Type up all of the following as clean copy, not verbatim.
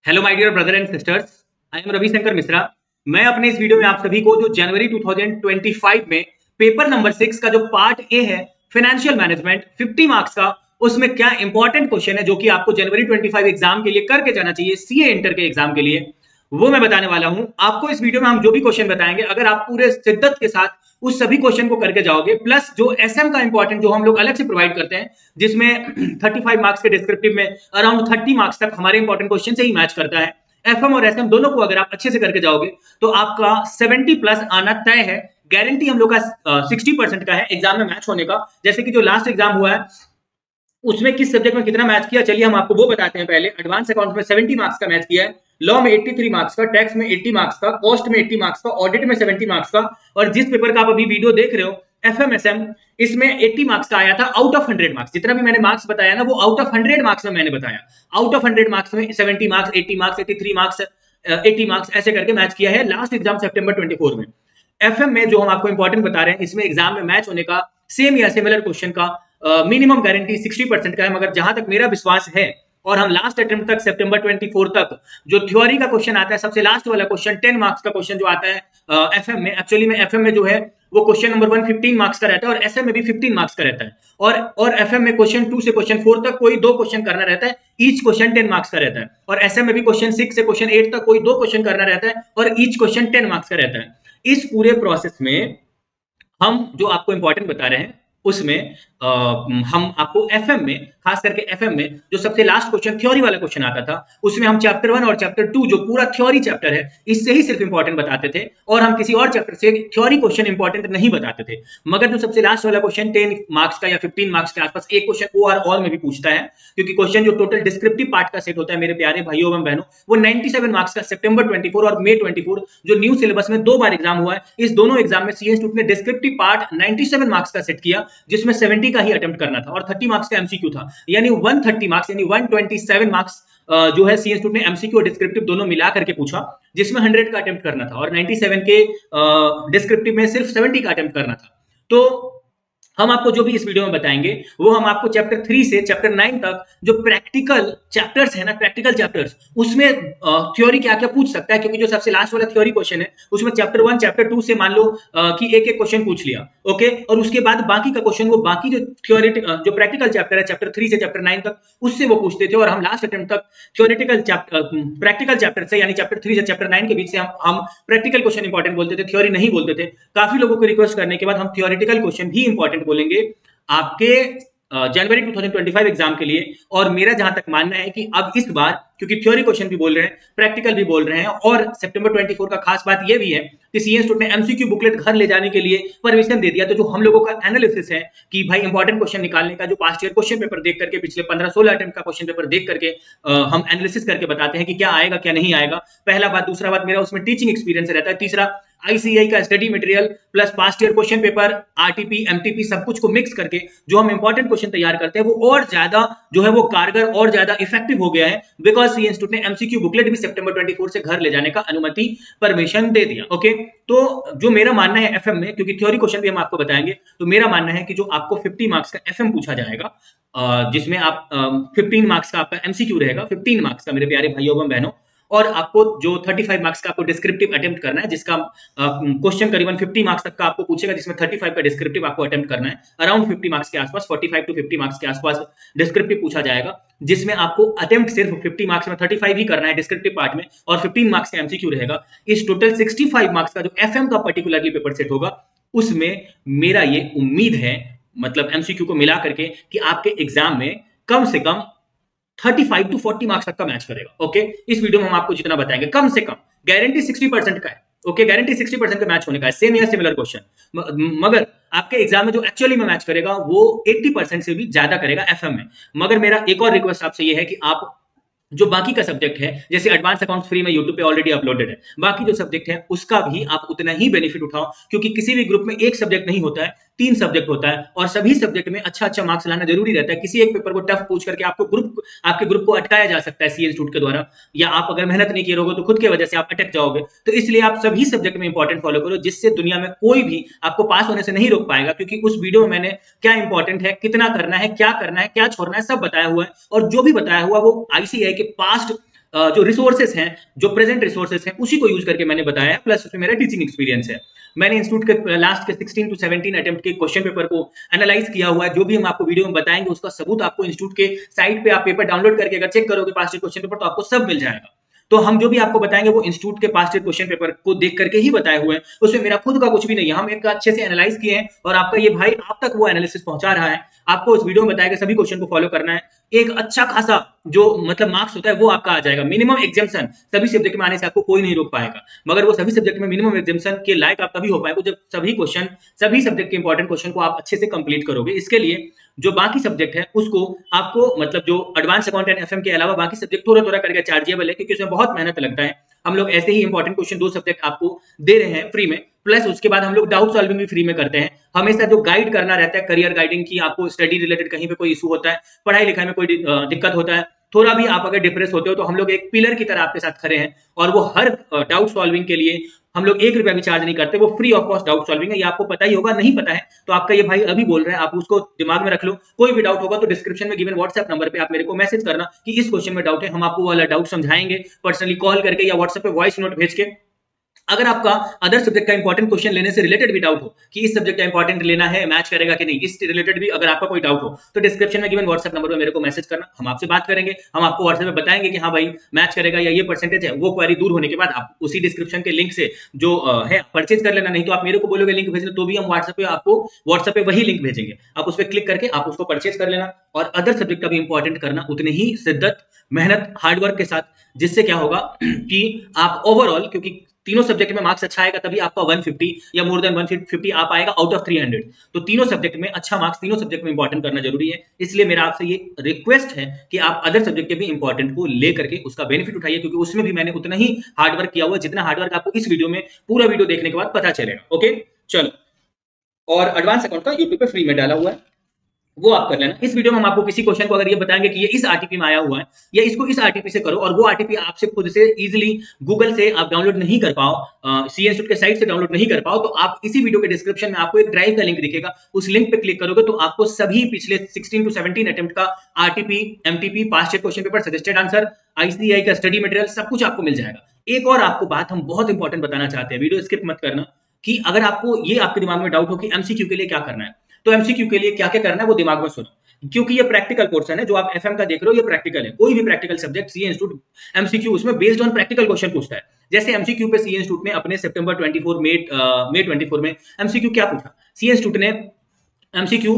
Hello my dear brother and sisters, I am Ravishankar Mishra. मैं अपने इस वीडियो में आप सभी को जो जनवरी 2025 में पेपर नंबर 6 का जो पार्ट ए है फाइनेंशियल मैनेजमेंट 50 मार्क्स का, उसमें क्या इंपॉर्टेंट क्वेश्चन है जो कि आपको जनवरी 25 एग्जाम के लिए करके जाना चाहिए, सीए इंटर के एग्जाम के लिए, वो मैं बताने वाला हूं आपको। इस वीडियो में हम जो भी क्वेश्चन बताएंगे, अगर आप पूरे शिद्दत के साथ उस सभी क्वेश्चन को करके जाओगे, प्लस जो एसएम का इंपॉर्टेंट जो हम लोग अलग से प्रोवाइड करते हैं, जिसमें 35 मार्क्स के डिस्क्रिप्टिव में अराउंड 30 मार्क्स तक हमारे इंपॉर्टेंट क्वेश्चन से ही मैच करता है। एफएम और एसएम दोनों को अगर आप अच्छे से करके जाओगे तो आपका 70 प्लस आना तय है। गारंटी हम लोग का 60% का है एग्जाम में मैच होने का। जैसे कि जो लास्ट एग्जाम हुआ है उसमें किस सब्जेक्ट में कितना मैच किया, चलिए हम आपको वो बताते हैं। पहले एडवांस अकाउंट में 70 मार्क्स का मैच किया है, लॉ में 83 मार्क्स का, टैक्स में 80 मार्क्स का, कॉस्ट में 80 मार्क्स का, ऑडिट में 70 मार्क्स का, और जिस पेपर का आप अभी वीडियो देख रहे हो एफएमएसएम, इसमें 80 मार्क्स का आया था आउट ऑफ 100 मार्क्स। जितना भी मैंने मार्क्स बताया ना, वो आउट ऑफ 100 मार्क्स में मैंने बताया। आउट ऑफ 100 मार्क्स में 70 मार्क्स, 80 मार्क्स, 83 मार्क्स, 80 मार्क्स ऐसे करके मैच किया है लास्ट एग्जाम सितंबर 24 में। एफएम में जो हम आपको इंपॉर्टेंट बता रहे हैं, इसमें एग्जाम में मैच होने का सेम या सिमिलर क्वेश्चन का मिनिमम गारंटी 60% का है। मगर जहां तक मेरा विश्वास है, और हम लास्ट अटेम्प्ट तक सितंबर 24 तक जो थ्योरी का क्वेश्चन आता है, सबसे लास्ट वाला क्वेश्चन 10 मार्क्स का क्वेश्चन जो आता है एफएम में, एक्चुअली में एफएम में जो है वो क्वेश्चन नंबर 1 15 मार्क्स का रहता है, और एसएम में भी 15 मार्क्स का रहता है। और एफएम में क्वेश्चन 2 से क्वेश्चन 4 तक कोई दो क्वेश्चन करना रहता है, ईच क्वेश्चन 10 मार्क्स का रहता है। और एसएम में भी क्वेश्चन 6 से क्वेश्चन 8 तक कोई दो क्वेश्चन करना रहता है, और ईच क्वेश्चन 10 मार्क्स का रहता है। इस पूरे प्रोसेस में हम जो आपको इंपॉर्टेंट बता रहे हैं उसमें हम आपको एफएम में, खास करके एफएम में जो सबसे लास्ट क्वेश्चन थ्योरी वाला क्वेश्चन आता था, उसमें हम चैप्टर 1 और चैप्टर 2 जो पूरा थ्योरी चैप्टर है, इससे ही सिर्फ इंपॉर्टेंट बताते थे, और हम किसी और चैप्टर से थ्योरी क्वेश्चन इंपॉर्टेंट नहीं बताते थे। मगर जो सबसे लास्ट वाला क्वेश्चन 10 मार्क्स का या 15 मार्क्स के आसपास एक क्वेश्चन ओवरऑल में भी पूछता है, क्योंकि क्वेश्चन जो टोटल डिस्क्रिप्टिव पार्ट का सेट होता है मेरे प्यारे भाइयों एवं बहनों, वो 97 मार्क्स का सितंबर 24 और मई 24 जो न्यू सिलेबस में दो बार एग्जाम हुआ है, इस दोनों एग्जाम में सी इंस्टीट्यूट ने डिस्क्रिप्टिव पार्ट 97 मार्क्स का सेट किया, जिसमें 70 का ही अटेम्प्ट करना था, और 30 मार्क्स का एमसीक्यू था। यानी 130 मार्क्स यानी 127 मार्क्स जो है सी इंस्टीट्यूट ने एमसीक्यू और डिस्क्रिप्टिव दोनों मिला करके पूछा, जिसमें 100 का अटेम्प्ट करना था, और 97 के डिस्क्रिप्टिव में सिर्फ 70 का अटेम्प्ट करना था। तो हम आपको जो भी इस वीडियो में बताएंगे वो हम आपको चैप्टर 3 से चैप्टर 9 तक जो प्रैक्टिकल चैप्टर्स है ना, प्रैक्टिकल चैप्टर्स, उसमें थ्योरी क्या क्या पूछ सकता है, क्योंकि जो सबसे लास्ट वाला थ्योरी क्वेश्चन है उसमें चैप्टर 1 चैप्टर 2 से मान लो कि एक एक क्वेश्चन पूछ लिया, ओके, और उसके बाद बाकी का क्वेश्चन वो बाकी जो थ्योरेटिक जो प्रैक्टिकल चैप्टर है चैप्टर 3 से चैप्टर 9 तक, उससे वो पूछते थे। और हम लास्ट अटेम्प्ट तक थ्योरेटिकल प्रैक्टिकल चैप्टर से यानी चैप्टर 3 से चैप्टर 9 के बीच से हम प्रैक्टिकल क्वेश्चन इंपॉर्टेंट बोलते थे, थ्योरी नहीं बोलते थे। काफी लोगों को रिक्वेस्ट करने के बाद हम थ्योरेटिकल क्वेश्चन भी इंपॉर्टेंट बोलेंगे आपके जनवरी 2025 एग्जाम के लिए। और मेरा जहां तक मानना है कि अब इस बार, क्योंकि थ्योरी क्वेश्चन भी बोल रहे हैं, प्रैक्टिकल भी बोल रहे हैं, और सितंबर 24 का खास बात यह भी है कि सीए इंस्टीट्यूट ने एमसीक्यू बुकलेट घर ले जाने के लिए परमिशन दे दिया। तो जो हम लोगों का एनालिसिस है कि भाई इंपॉर्टेंट क्वेश्चन निकालने का, जो पास्ट ईयर क्वेश्चन पेपर देख करके, पिछले 15-16 अटेम्प्ट का क्वेश्चन पेपर देख करके हम एनालिसिस करके बताते हैं कि क्या आएगा क्या नहीं आएगा। पहला बात। दूसरा बात, मेरा उसमें टीचिंग एक्सपीरियंस रहता है। तीसरा, आईसीआई का study material plus past year question paper, RTP, MTP, सब कुछ को मिक्स करके जो हम इंपॉर्टेंट क्वेश्चन तैयार करते हैं, वो और ज्यादा जो है वो कारगर और ज्यादा इफेक्टिव हो गया है, बिकॉज सी इंस्टीट्यूट ने एमसीक्यू बुकलेट भी सितंबर 24 से घर ले जाने का अनुमति परमिशन दे दिया। ओके, तो जो मेरा मानना है एफएम में, क्योंकि थ्योरी क्वेश्चन भी हम आपको बताएंगे, तो मेरा मानना है कि जो आपको 50 मार्क्स का एफएम पूछा जाएगा, जिसमें आप 15 मार्क्स का आपका एमसीक्यू रहेगा, 15 मार्क्स का मेरे प्यारे भाइयों एवं बहनों, और आपको जो 35 मार्क्स का आपको डिस्क्रिप्टिव अटेम्प्ट करना है, जिसका क्वेश्चन करीबन 50 मार्क्स तक का आपको पूछेगा, जिसमें 35 का डिस्क्रिप्टिव आपको अटेम्प्ट करना है। अराउंड 50 मार्क्स के आसपास, 45 टू 50 मार्क्स के आसपास डिस्क्रिप्टिव पूछा जाएगा, जिसमें आपको अटेम्प्ट सिर्फ 50 मार्क्स में 35 ही करना है डिस्क्रिप्टिव पार्ट में, और 15 मार्क्स का एमसीक्यू रहेगा। इस टोटल 65 मार्क्स का जो एफएम का पर्टिकुलरली पेपर सेट होगा, उसमें मेरा ये उम्मीद है, मतलब एमसीक्यू को मिला करके, कि आपके एग्जाम में कम से कम 35 टू 40 मार्क्स तक का मैच करेगा। ओके, इस वीडियो में हम आपको जितना बताएंगे, कम से कम गारंटी 60% का है। ओके, गारंटी 60% का मैच होने का है, सेम या सिमिलर क्वेश्चन। मगर आपके एग्जाम में जो एक्चुअली में मैच करेगा वो 80% से भी ज्यादा करेगा एफएम में। मगर मेरा एक और रिक्वेस्ट आपसे ये है कि आप जो बाकी का सब्जेक्ट है, जैसे एडवांस अकाउंट्स फ्री में यूट्यूब पे ऑलरेडी अपलोडेड है, बाकी जो सब्जेक्ट है उसका भी आप उतना ही बेनिफिट उठाओ, क्योंकि किसी भी ग्रुप में एक सब्जेक्ट नहीं होता है, 3 सब्जेक्ट होता है, और सभी सब्जेक्ट में अच्छा मार्क्स लाना जरूरी रहता है। किसी एक पेपर को टफ पूछ करके आपके ग्रुप को अटकाया जा सकता है सी इंस्टीट्यूट के द्वारा, या आप अगर मेहनत नहीं किए रहोगे तो खुद की वजह से आप अटक जाओगे। तो इसलिए आप सभी सब्जेक्ट में इंपॉर्टेंट फॉलो करो, जिससे दुनिया में कोई भी आपको पास होने से नहीं रोक पाएगा, क्योंकि उस वीडियो में मैंने क्या इंपॉर्टेंट है, कितना करना है, क्या छोड़ना है, सब बताया हुआ है। और जो भी बताया हुआ वो आईसीआई के पास्ट जो रिसोर्सेस हैं, जो प्रेजेंट रिसोर्सेस हैं, उसी को यूज करके मैंने बताया है, प्लस उसमें मेरा टीचिंग एक्सपीरियंस है। मैंने इंस्टीट्यूट के लास्ट के 16 टू 17 अटेम्प्ट के क्वेश्चन पेपर को एनालाइज किया हुआ है। जो भी हम आपको वीडियो में बताएंगे उसका सबूत आपको इंस्टीट्यूट के साइट पे आप पेपर डाउनलोड करके अगर चेक करोगे पास्ट क्वेश्चन पेपर, तो आपको सब मिल जाएगा। तो हम जो भी आपको बताएंगे वो इंस्टीट्यूट के पास्ट क्वेश्चन पेपर को देख करके ही बताए हुए हैं, उसमें मेरा खुद का कुछ भी नहीं है। हम एक अच्छे से एनालाइज किए हैं और आपका ये भाई आप तक वो एनालिसिस पहुंचा रहा है। आपको इस वीडियो में बताया सभी क्वेश्चन को फॉलो करना है, एक अच्छा खासा जो मतलब मार्क्स होता है वो आपका आ जाएगा। मिनिमम एग्जाम्शन सभी सब्जेक्ट में आने से आपको कोई नहीं रोक पाएगा, मगर वो सभी सब्जेक्ट में मिनिमम एग्जाम्शन के लायक आप तभी हो पाएगा जब सभी क्वेश्चन, सभी सब्जेक्ट के इंपॉर्टेंट क्वेश्चन को आप अच्छे से कंप्लीट करोगे। इसके लिए जो बाकी सब्जेक्ट है उसको आपको मतलब जो एडवांस अकाउंटेंट एफएम के अलावा बाकी सब्जेक्ट थोड़ा थोड़ा करके चार्जेबल है, क्योंकि उसमें बहुत मेहनत लगता है। हम लोग ऐसे ही इंपॉर्टेंट क्वेश्चन 2 सब्जेक्ट आपको दे रहे हैं फ्री में, प्लस उसके बाद हम लोग डाउट सॉल्विंग भी फ्री में करते हैं। हमेशा जो गाइड करना रहता है, करियर गाइडिंग की, आपको स्टडी रिलेटेड कहीं पे कोई इशू होता है, पढ़ाई लिखाई में कोई दिक्कत होता है, थोड़ा भी आप अगर डिप्रेस होते हो, तो हम लोग एक पिलर की तरह आपके साथ खड़े हैं। और वो हर डाउट सॉल्विंग के लिए हम लोग 1 रुपया भी चार्ज नहीं करते, वो free of cost doubt solving है। ये आपको पता ही होगा, नहीं पता है तो आपका ये भाई अभी बोल रहा है, आप उसको दिमाग में रख लो। कोई भी डाउट होगा तो डिस्क्रिप्शन में गिवन व्हाट्सएप नंबर पे आप मेरे को मैसेज करना कि इस क्वेश्चन में डाउट है, हम आपको वो वाला डाउट समझाएंगे पर्सनली कॉल करके या व्हाट्सएप पे वॉइस नोट भेज के। अगर आपका अदर सब्जेक्ट का इंपॉर्टेंट क्वेश्चन लेने से रिलेटेड भी डाउट हो कि इस सब्जेक्ट का इंपॉर्टेंट लेना है, मैच करेगा कि नहीं, इस रिलेटेड भी अगर आपका कोई डाउट हो, तो डिस्क्रिप्शन में गिवन व्हाट्सएप नंबर पे मेरे को मैसेज करना, हम आपसे बात करेंगे। हम आपको व्हाट्सएप पे बताएंगे कि हाँ भाई मैच करेगा या ये परसेंटेज है। वो क्वेरी दूर होने के बाद आप उसी डिस्क्रिप्शन के लिंक से जो है परचेज कर लेना। नहीं तो आप मेरे को बोलोगे लिंक भेजना, तो भी हम व्हाट्सएप पे आपको व्हाट्सएप पे वही लिंक भेजेंगे, आप उस पर क्लिक करके आप उसको परचेज कर लेना। और अदर सब्जेक्ट का भी इंपॉर्टेंट करना उतनी ही शिद्दत, मेहनत, हार्डवर्क के साथ, जिससे क्या होगा कि आप ओवरऑल, क्योंकि तीनों सब्जेक्ट में मार्क्स अच्छा आएगा तभी आपका 150 या मोर देन 150 आ पाएगा आउट ऑफ 300। तो तीनों सब्जेक्ट में अच्छा मार्क्स, तीनों सब्जेक्ट में इंपॉर्टेंट करना जरूरी है। इसलिए मेरा आपसे ये रिक्वेस्ट है कि आप अदर सब्जेक्ट के भी इंपॉर्टेंट को लेकर के उसका बेनिफिट उठाइए, क्योंकि उसमें भी मैंने उतना ही हार्डवर्क किया हुआ, जितना हार्डवर्क आपको इस वीडियो में पूरा वीडियो देखने के बाद पता चलेगा। ओके चलो, और एडवांस अकाउंट का यूट्यूब पे फ्री में डाला हुआ है, वो आप कर लेना। इस वीडियो में हम आपको किसी क्वेश्चन को अगर ये बताएंगे कि ये इस आरटीपी में आया हुआ है या इसको इस आरटीपी से करो, और वो आरटीपी आपसे खुद से इजीली गूगल से आप डाउनलोड नहीं कर पाओ, सी इंस्टीट्यूट के साइट से डाउनलोड नहीं कर पाओ, तो आप इसी वीडियो के डिस्क्रिप्शन में आपको एक ड्राइव का लिंक दिखेगा, उस लिंक पे क्लिक करोगे तो आपको सभी पिछले 16 टू 17 अटेम्प्ट का RTP, MTP, past year question paper, suggested answer, ICI का स्टडी मटेरियल, सब कुछ आपको मिल जाएगा। एक और आपको बात हम बहुत इंपॉर्टेंट बताना चाहते हैं, वीडियो स्किप मत करना, कि अगर आपको ये आपके दिमाग में डाउट हो कि एमसीक्यू के लिए क्या करना है, तो एमसीक्यू के लिए क्या क्या करना है वो दिमाग में सुनो, क्योंकि ये प्रैक्टिकल पोर्शन है। जो आप एफएम का देख रहे हो ये प्रैक्टिकल है। कोई भी प्रैक्टिकल सब्जेक्ट सी इंस्टीट्यूट एमसीक्यू उसमें बेस्ड ऑन प्रैक्टिकल क्वेश्चन पूछता है। जैसे एमसीक्यू पे सी इंस्टीट्यूट ने अपने सितंबर 24 मई 24 में एमसीक्यू क्या पूछा, सी इंस्टीट्यूट ने एमसीक्यू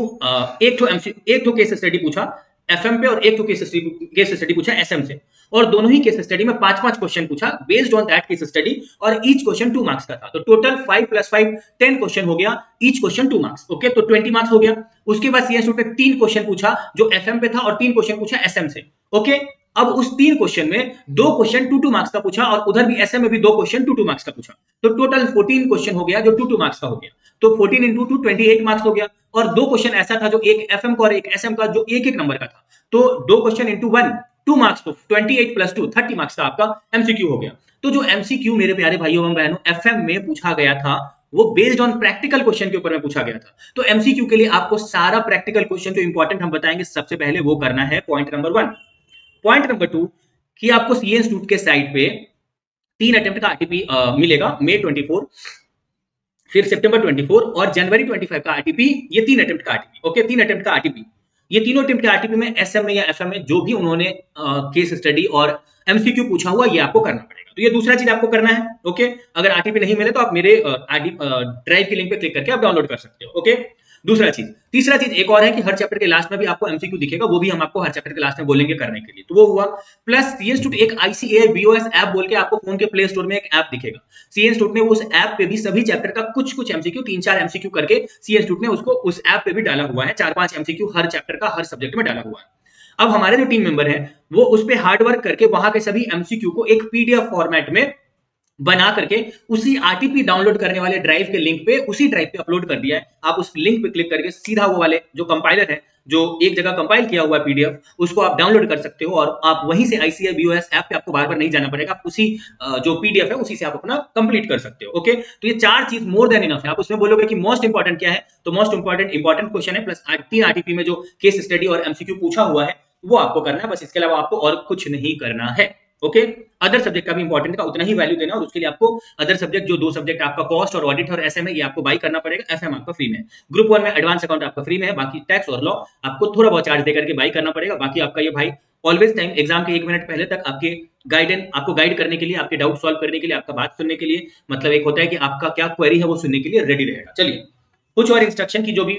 एक तो केस स्टडी पूछा एफएम पे और एक तो केस स्टडी पूछा एसएम से, और दोनों ही केस स्टडी में 5-5 क्वेश्चन पूछा based on that case study, और ईच क्वेश्चन 2 मार्क्स का था। तो टोटल 5 + 5 10 क्वेश्चन हो गया, ईच क्वेश्चन 2 मार्क्स। ओके, तो 20 मार्क्स हो गया। उसके बाद सीएस ने 3 क्वेश्चन पूछा जो एफएम पे था और 3 क्वेश्चन पूछा एसएम से। ओके, अब उस 3 क्वेश्चन में 2 क्वेश्चन 2-2 मार्क्स का पूछा और उधर भी एसएम में भी 2 क्वेश्चन 2-2 मार्क्स का पूछा। तो टोटल 14 क्वेश्चन हो गया जो 2-2 मार्क्स का हो गया। तो 14 × 2 28 मार्क्स हो गया। और 2 क्वेश्चन ऐसा था जो एक एफएम का और एक एसएम का जो एक नंबर का था। तो 2 क्वेश्चन × 1 2 मार्क्स, तो 28 + 2 30 मार्क्स का आपका एमसीक्यू हो गया। तो जो एमसीक्यू मेरे प्यारे भाइयों एवं बहनों एफएम में पूछा गया था वो बेस्ड ऑन प्रैक्टिकल क्वेश्चन के ऊपर में पूछा गया था। तो एमसीक्यू के लिए आपको सारा प्रैक्टिकल क्वेश्चन जो इंपॉर्टेंट हम बताएंगे सबसे पहले वो करना है। Point number 1। पॉइंट नंबर 2 कि आपको सीए इंस्टीट्यूट के साइट पे 3 अटेम्प्ट का आरटीपी मिलेगा, मई 24, फिर सितंबर 24 और जनवरी 25 का आरटीपी। ये 3 अटेम्प्ट का आरटीपी। ओके, 3 अटेम्प्ट का आरटीपी। ये तीनों अटेम्प्ट के आरटीपी में एसएम में या एफएम में जो भी उन्होंने केस स्टडी और एमसीक्यू पूछा हुआ ये आपको करना पड़ेगा। तो ये दूसरा चीज आपको करना है। ओके, अगर आरटीपी नहीं मिले तो आप मेरे ड्राइव के लिंक पे क्लिक करके आप डाउनलोड कर सकते हो। ओके, दूसरा चीज। तीसरा चीज एक और है कि हर चैप्टर के लास्ट में भी आपको एमसीक्यू दिखेगा, वो भी हम आपको हर चैप्टर के लास्ट में बोलेंगे करने के लिए। तो वो हुआ। प्लस सी इंस्टीट्यूट एक आईसीएआई बीओएस ऐप बोल के आपको फोन के प्ले स्टोर में एक ऐप दिखेगा। सी इंस्टीट्यूट ने उस ऐप पे भी सभी चैप्टर का कुछ एमसीक्यू 3-4 एमसीक्यू करके सी इंस्टीट्यूट ने उसको उस ऐप पे भी डाला हुआ है। 4-5 एमसीक्यू हर चैप्टर का हर सब्जेक्ट में डाला हुआ है। अब हमारे जो टीम मेंबर हैं वो उस पे हार्ड वर्क करके वहां के सभी एमसीक्यू को एक पीडीएफ फॉर्मेट में बना करके उसी आरटीपी डाउनलोड करने वाले ड्राइव के लिंक पे, उसी ड्राइव पे अपलोड कर दिया है। आप उस लिंक पे क्लिक करके सीधा वो वाले जो कंपाइलर है, जो एक जगह कंपाइल किया हुआ है पीडीएफ, उसको आप डाउनलोड कर सकते हो और आप वहीं से आईसीआई बीओएस ऐप पे आपको बार बार नहीं जाना पड़ेगा। आप उसी जो पीडीएफ है उसी से आप अपना कंप्लीट कर सकते हो। ओके, तो ये 4 चीज मोर देन इनफ है। आप उसमें बोलोगे कि मोस्ट इंपॉर्टेंट क्या है, तो मोस्ट इंपॉर्टेंट क्वेश्चन है प्लस 3 आरटीपी में जो केस स्टडी और एमसीक्यू पूछा हुआ है वो आपको करना है। बस इसके अलावा आपको और कुछ नहीं करना है। ओके। अदर सब्जेक्ट का भी इंपॉर्टेंट का उतना ही वैल्यू देना, और उसके लिए आपको अदर सब्जेक्ट जो 2 सब्जेक्ट आपका कॉस्ट और ऑडिट और एसएम है, ये आपको बाई करना पड़ेगा। एफएम आपका फ्री में, ग्रुप 1 में एडवांस अकाउंट आपका फ्री में है, बाकी टैक्स और लॉ आपको थोड़ा बहुत चार्ज देकर के बाई करना पड़ेगा। बाकी आपका ये भाई ऑलवेज टाइम एग्जाम के 1 मिनट पहले तक आपको गाइड करने के लिए, आपके डाउट सॉल्व करने के लिए, आपका बात सुनने के लिए, मतलब एक होता है कि आपका क्या क्वेरी है वो सुनने के लिए रेडी रहेगा। चलिए कुछ और इंस्ट्रक्शन की जो भी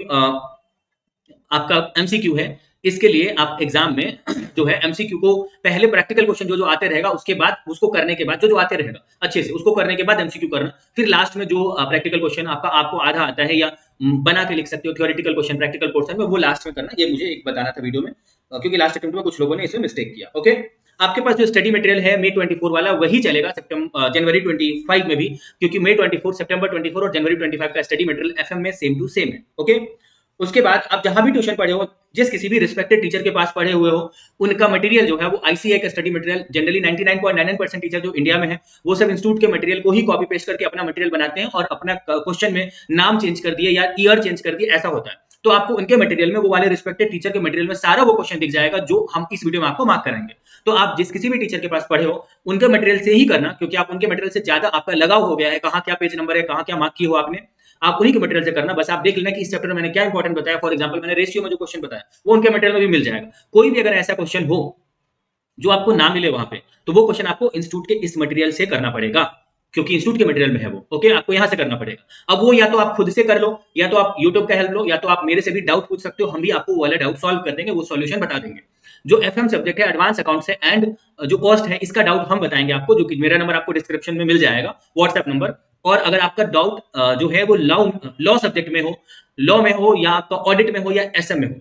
आपका एमसीक्यू है, इसके लिए आप एग्जाम में जो है एमसीक्यू को पहले प्रैक्टिकल क्वेश्चन जो जो आते रहेगा, उसके बाद उसको करने के बाद जो जो आते रहेगा अच्छे से उसको करने के बाद एमसीक्यू करना, फिर लास्ट में जो प्रैक्टिकल क्वेश्चन आपको आधा आता है या बना के लिख सकते हो थ्योरेटिकल क्वेश्चन प्रैक्टिकल पोर्शन में, वो लास्ट में करना। ये मुझे एक बताना था वीडियो में, क्योंकि लास्ट अटेम्प्ट में कुछ लोगों ने इसमें मिस्टेक किया। ओके, आपके पास जो स्टडी मटेरियल है May 24 वाला वही चलेगा जनवरी 25 में भी, क्योंकि May 24, सितंबर 24 और जनवरी 25 का स्टडी मटेरियल एफएम में सेम टू सेम है। ओके, उसके बाद आप जहां भी ट्यूशन पढ़े हो, जिस किसी भी रिस्पेक्टेड टीचर के पास पढ़े हुए हो, उनका मटेरियल जो है वो आईसीआई का स्टडी मटेरियल, जनरली 99.99% टीचर जो इंडिया में है वो सब इंस्टीट्यूट के मटेरियल को ही कॉपी पेस्ट करके अपना मटेरियल बनाते हैं और अपना क्वेश्चन में नाम चेंज कर दिए या ईयर चेंज कर दिए, ऐसा होता है। तो आपको उनके मटेरियल में, वो वाले रिस्पेक्टेड टीचर के मटेरियल में सारा वो क्वेश्चन दिख जाएगा जो हम इस वीडियो में आपको मार्क कराएंगे। तो आप जिस किसी भी टीचर के पास पढ़े हो उनके मटेरियल से ही करना, क्योंकि आप उनके मटेरियल से ज्यादा आपका लगाव हो गया है, कहाँ क्या पेज नंबर है, कहाँ क्या मार्क की हो आपने, आप उन्हीं के मटेरियल से करना। बस आप देख लेना कि इस चैप्टर में मैंने क्या इंपॉर्टेंट बताया। फॉर एग्जांपल मैंने रेशियो में जो क्वेश्चन बताया वो उनके मटेरियल में भी मिल जाएगा। कोई भी अगर ऐसा क्वेश्चन हो जो आपको ना मिले वहां पे, तो वो क्वेश्चन आपको इंस्टीट्यूट के इस मटेरियल से करना पड़ेगा, क्योंकि इंस्टीट्यूट के मटेरियल में है वो। ओके, आपको यहां से करना पड़ेगा। अब वो या तो आप खुद से कर लो, या तो आप यूट्यूब का हेल्प लो, या तो आप मेरे से भी डाउट पूछ सकते हो, हम भी आपको वो वाला डाउट सॉल्व कर देंगे, वो सॉल्यूशन बता देंगे। जो एफएम सब्जेक्ट है एडवांस अकाउंट से एंड जो कॉस्ट है, इसका डाउट हम बताएंगे आपको, जो कि मेरा नंबर आपको डिस्क्रिप्शन में मिल जाएगा, व्हाट्सएप नंबर। और अगर आपका डाउट जो है वो लॉ सब्जेक्ट में हो, लॉ में हो, या आपका ऑडिट में हो, या एसएम में हो,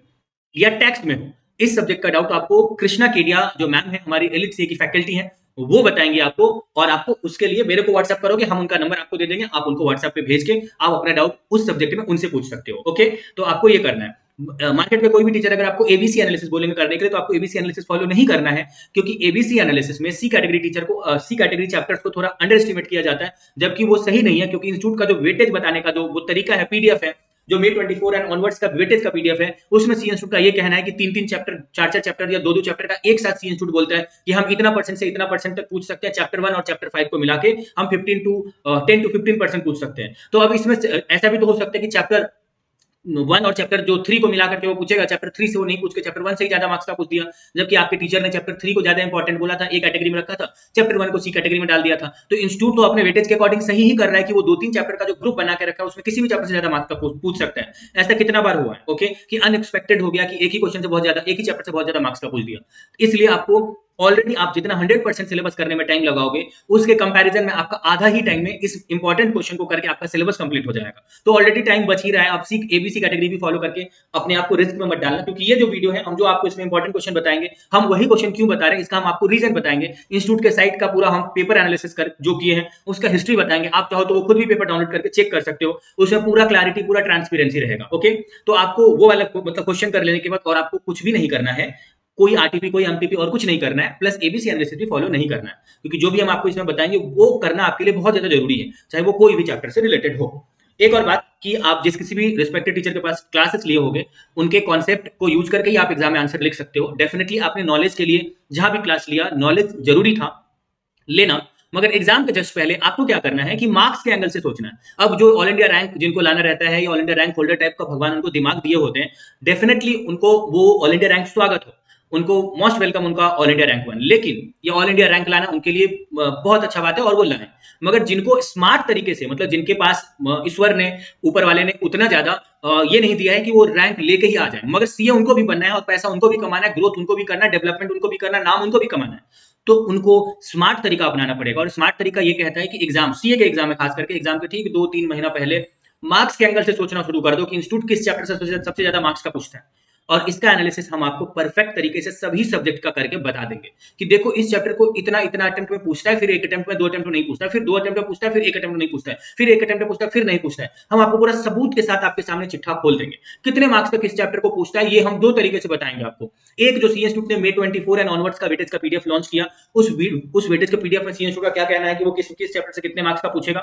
या टैक्स में हो, इस सब्जेक्ट का डाउट आपको कृष्णा केडिया जो मैम है हमारी एलिट सी की फैकल्टी है, वो बताएंगे आपको। और आपको उसके लिए मेरे को व्हाट्सएप करोगे, हम उनका नंबर आपको दे देंगे, आप उनको व्हाट्सएप पे भेज के आप अपना डाउट उस सब्जेक्ट में उनसे पूछ सकते हो। ओके, तो आपको ये करना है। मार्केट में कोई भी टीचर अगर आपको एबीसी एनालिसिस बोलेंगे करने के लिए, तो आपको एबीसी एनालिसिस फॉलो नहीं करना है, क्योंकि एबीसी एनालिसिस में सी कैटेगरी टीचर को सी कैटेगरी चैप्टर्स को थोड़ा अंडर एस्टिमेट किया जाता है, जबकि वो सही नहीं है। क्योंकि इंस्टीट्यूट का जो वेटेज बताने का जो वो तरीका है, पीडीएफ है, जो May 24 एंड ऑनवर्ड्स का वेटेज का पीडीएफ है, उसमें सी इंस्टीट्यूट का ये कहना है कि 3-3 चैप्टर, 4-4 चैप्टर या 2-2 चैप्टर का एक साथ सी इंस्टीट्यूट बोलता है कि हम इतना परसेंट से इतना परसेंट तक पूछ सकते हैं, चैप्टर 1 और चैप्टर 5 को मिला के हम 10 to 15% पूछ सकते हैं। तो अब इसमें ऐसा भी तो हो सकता है कि चैप्टर 1 और चैप्टर जो 3 को मिला करके वो पूछेगा, चैप्टर 3 से वो नहीं पूछ के चैप्टर 1 से ही ज्यादा मार्क्स का पूछ दिया, जबकि आपके टीचर ने चैप्टर 3 को ज्यादा इंपॉर्टेंट बोला था, ए कैटेगरी में रखा था, चैप्टर 1 को सी कैटेगरी में डाल दिया था। तो इंस्टीट्यूट तो अपने वेटेज के अकॉर्डिंग सही ही कर रहा है कि वो 2-3 चैप्टर का जो ग्रुप बना के रखा है उसमें किसी भी चैप्टर से ज्यादा मार्क्स का पूछ सकता है। ऐसा कितना बार हुआ है, ओके, कि अनएक्सपेक्टेड हो गया कि एक ही क्वेश्चन से बहुत ज्यादा, एक ही चैप्टर से बहुत ज्यादा मार्क्स का पूछ दिया। इसलिए आपको ऑलरेडी आप जितना 100% सिलेबस करने में टाइम लगाओगे, उसके कंपैरिजन में आपका आधा ही टाइम में इस इंपॉर्टेंट क्वेश्चन को करके आपका सिलेबस कंप्लीट हो जाएगा। तो ऑलरेडी टाइम बच ही रहा है। आप एबीसी कैटेगरी भी फॉलो करके अपने आप को रिस्क में मत डालना, क्योंकि ये जो वीडियो है हम जो आपको इसमें इंपॉर्टेंट क्वेश्चन बताएंगे, हम वही क्वेश्चन क्यों बता रहे हैं इसका हम आपको रीजन बताएंगे। इंस्टीट्यूट के साइट का पूरा हम पेपर एनालिसिस कर जो किए हैं उसका हिस्ट्री बताएंगे। आप चाहो तो वो खुद भी पेपर डाउनलोड करके चेक कर सकते हो, उसमें पूरा क्लैरिटी, पूरा ट्रांसपेरेंसी रहेगा। ओके, तो आपको वो वाला मतलब क्वेश्चन कर लेने के बाद और आपको कुछ भी नहीं करना है, कोई आरटीपी, कोई एमटीपी और कुछ नहीं करना है, प्लस एबीसी एनालिसिस भी फॉलो नहीं करना है, क्योंकि जो भी हम आपको इसमें बताएंगे वो करना आपके लिए बहुत ज्यादा जरूरी है, चाहे वो कोई भी चैप्टर से रिलेटेड हो। एक और बात कि आप जिस किसी भी रिस्पेक्टेड टीचर के पास क्लासेस लिए होंगे, उनके कॉन्सेप्ट को यूज करके ही आप एग्जाम में आंसर लिख सकते हो। डेफिनेटली आपने नॉलेज के लिए जहां भी क्लास लिया, नॉलेज जरूरी था लेना, मगर एग्जाम के जस्ट पहले आपको क्या करना है कि मार्क्स के एंगल से सोचना है। अब जो ऑल इंडिया रैंक जिनको लाना रहता है, या all India rank holder type का भगवान उनको दिमाग दिए होते हैं, डेफिनेटली उनको वो ऑल इंडिया रैंक स्वागत हो, उनको मोस्ट वेलकम उनका ऑल इंडिया रैंक 1। लेकिन ये ऑल इंडिया रैंक लाना उनके लिए बहुत अच्छा बात है और वो लाएं, मगर जिनको स्मार्ट तरीके से, मतलब जिनके पास ईश्वर ने, ऊपर वाले ने उतना ज्यादा ये नहीं दिया है कि वो रैंक लेके ही आ जाए, मगर सीए उनको भी बनना है और पैसा उनको भी कमाना है, ग्रोथ उनको भी करना है, डेवलपमेंट उनको भी करना है, नाम उनको भी कमाना है, तो उनको स्मार्ट तरीका अपनाना पड़ेगा। और स्मार्ट तरीका ये कहता है कि एग्जाम, सीए के एग्जाम में खास करके एग्जाम के ठीक 2-3 महीना पहले मार्क्स के एंगल से सोचना शुरू कर दो कि इंस्टीट्यूट किस चैप्टर से सबसे ज्यादा मार्क्स का पूछता है, और इसका एनालिसिस हम आपको परफेक्ट तरीके से सभी सब्जेक्ट का करके बता देंगे कि देखो इस चैप्टर को इतना इतना अटेम्प्ट में पूछता है, फिर एक अटेम्प्ट में, 2 अटेम्प्ट में नहीं पूछता है, फिर 2 अटेम्प्ट में पूछता है, फिर एक अटेम्प्ट में नहीं पूछता है, फिर एक अटेम्प्ट में पूछता है, फिर नहीं पूछता है। हम आपको पूरा सबूत के साथ आपके सामने चिट्ठा खोल देंगे कितने मार्क्स का किस चैप्टर को पूछता है, ये हम 2 तरीके से बताएंगे आपको। एक जो सी इंस्टीट्यूट ने May 24 एंड ऑनवर्ड्स का वेटेज का पीडीएफ लॉन्च किया, उस वेटेज के पीडीएफ में सी इंस्टीट्यूट का क्या कहना है कि वो किस चैप्टर से कितने मार्क्स का पूछेगा,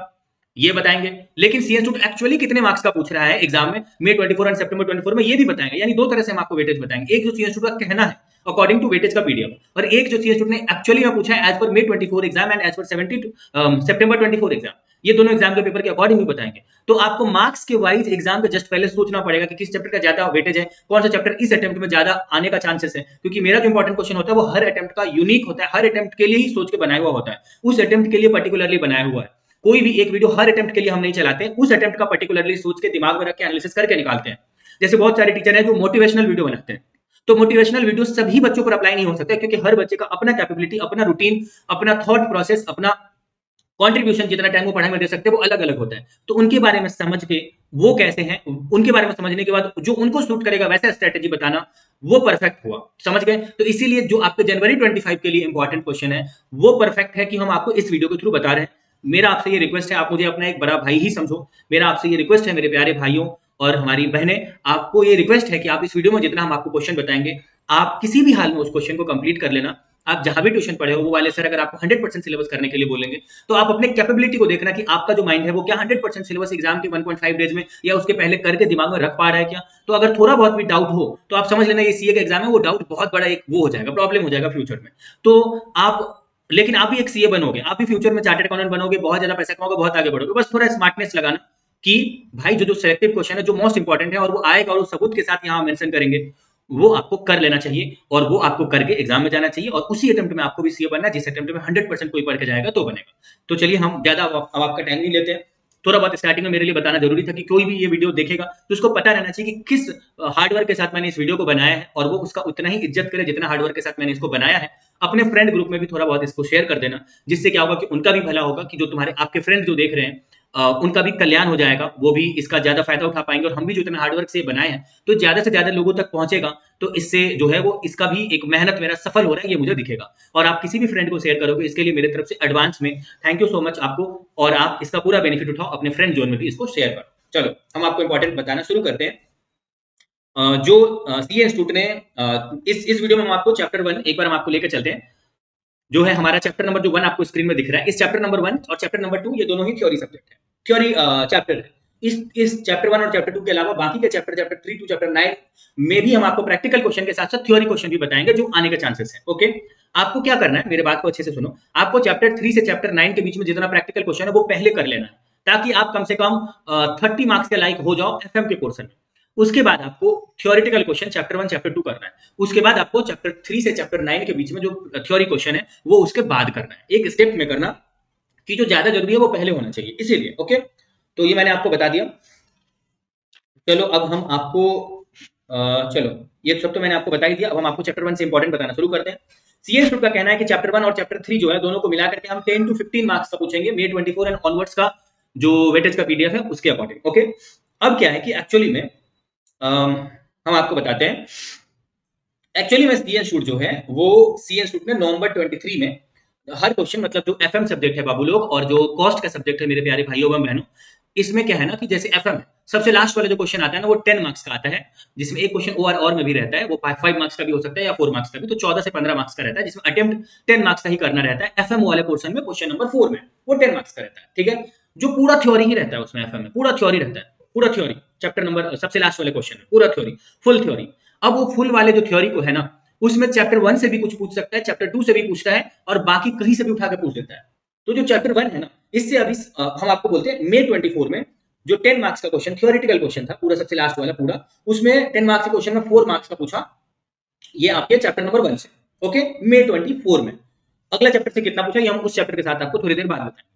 ये बताएंगे। लेकिन सी इंस्टीट्यूट एक्चुअली कितने मार्क्स का पूछ रहा है एग्जाम में मई 24 एंड सितंबर 24 में, ये भी बताएंगे। यानी दो तरह से हम आपको वेटेज बताएंगे, एक जो सी इंस्टीट्यूट का कहना है अकॉर्डिंग टू वेटेज का पीडीएफ, और एक जो सी इंस्टीट्यूट ने एक्चुअली में पूछा है एज पर मई 24 exam and as per September 24 exam. ये दोनों एग्जाम के पेपर के अकॉर्डिंग भी बताएंगे। तो आपको मार्क्स के वाइज एग्जाम के जस्ट पहले सोचना पड़ेगा कि किस चैप्टर का ज्यादा वेटेज है, कौन सा चैप्टर इस अटेम्प्ट में ज्यादा आने का चांसेस है। क्योंकि मेरा जो इंपॉर्टेंट क्वेश्चन होता है वो हर अटेम्प्ट का यूनिक होता है, हर अटेम्प्ट के लिए ही सोच के बनाया हुआ होता है, उस अटेम्प्ट के लिए पर्टिकुलरली बनाया हुआ है। कोई भी एक वीडियो हर अटेम्प्ट के लिए हम नहीं चलाते, उस अटेम्प्ट का पर्टिकुलरली सोच के दिमाग में रख के एनालिसिस करके निकालते हैं। जैसे बहुत सारे टीचर हैं जो मोटिवेशनल वीडियो बनाते हैं, तो मोटिवेशनल वीडियो सभी बच्चों पर अप्लाई नहीं हो सकता, क्योंकि हर बच्चे का अपना कैपेबिलिटी, अपना रूटीन, अपना थॉट प्रोसेस, अपना कंट्रीब्यूशन, जितना टाइम वो पढ़ाई में दे सकते हैं वो अलग अलग होता है। तो उनके बारे में समझ के वो कैसे हैं, उनके बारे में समझने के बाद जो उनको सूट करेगा वैसा स्ट्रेटेजी बताना, वो परफेक्ट हुआ। समझ गए? तो इसीलिए जो आपके जनवरी 25 के लिए इंपॉर्टेंट क्वेश्चन है वो परफेक्ट है कि हम आपको इस वीडियो के थ्रू बता रहे हैं। मेरा आपसे ये रिक्वेस्ट है, आप मुझे अपना एक बड़ा भाई ही समझो। मेरा आपसे ये रिक्वेस्ट है मेरे प्यारे भाइयों और हमारी बहनें, आपको ये रिक्वेस्ट है कि आप इस वीडियो में जितना हम आपको क्वेश्चन बताएंगे, आप किसी भी हाल में उस क्वेश्चन को कंप्लीट कर लेना। आप जहां भी ट्यूशन पढ़े हो वो वाले सर अगर आपको 100% सिलेबस करने के लिए बोलेंगे, तो आप अपने कैपेबिलिटी को देखना कि आपका जो माइंड है वो क्या 100% सिलेबस एग्जाम के 1.5 डेज में या उसके पहले करके दिमाग में रख पा रहा है क्या। तो अगर थोड़ा बहुत भी डाउट हो तो आप समझ लेना ये सीए का एग्जाम है, वो डाउट बहुत बड़ा एक वो हो जाएगा, प्रॉब्लम हो जाएगा फ्यूचर में। तो आप, लेकिन आप भी एक सीए बनोगे, आप भी फ्यूचर में चार्टर्ड अकाउंटेंट बनोगे, बहुत ज्यादा पैसा कमाओगे, बहुत आगे बढ़ोगे। बस थोड़ा स्मार्टनेस लगाना कि भाई जो जो सिलेक्टिव क्वेश्चन है, जो मोस्ट इंपॉर्टेंट है और वो आएगा और वो सबूत के साथ यहाँ मेंशन करेंगे, वो आपको कर लेना चाहिए और वो आपको करके एग्जाम में जाना चाहिए। और उसी अटेम्प्ट में आपको भी सीए बनना है, जिस अटेम्प्ट में 100% कोई पढ़ के जाएगा तो बनेगा। तो चलिए हम ज्यादा अब आपका टाइम नहीं लेते हैं। थोड़ा बहुत स्टार्टिंग में मेरे लिए बताना जरूरी था कि कोई भी ये वीडियो देखेगा तो उसको पता रहना चाहिए कि किस हार्डवर्क के साथ मैंने इस वीडियो को बनाया है, और वो उसका उतना ही इज्जत करे जितना हार्डवर्क के साथ मैंने इसको बनाया है। अपने फ्रेंड ग्रुप में भी थोड़ा बहुत इसको शेयर कर देना, जिससे क्या होगा कि उनका भी भला होगा, कि जो तुम्हारे आपके फ्रेंड जो देख रहे हैं उनका भी कल्याण हो जाएगा, वो भी इसका ज्यादा फायदा उठा पाएंगे। और हम भी जो इतना हार्डवर्क से बनाए हैं तो ज्यादा से ज्यादा लोगों तक पहुंचेगा, तो इससे जो है वो इसका भी एक मेहनत मेरा सफल हो रहा है ये मुझे दिखेगा। और आप किसी भी फ्रेंड को शेयर करोगे, इसके लिए मेरी तरफ से एडवांस में थैंक यू सो मच आपको। और आप इसका पूरा बेनिफिट उठाओ, अपने फ्रेंड जोन में भी इसको शेयर करो। चलो हम आपको इंपॉर्टेंट बताना शुरू करते हैं। जो सीए इंस्टीट्यूट ने इस वीडियो में हम आपको चैप्टर 1 एक बार हम आपको लेकर चलते हैं। जो है हमारा चैप्टर नंबर जो 1 आपको स्क्रीन में दिख रहा है, इस चैप्टर नंबर 1 और चैप्टर नंबर 2 ये दोनों ही थ्योरी सब्जेक्ट है, थ्योरी चैप्टर है। इस चैप्टर 1 और चैप्टर 2 के अलावा बाकी के चैप्टर 3 टू चैप्टर 9 में भी हम आपको प्रैक्टिकल क्वेश्चन के साथ साथ थ्योरी क्वेश्चन भी बताएंगे जो आने के चांसेस है। ओके, आपको क्या करना है, मेरे बात को अच्छे से सुनो। आपको चैप्टर 3 से चैप्टर 9 के बीच में जितना प्रैक्टिकल क्वेश्चन है वो पहले कर लेना है, ताकि आप कम से कम 30 मार्क्स के लायक हो जाओ एफएम के पोर्शन में। उसके बाद आपको थ्योरेटिकल क्वेश्चन चैप्टर 1 चैप्टर 2 करना है। उसके बाद आपको चैप्टर 3 से चैप्टर 9 के बीच में जो थ्योरी क्वेश्चन है वो उसके बाद करना है, एक स्टेप में करना, कि जो ज्यादा जरूरी है वो पहले होना चाहिए, इसीलिए। ओके, तो ये मैंने आपको बता दिया। चलो अब हम आपको चलो ये सब तो मैंने आपको बता ही दिया। अब हम आपको चैप्टर 1 से इंपॉर्टेंट बताना शुरू करते हैं। सीए इंस्टीट्यूट का कहना है कि चैप्टर 1 और चैप्टर 3 जो है दोनों को मिलाकर के हम 10 टू 15 मार्क्स का पूछेंगे, मई 24 एंड ऑनवर्ड्स का जो वेटेज का पीडीएफ है उसके अकॉर्डिंग। ओके, अब क्या है कि एक्चुअली में हम आपको बताते हैं, एक्चुअली में सीए इंस्टीट्यूट जो है वो सीए इंस्टीट्यूट ने नवंबर 23 में हर क्वेश्चन, मतलब जो एफएम सब्जेक्ट है बाबू लोग, और जो कॉस्ट का सब्जेक्ट है मेरे प्यारे भाइयों एवं बहनों, इसमें क्या है ना कि जैसे एफएम है, सबसे लास्ट वाला जो क्वेश्चन आता है ना वो 10 मार्क्स का आता है, जिसमें एक क्वेश्चन ओआर और में भी रहता है, वो 5 मार्क्स का भी हो सकता है या 4 मार्क्स का भी, तो 14 से 15 मार्क्स का रहता है, जिसमें अटेम्प्ट 10 मार्क्स का ही करना रहता है। एफएम वाले पोर्शन में क्वेश्चन नंबर 4 में वो 10 मार्क्स का रहता है, ठीक है, जो पूरा थ्योरी ही रहता है उसमें, एफएम में पूरा थ्योरी रहता है, पूरा थ्योरी चैप्टर नंबर सबसे लास्ट वाले क्वेश्चन में पूरा थ्योरी, फुल थ्योरी। अब वो फुल वाले जो थ्योरी को है ना, उसमें चैप्टर 1 से भी कुछ पूछ सकता है, चैप्टर 2 से भी पूछता है, और बाकी कहीं से भी उठा के पूछ देता है। तो जो चैप्टर 1 है ना, इससे अभी हम आपको बोलते हैं मई 24 में जो 10 मार्क्स का क्वेश्चन थ्योरेटिकल क्वेश्चन था, पूरा सबसे लास्ट वाला पूरा, उसमें 10 मार्क्स के क्वेश्चन में 4 मार्क्स का पूछा, ये आपके चैप्टर नंबर 1 से। ओके, मई 24 में अगला चैप्टर से कितना पूछा ये हम उस चैप्टर के साथ आपको थोड़ी देर बाद बताएंगे।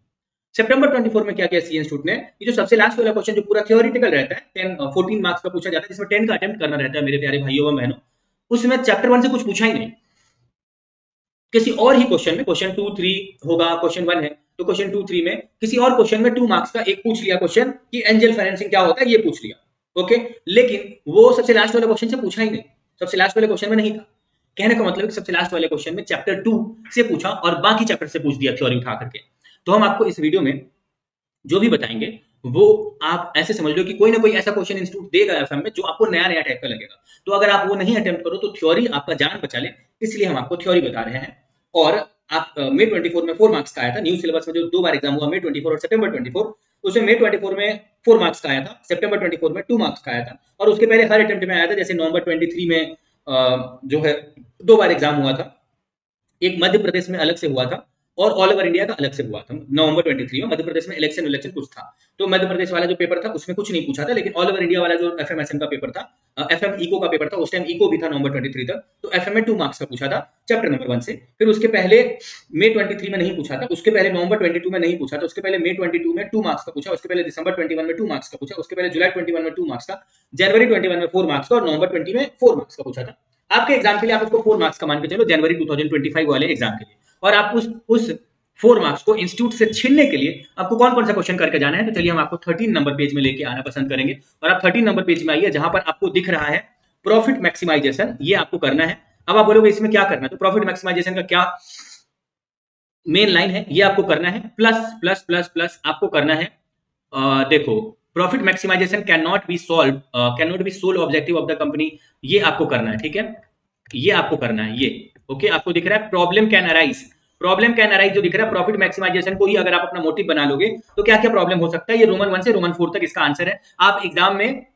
सितंबर 24 में क्या किया सीए इंस्टीट्यूट ने, ये जो सबसे लास्ट वाला क्वेश्चन जो पूरा थ्योरेटिकल रहता है, 14 मार्क्स का पूछा जाता है, जिसमें 10 का अटेम्प्ट करना रहता है मेरे प्यारे भाइयों एवं बहनों, उसमें चैप्टर 1 से कुछ पूछा ही नहीं, किसी और ही क्वेश्चन में, क्वेश्चन 2 3 होगा, क्वेश्चन 1 है तो क्वेश्चन 2 3 में किसी और क्वेश्चन में 2 मार्क्स का एक पूछ लिया क्वेश्चन कि एंजल फाइनेंसिंग क्या होता है, ये पूछ लिया। ओके, लेकिन वो सबसे लास्ट वाले क्वेश्चन से पूछा ही नहीं, सबसे लास्ट वाले क्वेश्चन में नहीं था। कहने का मतलब सबसे लास्ट वाले क्वेश्चन में चैप्टर 2 से पूछा और बाकी चैप्टर से पूछ दिया थ्योरी उठा करके। तो हम आपको इस वीडियो में जो भी बताएंगे वो आप ऐसे समझ लो कि कोई ना कोई ऐसा क्वेश्चन इंस्टीट्यूट देगा एफएम में जो आपको नया नया टाइप का लगेगा। तो अगर आप वो नहीं अटेम्प्ट करो तो थ्योरी आपका जान बचा ले, इसलिए हम आपको थ्योरी बता रहे हैं। और आप मई 24 में 4 मार्क्स का आया था। न्यू सिलेबस में जो 2 बार एग्जाम हुआ, मई 24 और सितंबर 24, उसमें मई 24 में 4 मार्क्स का आया था, सितंबर 24 में 2 मार्क्स का आया था, और उसके पहले हर अटेम्प्ट में आया था। जैसे नवंबर 23 में जो है 2 बार एग्जाम हुआ था, एक मध्य प्रदेश में अलग से हुआ था और ऑल ओवर इंडिया का अलग से हुआ था। नवंबर 23 में मध्य प्रदेश में इलेक्शन कुछ था, तो मध्य प्रदेश वाला जो पेपर था उसमें कुछ नहीं पूछा था, लेकिन ऑल ओवर इंडिया वाला जो एफएमएसएम का पेपर था, एफएम इको का पेपर था, उस टाइम इको भी था नवंबर 23 तक, तो एफएम में 2 मार्क्स का पूछा था चैप्टर नंबर 1 से। फिर उसके पहले मई 23 में नहीं पूछा था, उसके पहले नवंबर 22 में नहीं पूछा था, उसके पहले मई 22 में 2 मार्क्स का पूछा, उसके पहले दिसंबर 21 में 2 मार्क्स का पूछा, उसके पहले जुलाई 21 में 2 मार्क्स का, जनवरी 21 में 4 मार्क्स का, और नवंबर 20 में 4 मार्क्स का पूछा था। आपके एग्जाम के लिए आप उसको 4 मार्क्स का मान के चलो, जनवरी 2025 वाले एग्जाम के लिए। और आप उस 4 मार्क्स को इंस्टीट्यूट से छीनने के लिए आपको कौन कौन सा क्वेश्चन करके जाना है, तो चलिए हम आपको 13 नंबर पेज में लेके आना पसंद करेंगे। और आप 13 नंबर पेज में आइए, जहां पर आपको दिख रहा है प्रॉफिट मैक्सिमाइजेशन, ये आपको करना है। अब आप बोलोगे इसमें क्या करना है, तो प्रॉफिट मैक्सिमाइजेशन का क्या मेन लाइन है, ये आपको करना है। प्लस प्लस प्लस प्लस आपको करना है, देखो, profit maximisation can not be sole objective of the company, ये आपको करना है, ठीक है, ये आपको करना है, ये ओके। आपको दिख रहा है प्रॉब्लम कैन अराइज जो दिख रहा है, प्रॉफिट मैक्सिमाइजेशन को ही अगर आप अपना मोटिव बना लोगे तो क्या क्या प्रॉब्लम हो सकता है, ये रोमन 1 से रोमन 4 तक इसका आंसर है। आप एग्जाम में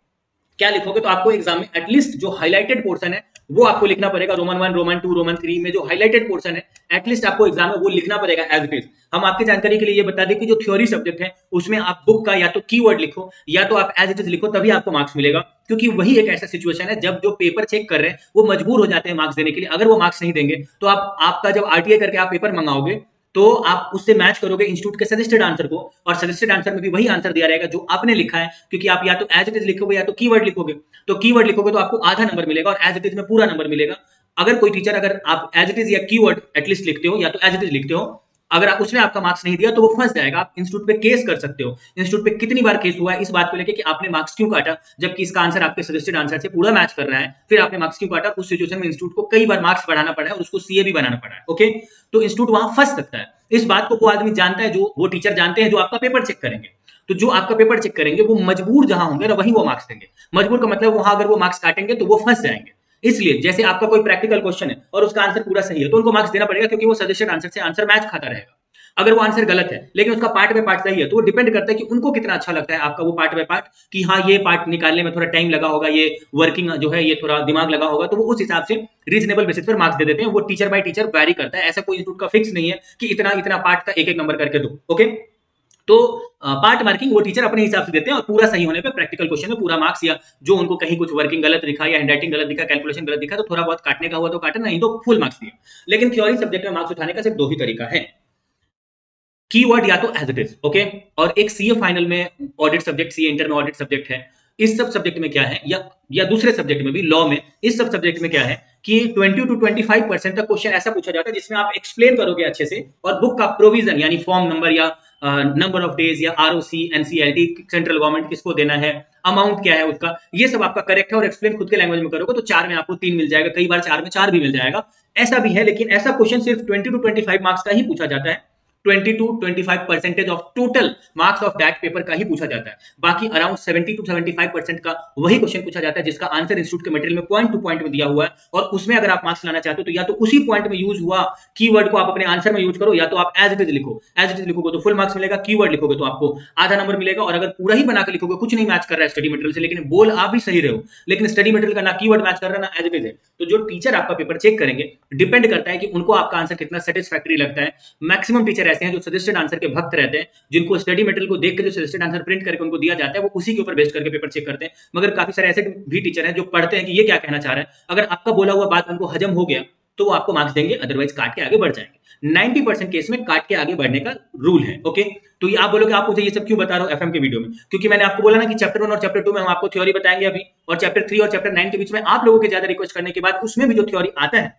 क्या लिखोगे, तो आपको एग्जाम में एटलीस्ट जो हाईलाइटेड पोर्शन है वो आपको लिखना पड़ेगा। रोमन 1, रोमन 2, रोमन 3 में जो हाईलाइटेड पोर्शन है एटलीस्ट आपको एग्जाम में वो लिखना पड़ेगा एज इट इज। हम आपकी जानकारी के लिए ये बता दें कि जो थ्योरी सब्जेक्ट है उसमें आप बुक का या तो कीवर्ड लिखो या तो आप एज इट इज लिखो, तभी आपको मार्क्स मिलेगा। क्योंकि वही एक ऐसा सिचुएशन है जब जो पेपर चेक कर रहे हैं वो मजबूर हो जाते हैं मार्क्स देने के लिए। अगर वो मार्क्स नहीं देंगे तो आपका जब आरटीआई करके आप पेपर मंगाओगे तो आप उससे मैच करोगे इंस्टीट्यूट के सजेस्टेड आंसर को, और सजेस्टेड आंसर में भी वही आंसर दिया रहेगा जो आपने लिखा है, क्योंकि आप या तो एज इट इज लिखोगे या तो कीवर्ड लिखोगे। तो कीवर्ड लिखोगे तो आपको आधा नंबर मिलेगा और एज इट इज में पूरा नंबर मिलेगा। अगर कोई टीचर, अगर आप एज इट इज या कीवर्ड एटलीस्ट लिखते हो या तो एज इट इज लिखते हो, अगर आप उसने आपका मार्क्स नहीं दिया तो वो फंस जाएगा। आप इंस्टीट्यूट पे केस कर सकते हो। इंस्टीट्यूट पे कितनी बार केस हुआ है इस बात को लेके कि आपने मार्क्स क्यों काटा, जबकि इसका आंसर आपके सजेस्टेड आंसर से पूरा मैच कर रहा है, फिर आपने मार्क्स क्यों काटा। उस सिचुएशन में इंस्टीट्यूट को कई बार मार्क्स बढ़ाना पड़ा है और उसको सीए भी बनाना पड़ा है, ओके। तो इंस्टीट्यूट वहां फंस सकता है। इस बात को वो आदमी जानता है, जो वो टीचर जानते हैं जो आपका पेपर चेक करेंगे। तो जो आपका पेपर चेक करेंगे वो मजबूर जहां होंगे ना, वहीं वो मार्क्स देंगे। मजबूर का मतलब वहां अगर वो मार्क्स काटेंगे तो वो फंस जाएंगे। इसलिए जैसे आपका कोई प्रैक्टिकल क्वेश्चन है और उसका आंसर पूरा सही है तो उनको मार्क्स देना पड़ेगा, क्योंकि वो सजेस्टेड आंसर से आंसर मैच खाता रहेगा। अगर वो आंसर गलत है लेकिन उसका पार्ट बाय पार्ट सही है, तो वो डिपेंड करता है कि उनको कितना अच्छा लगता है आपका वो पार्ट बाय पार्ट, कि हाँ ये पार्ट निकालने में थोड़ा टाइम लगा होगा, ये वर्किंग जो है ये थोड़ा दिमाग लगा होगा, तो वो उस हिसाब से रीजनेबल बेसिस पर मार्क्स दे देते हैं। वो टीचर बाय टीचर वैरी करता है, ऐसा कोई इंस्टीट्यूट का फिक्स नहीं है कि इतना इतना पार्ट का एक एक नंबर करके दो, ओके। तो पार्ट मार्किंग वो टीचर अपने हिसाब से देते हैं और पूरा सही होने पे प्रैक्टिकल क्वेश्चन में पूरा मार्क्स, या जो उनको कहीं कुछ वर्किंग गलत दिखा या हैंडराइटिंग गलत दिखा, कैलकुलेशन गलत दिखा, तो थोड़ा बहुत काटने का हुआ तो काटा, नहीं तो फुल मार्क्स दिया। लेकिन थ्योरी सब्जेक्ट में मार्क्स उठाने का सिर्फ 2 ही तरीका है, कीवर्ड या तो एज इट इज, ओके। और एक सीए फाइनल में ऑडिट सब्जेक्ट, सीए इंटर में ऑडिट सब्जेक्ट है। इस सब सब्जेक्ट में क्या है, या दूसरे सब्जेक्ट में भी, लॉ में, इस सब सब्जेक्ट में क्या है कि 20 to 25% तक क्वेश्चन ऐसा पूछा जाता है जिसमें आप एक्सप्लेन करोगे अच्छे से, और बुक का प्रोविजन यानी फॉर्म नंबर या नंबर ऑफ डेज या आरओसी, एनसीएलटी, सेंट्रल गवर्नमेंट किसको देना है, अमाउंट क्या है उसका, ये सब आपका करेक्ट है और एक्सप्लेन खुद के लैंग्वेज में करोगे तो 4 में आपको 3 मिल जाएगा, कई बार 4 में 4 भी मिल जाएगा। ऐसा भी है, लेकिन ऐसा क्वेश्चन सिर्फ 20 to 25 मार्क्स का ही पूछा जाता है। 20 to 25% of total marks of that paper का ही पूछा जाता है। बाकी अराउंड 70 to 75% का वही क्वेश्चन पूछा जाता है जिसका आंसर इंस्टीट्यूट के मटेरियल में पॉइंट टू पॉइंट में दिया हुआ है, और उसमें अगर आप मार्क्स लाना चाहते हो तो या तो उसी पॉइंट में यूज हुआ कीवर्ड को आप अपने आंसर में यूज करो, या तो आप एज इट इज लिखो। एज इट इज लिखोगे तो फुल मार्क्स मिलेगा, कीवर्ड लिखोगे तो आपको आधा नंबर मिलेगा, और अगर पूरा ही बनाकर लिखोगे, कुछ नहीं मैच कर रहा है स्टडी मटेरियल से, लेकिन बोल आप भी सही रहे हो, लेकिन स्टडी मटेरियल का ना कीवर्ड मैच कर रहा है ना एज इट इज है, तो जो टीचर आपका पेपर चेक करेंगे डिपेंड करता है कि उनको आपका आंसर कितना सेटिस्फैक्टरी लगता है। मैक्सिमम टीचर ऐसे हैं जो सजेस्टेड आंसर के भक्त रहते हैं, जिनको स्टडी मटेरियल को देख के जो सजेस्टेड आंसर प्रिंट करके उनको दिया जाता है वो उसी के ऊपर बेस्ड करके पेपर चेक करते हैं। मगर काफी सारे ऐसे भी टीचर हैं जो पढ़ते हैं कि ये क्या कहना चाह रहा है, अगर आपका बोला हुआ बात उनको हजम हो गया तो वो आपको मार्क्स देंगे, अदरवाइज काट के आगे बढ़ जाएंगे। 90% केस में काट के आगे बढ़ने का रूल है, ओके। तो ये आप बोलोगे आप मुझे ये सब क्यों बता रहे हो एफएम के वीडियो में, क्योंकि मैंने आपको बोला ना कि चैप्टर 1 और चैप्टर 2 में हम आपको थ्योरी बताएंगे अभी, और चैप्टर 3 और चैप्टर 9 के बीच में आप लोगों के ज्यादा रिक्वेस्ट करने के बाद उसमें भी जो थ्योरी आता है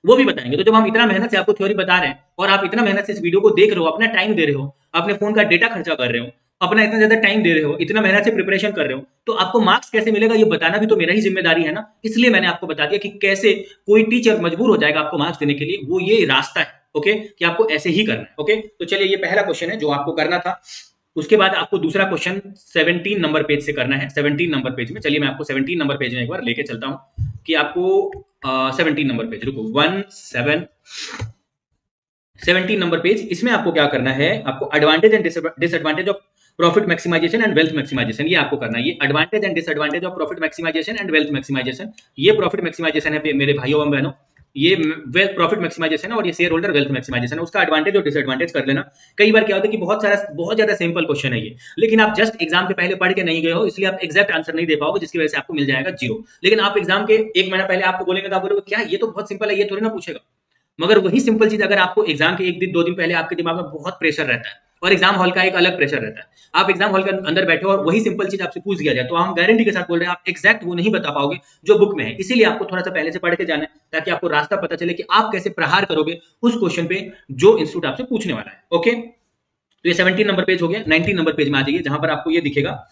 वो भी बताएंगे। तो जब हम इतना मेहनत से आपको थ्योरी बता रहे हैं और आप इतना मेहनत से इस वीडियो को देख रहे हो, अपना टाइम दे रहे हो, अपने फोन का डेटा खर्चा कर रहे हो, अपना इतना ज्यादा टाइम दे रहे हो, इतना मेहनत से प्रिपरेशन कर रहे हो, तो आपको मार्क्स कैसे मिलेगा ये बताना भी तो मेरा ही जिम्मेदारी है ना। इसलिए मैंने आपको बता दिया कि कैसे कोई टीचर मजबूर हो जाएगा आपको मार्क्स देने के लिए, वो ये रास्ता है, ओके, कि आपको ऐसे ही करना है, ओके। तो चलिए ये पहला क्वेश्चन है जो आपको करना था। उसके बाद आपको दूसरा क्वेश्चन 17 नंबर पेज से करना है, 17 नंबर पेज में। चलिए मैं आपको 17 नंबर पेज में एक बार लेके चलता हूं कि आपको 17 नंबर पेज, रुको 17 17 नंबर पेज, इसमें आपको क्या करना है, आपको advantage and disadvantage of profit maximisation and wealth maximisation, ये आपको करना है। ये advantage and disadvantage of profit maximisation and wealth maximisation, ये प्रॉफिट मैक्सिमाइजेशन है मेरे भाइयों और बहनों, ये वेल्थ प्रॉफिट मैक्सिमाइजेशन है, और ये शेयर होल्डर वेल्थ मैक्सिमाइजेशन है। उसका एडवांटेज और डिसएडवांटेज कर लेना। कई बार क्या होता है कि बहुत ज्यादा सिंपल क्वेश्चन है ये, लेकिन आप जस्ट एग्जाम के पहले पढ़ के नहीं गए हो, इसलिए आप एग्जैक्ट आंसर नहीं दे पाओगे, जिसकी वजह से आपको मिल जाएगा 0। लेकिन आप एग्जाम के 1 महीना पहले आपको बोलेंगे तो आप बोलोगे क्या ये तो बहुत सिंपल है, ये थोड़ी ना पूछेगा। मगर वही सिंपल चीज अगर आपको एग्जाम के 1 दिन 2 दिन पहले आपके दिमाग में बहुत प्रेशर रहता है, और एग्जाम हॉल का एक अलग प्रेशर रहता है, आप एग्जाम हॉल के अंदर बैठे हो और वही सिंपल चीज आपसे पूछ दिया जाए, तो हम गारंटी के साथ बोल रहे हैं आप एग्जैक्ट वो नहीं बता पाओगे जो बुक में है। इसीलिए आपको थोड़ा सा पहले से पढ़ के जाना है, ताकि आपको रास्ता पता चले कि आप कैसे प्रहार करोगे उस क्वेश्चन पे जो इंस्टीट्यूट आपसे पूछने वाला है। ओके, तो ये 17 नंबर पेज हो गया। 19 नंबर पेज में आ जाइए, जहां पर आपको ये दिखेगा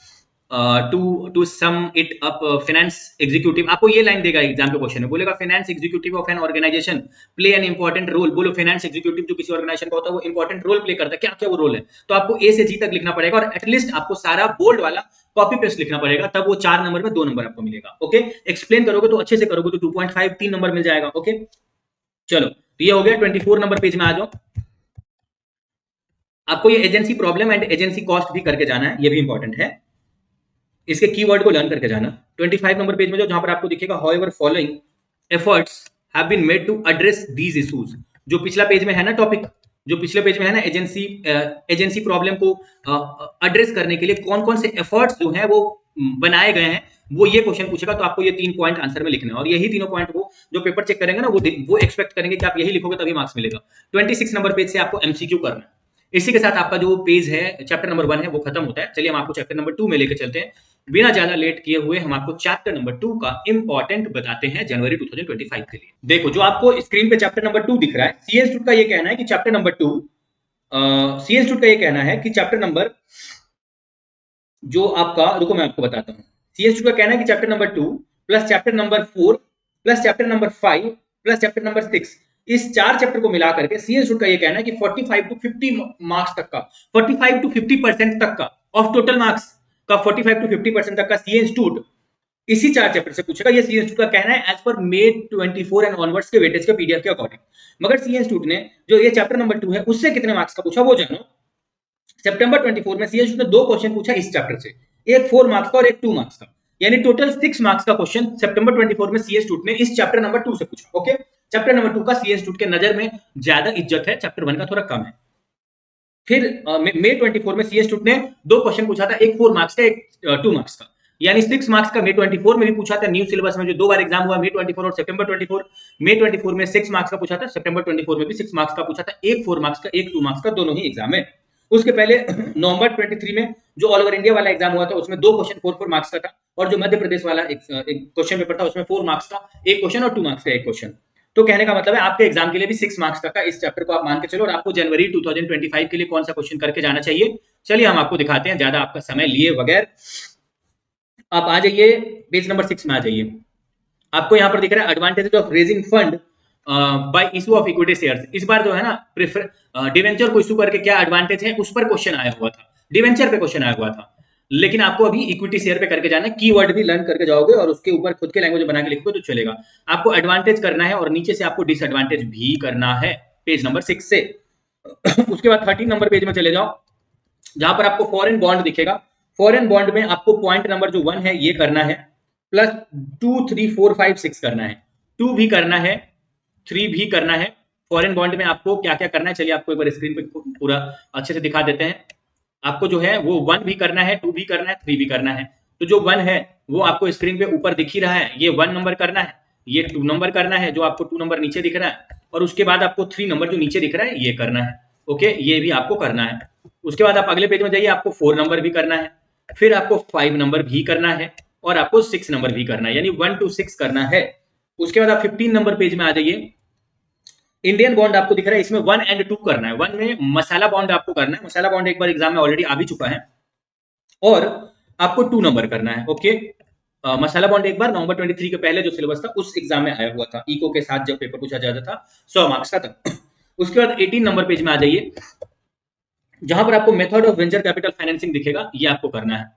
to sum it up finance executive, आपको ये लाइन देगा एग्जाम के क्वेश्चन में, बोलेगा finance executive of an organisation play an important role. बोलो फाइनेंस एग्जीक्यूटिव जो किसी ऑर्गेनाइजेशन का होता है वो इंपॉर्टेंट रोल प्ले करता है, क्या क्या वो रोल है। तो आपको ए से जी तक लिखना पड़ेगा, और एटलीस्ट आपको सारा बोल्ड वाला कॉपी पेस्ट लिखना पड़ेगा, तब वो 4 नंबर में 2 नंबर आपको मिलेगा। ओके, एक्सप्लेन करोगे तो अच्छे से करोगे तो 2.5 3 नंबर मिल जाएगा। ओके, चलो ये हो गया। 24 नंबर पेज में आ जाओ, आपको ये agency problem and agency cost भी करके जाना है, ये भी इंपॉर्टेंट है, इसके कीवर्ड को लर्न करके जाना। 25 नंबर पेज में जो, जहां पर आपको दिखेगा however following efforts have been made to address these issues, जो पिछला पेज में है ना टॉपिक, जो पिछले पेज में है ना एजेंसी प्रॉब्लम को एड्रेस करने के लिए कौन कौन से एफर्ट्स जो है वो बनाए गए हैं, वो ये क्वेश्चन पूछेगा। तो आपको ये 3 पॉइंट आंसर में लिखना है, और यही तीनों पॉइंट वो जो पेपर चेक करेंगे ना वो एक्सपेक्ट करेंगे कि आप यही लिखोगे तभी मार्क्स मिलेगा। 26 नंबर पेज से आपको एमसीक्यू करना है। इसी के साथ आपका जो पेज है चैप्टर नंबर 1 है वो खत्म होता है। चलिए हम आपको चैप्टर नंबर 2 में लेके चलते हैं। बिना ज्यादा लेट किए हुए हम आपको चैप्टर नंबर 2 का इंपॉर्टेंट बताते हैं जनवरी 2025 के लिए। देखो जो आपको स्क्रीन पे चैप्टर नंबर 2 दिख रहा है, सी इंस्टीट्यूट का ये कहना है कि चैप्टर नंबर 2 सी इंस्टीट्यूट का ये कहना है कि चैप्टर नंबर जो आपका, रुको मैं आपको बताता हूँ, सी इंस्टीट्यूट का कहना है कि chapter number 2 plus chapter number 4 plus chapter number 5 plus chapter number 6, इस 4 चैप्टर को मिला करके सी इंस्टीट्यूट का ये कहना है कि 45 टू 50 मार्क्स तक का, 45 टू 50% तक का ऑफ टोटल मार्क्स का 45 टू 50% तक का सी इंस्टीट्यूट इसी 4 चैप्टर से पूछेगा। ये सी इंस्टीट्यूट का कहना है एज पर मे 24 एंड ऑनवर्ड्स के वेटेज के पीडीएफ के अकॉर्डिंग। मगर सी इंस्टीट्यूट ने जो ये चैप्टर नंबर 2 है उससे कितने मार्क्स का पूछा वो जानो। सितंबर 24 में सी इंस्टीट्यूट ने 2 क्वेश्चन पूछा इस चैप्टर से, एक 4 मार्क्स का और एक 2 मार्क्स का, यानी टोटल 6 मार्क्स का क्वेश्चन सितंबर 24 में सी इंस्टीट्यूट ने इस चैप्टर नंबर 2 से पूछा। ओके, चैप्टर नंबर 2 का सी इंस्टीट्यूट के नजर में ज्यादा इज्जत है, चैप्टर 1 का थोड़ा कम है। फिर मे 24 में सी इंस्टीट्यूट ने 2 क्वेश्चन पूछा था, एक 4 मार्क्स का एक 2 मार्क्स का, यानी 6 मार्क्स का मे 24 में भी पूछा था। न्यू सिलेबस में जो 2 बार एग्जाम हुआ मे 24 और सितंबर 24, मे 24 में 6 मार्क्स का पूछा था, सितंबर 24 में भी 6 मार्क्स का पूछा था, एक 4 मार्क्स का एक 2 मार्क्स का, दोनों ही एग्जाम है। उसके पहले नवंबर 23 में जो ऑल ओवर इंडिया वाला एग्जाम हुआ था उसमें 2 क्वेश्चन 4 मार्क्स का था, और जो मध्य प्रदेश वाला एक क्वेश्चन पेपर था उसमें 4 मार्क्स का एक क्वेश्चन और 2 मार्क्स का एक क्वेश्चन। तो कहने का मतलब है आपके एग्जाम के लिए भी 6 मार्क्स तक का इस चैप्टर को आप मान के चलो, और आपको जनवरी 2025 के लिए कौन सा क्वेश्चन करके जाना चाहिए, चलिए हम आपको दिखाते हैं ज्यादा आपका समय लिए बगैर। आप आ जाइए पेज नंबर 6 में आ जाइए। आपको यहाँ पर दिख रहा है advantage of raising fund bye issue of equity shares. इस बार जो है ना डिवेंचर को इशू करके क्या एडवांटेज है उस पर क्वेश्चन आया हुआ था, डिवेंचर पे क्वेश्चन आया हुआ था, लेकिन आपको अभी इक्विटी शेयर पे करके जाना है। कीवर्ड भी लर्न करके जाओगे और उसके ऊपर खुद के लैंग्वेज बना के लिखोगे तो चलेगा। आपको एडवांटेज करना है और नीचे से आपको डिसएडवांटेज भी करना है पेज नंबर 6 से। उसके बाद 13 नंबर पेज में चले जाओ, जहां पर आपको फॉरेन बॉन्ड दिखेगा। फॉरेन बॉन्ड में आपको पॉइंट नंबर जो 1 है ये करना है, प्लस 2 3 4 5 6 करना है, 2 भी करना है, 3 भी करना है। फॉरेन बॉन्ड में आपको क्या क्या करना है चलिए आपको एक बार स्क्रीन पे पूरा अच्छे से दिखा देते हैं। आपको जो है वो 1 भी करना है, 2 भी करना है, 3 भी करना है। तो जो 1 है वो आपको स्क्रीन पे ऊपर दिख ही रहा है, ये 1 नंबर करना है, ये 2 नंबर करना है जो आपको 2 नंबर नीचे दिख रहा है, और उसके बाद आपको 3 नंबर जो नीचे दिख रहा है ये करना है। ओके, ये भी आपको करना है। उसके बाद आप अगले पेज में जाइए, आपको 4 नंबर भी करना है, फिर आपको 5 नंबर भी करना है, और आपको 6 नंबर भी करना है, यानी 1 to 6 करना है। उसके बाद आप 15 नंबर पेज में आ जाइए। इंडियन बॉन्ड आपको दिख रहा है, इसमें 1 and 2 करना है। 1 में मसाला बॉन्ड आपको करना है, मसाला बॉन्ड एक बार एग्जाम में ऑलरेडी आ भी चुका है, और आपको 2 नंबर करना है। ओके, मसाला बॉन्ड एक बार नवंबर 23 के पहले जो सिलेबस था उस एग्जाम में आया हुआ था, इको के साथ जब पेपर पूछा जाता था 100 मार्क्स का था। उसके बाद 18 नंबर पेज में आ जाइए, जहां पर आपको method of venture capital financing दिखेगा, ये आपको करना है।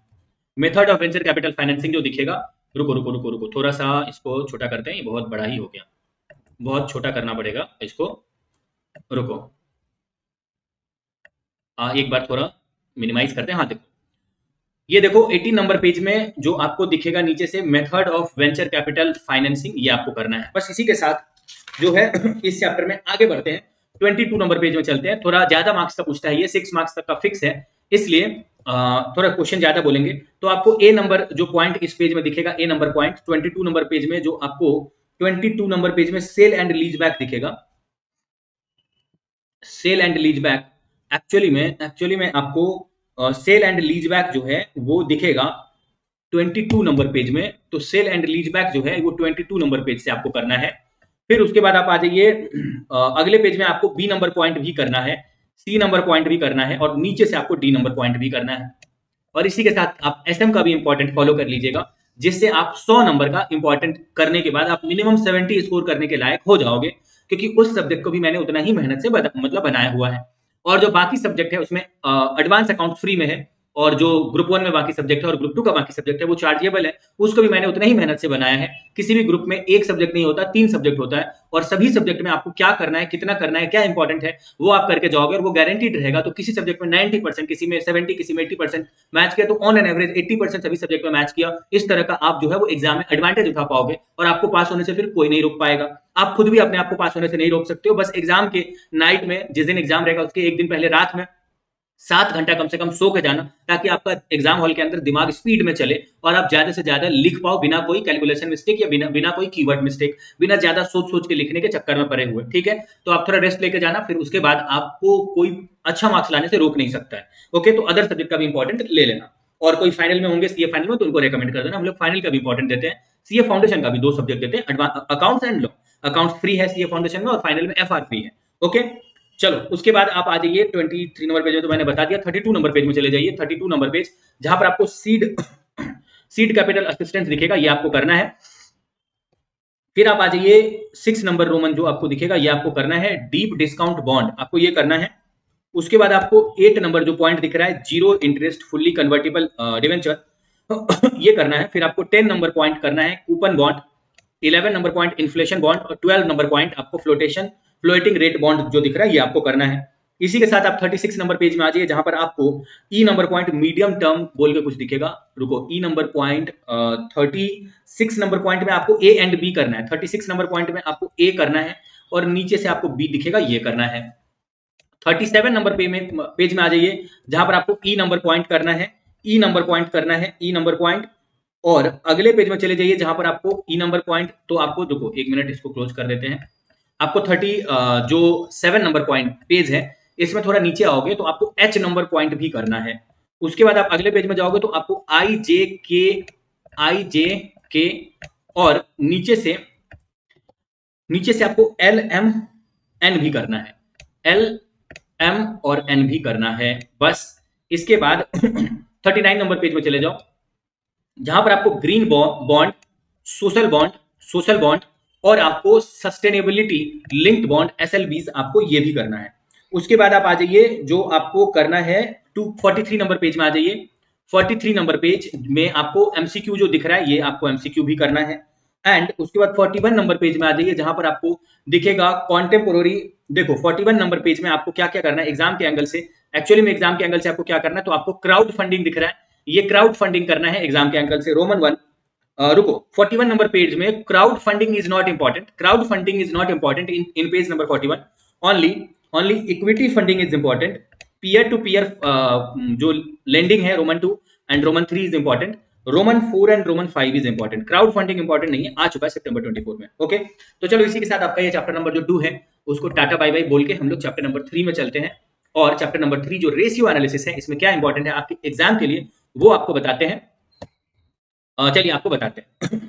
Method of venture capital financing जो दिखेगा, रुको रुको रुको रुको थोड़ा सा इसको छोटा करते हैं, ये बहुत बड़ा ही हो गया, बहुत छोटा करना पड़ेगा इसको, रुको। एक बार थोड़ा मिनिमाइज करते हैं। हाँ देखो, ये देखो 18 नंबर पेज में जो आपको दिखेगा नीचे से method of venture capital financing, ये आपको करना है। बस इसी के साथ जो है इस चैप्टर में आगे बढ़ते हैं। 22 नंबर पेज में चलते हैं। थोड़ा ज्यादा मार्क्स का पूछता है, ये 6 मार्क्स तक का फिक्स है, इसलिए थोड़ा क्वेश्चन ज्यादा बोलेंगे। तो आपको ए नंबर जो पॉइंट इस पेज में दिखेगा, A number point 22 number page में, जो आपको 22 नंबर पेज में सेल एंड लीज बैक दिखेगा। Sale and lease back actually में आपको सेल एंड लीज बैक जो है वो दिखेगा 22 नंबर पेज में। तो सेल एंड लीज बैक जो है वो 22 नंबर पेज से आपको करना है। फिर उसके बाद आप आ जाइए अगले पेज में, आपको बी नंबर पॉइंट भी करना है, सी नंबर पॉइंट भी करना है, और नीचे से आपको डी नंबर पॉइंट भी करना है। और इसी के साथ आप एसएम का भी इंपॉर्टेंट फॉलो कर लीजिएगा, जिससे आप 100 नंबर का इंपॉर्टेंट करने के बाद आप मिनिमम 70 स्कोर करने के लायक हो जाओगे, क्योंकि उस सब्जेक्ट को भी मैंने उतना ही मेहनत से मतलब बनाया हुआ है। और जो बाकी सब्जेक्ट है उसमें एडवांस अकाउंट फ्री में है, और जो ग्रुप 1 में बाकी सब्जेक्ट है और ग्रुप 2 का बाकी सब्जेक्ट है वो चार्जेबल है, उसको भी मैंने उतना ही मेहनत से बनाया है। किसी भी ग्रुप में एक सब्जेक्ट नहीं होता, 3 सब्जेक्ट होता है, और सभी सब्जेक्ट में आपको क्या करना है, कितना करना है, क्या इंपॉर्टेंट है, वो आप करके जाओगे और वो गारंटीड रहेगा। तो किसी सब्जेक्ट में 90%, किसी में 70, किसी में 80% मैच किया, तो ऑन एन एवरेज 80% सभी सब्जेक्ट में मैच किया, इस तरह का आप जो है वो एग्जाम में एडवांटेज उठा पाओगे, और आपको पास होने से फिर कोई नहीं रोक पाएगा। आप खुद भी अपने आप को पास होने से नहीं रोक सकते हो। बस एग्जाम के नाइट में, जिस दिन एग्जाम रहेगा उसके एक दिन पहले रात में 7 घंटा कम से कम सो के जाना, ताकि आपका एग्जाम हॉल के अंदर दिमाग स्पीड में चले और आप ज्यादा से ज्यादा लिख पाओ, बिना कोई कैलकुलेशन मिस्टेक या बिना कोई कीवर्ड मिस्टेक, बिना ज्यादा सोच सोच के लिखने के चक्कर में पड़े हुए। ठीक है, तो आप थोड़ा रेस्ट लेके जाना, फिर उसके बाद आपको कोई अच्छा मार्क्स लाने से रोक नहीं सकता है। ओके, तो अदर सब्जेक्ट का भी इंपॉर्टेंट ले लेना। और कोई फाइनल में होंगे, सीए फाइनल में, तो उनको रेकमेंड कर देना। हम लोग फाइनल का भी इंपॉर्टेंट देते हैं, सीए फाउंडेशन का भी 2 सब्जेक्ट देते हैं, accounts and law. Accounts free है सीए फाउंडेशन में, और फाइनल में एफआर फ्री है। ओके, चलो उसके बाद आप आ जाइए 23 नंबर पेज में, तो मैंने बता दिया। 32 नंबर पेज में चले जाइए। 32 नंबर पेज, जहां पर आपको सीड कैपिटल असिस्टेंस दिखेगा, ये आपको करना है। फिर आप आ जाइए 6 नंबर रोमन जो आपको दिखेगा, ये आपको करना है डीप डिस्काउंट बॉन्ड, आपको ये करना है। उसके बाद आपको 8 नंबर जो पॉइंट दिख रहा है, zero interest fully convertible debenture, ये करना है। फिर आपको 10 नंबर पॉइंट करना है coupon bond, 11 number point inflation bond, और 12 नंबर पॉइंट आपको फ्लोटिंग रेट बॉन्ड जो दिख रहा है, ये आपको करना है। इसी के साथ आप 36 नंबर पेज में आ जाइए, जहां पर आपको ई नंबर पॉइंट मीडियम टर्म बोल के कुछ दिखेगा। रुको, ई नंबर पॉइंट 36 नंबर पॉइंट में आपको ए एंड बी करना है। 36 नंबर पॉइंट में आपको ए करना है, और नीचे से आपको बी दिखेगा, ये करना है। 37 नंबर पेज में आ जाइए, जहां पर आपको ई नंबर पॉइंट करना है, ई नंबर पॉइंट करना है, ई नंबर पॉइंट। और अगले पेज में चले जाइए, जहां पर आपको ई नंबर पॉइंट, तो आपको देखो, एक मिनट इसको क्लोज कर देते हैं। आपको 7 नंबर पॉइंट पेज है, इसमें थोड़ा नीचे आओगे तो आपको एच नंबर पॉइंट भी करना है। उसके बाद आप अगले पेज में जाओगे तो आपको आई जे के, और नीचे से आपको एल एम एन भी करना है, एल एम और एन भी करना है। बस इसके बाद 39 नंबर पेज में चले जाओ, जहां पर आपको ग्रीन बॉन्ड, सोशल बॉन्ड, और आपको सस्टेनेबिलिटी लिंक्ड बॉन्ड, एसएलबीज, आपको ये भी करना है। उसके बाद आप आ जाइए, जो आपको करना है 43 नंबर पेज में आ जाइए। 43 नंबर पेज में आपको एमसीक्यू जो दिख रहा है, ये आपको एमसीक्यू भी करना है। एंड उसके बाद 41 नंबर पेज में आ जाइए, जहां पर आपको दिखेगा कॉन्टेम्पोररी। देखो 41 नंबर पेज में आपको क्या क्या करना है एग्जाम के एंगल से, एक्चुअली में एग्जाम के एंगल से आपको क्या करना है, तो आपको क्राउड फंडिंग दिख रहा है, ये क्राउड फंडिंग करना है एग्जाम के एंगल से, रोमन 1। रुको, 41 नंबर पेज में crowd funding is not important, crowd funding is not important in page number 41। Only equity funding is important. Peer to peer जो लेंडिंग है, roman 2 and roman 3 is important. Roman 4 and roman 5 is important. Crowd funding important नहीं है, आ चुका है सितंबर 24 में। Okay, तो चलो इसी के साथ आपका ये चैप्टर नंबर जो 2 है उसको टाटा बाय बाय बोल के हम लोग चैप्टर नंबर 3 में चलते हैं। और चैप्टर नंबर 3 जो रेशियो एनालिसिस है, इसमें क्या इंपॉर्टेंट है आपके एग्जाम के लिए, वो आपको बताते हैं। चलिए आपको बताते हैं।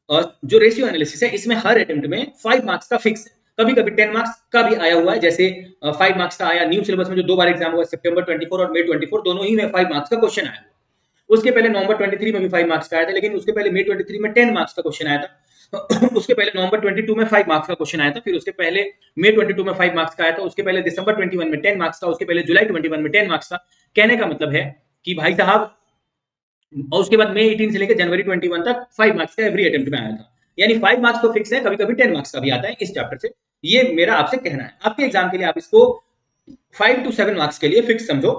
और जो रेशियो एनालिसिस है, इसमें हर अटेम्प्ट में 5 मार्क्स का फिक्स है, कभी कभी 10 मार्क्स का भी आया हुआ है। जैसे 5 मार्क्स का आया न्यू सिलेबस में, जो 2 बार एग्जाम हुआ, सितंबर 24 और मई 24, दोनों ही में 5 मार्क्स का क्वेश्चन आया। उसके पहले नवंबर 23 में भी 5 मार्क्स का आया था, लेकिन उसके पहले मई 23 में 10 मार्क्स का क्वेश्चन आया था। उसके पहले नवंबर 22 में 5 मार्क्स का क्वेश्चन आया था, फिर उसके पहले मई 22 में 5 मार्क्स का आया था, उसके पहले दिसंबर 21 में 10 मार्क्स का, उसके पहले जुलाई 21 में 10 मार्क्स का। कहने का मतलब है कि भाई साहब, और उसके बाद मई 18 से लेकर जनवरी 21 तक 5 मार्क्स का एवरी अटेम्प्ट में आया था। यानी 5 मार्क्स तो फिक्स है, कभी कभी 10 मार्क्स का भी आता है इस चैप्टर से। ये मेरा आपसे कहना है, आपके एग्जाम के लिए आप इसको 5 to 7 मार्क्स के लिए फिक्स समझो।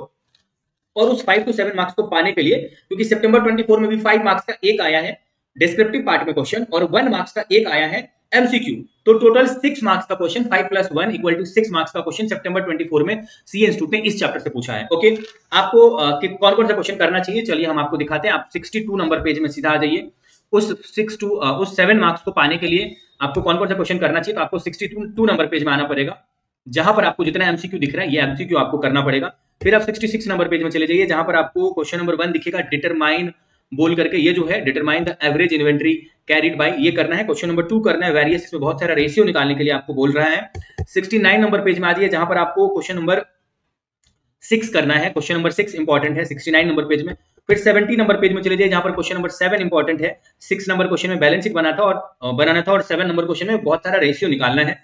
और उस 5 to 7 मार्क्स को पाने के लिए, क्योंकि सितंबर 24 में भी 5 मार्क्स का एक आया है डिस्क्रिप्टिव पार्ट में क्वेश्चन और 1 मार्क्स का एक आया है एमसीक्यू, तो टोटल 6 मार्क्स का क्वेश्चन 5 + 1 = 6 मार्क्स का क्वेश्चन सितंबर 24 में सीए इंस्टीट्यूट ने इस चैप्टर से पूछा है। ओके, आपको कौन कौन सा क्वेश्चन करना चाहिए, चलिए हम आपको दिखाते हैं। आप 62 नंबर पेज में सीधा आ जाइए। उस 7 मार्क्स को पाने के लिए आपको कौन कौन सा क्वेश्चन करना चाहिए, तो आपको 62 नंबर पेज में आना पड़ेगा, जहां पर आपको जितना एमसीक्यू दिख रहा है ये एमसीक्यू आपको करना पड़ेगा। फिर आप 66 नंबर पेज में चले जाइए, जहां पर आपको क्वेश्चन नंबर 1 दिखेगा डिटरमाइन बोल करके, ये जो है determine the average inventory carried by, ये करना है। क्वेश्चन नंबर 2 करना है वेरियस, इसमें बहुत सारा रेशियो निकालने के लिए आपको बोल रहा है। 69 नंबर पेज में आ जाइए, जहां पर आपको क्वेश्चन नंबर 6 करना है। क्वेश्चन नंबर 6 इंपॉर्टेंट है 69 नंबर पेज में। फिर 70 नंबर पेज में चले जाइए, जहां पर क्वेश्चन नंबर 7 इंपॉर्टेंट है। 6 नंबर क्वेश्चन में बैलेंस शीट बनाना था और 7 नंबर क्वेश्चन में बहुत सारा रेशियो निकालना है।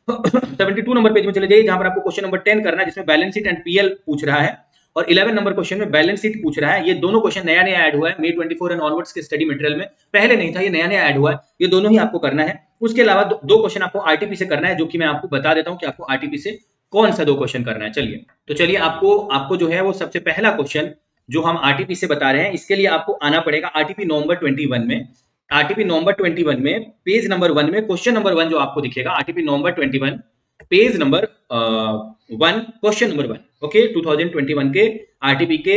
72 नंबर पेज में चले जाइए, जहां पर आपको क्वेश्चन नंबर 10 करना है, जिसमें बैलेंस शीट एंड पीएल पूछ रहा है। और 11 नंबर क्वेश्चन में बैलेंस शीट पूछ रहा है। ये दोनों क्वेश्चन नया नया ऐड हुआ है May 24 एंड ऑनवर्ड्स के स्टडी मटेरियल में, पहले नहीं था, ये नया नया ऐड हुआ है। ये दोनों ही आपको करना है। उसके अलावा दो क्वेश्चन आपको आरटीपी से करना है, जो कि मैं आपको बता देता हूं कि आपको आरटीपी से कौन सा 2 क्वेश्चन करना है। चलिए आपको जो है वो सबसे पहला क्वेश्चन जो हम आरटीपी से बता रहे हैं, इसके लिए आपको आना पड़ेगा आरटीपी नवंबर 21 में। आरटीपी नवंबर 21 में पेज नंबर 1 में क्वेश्चन नंबर 1 जो आपको दिखेगा, आरटीपी नवंबर 21 page number 1 question number 1। Okay, 2021 के आरटीपी के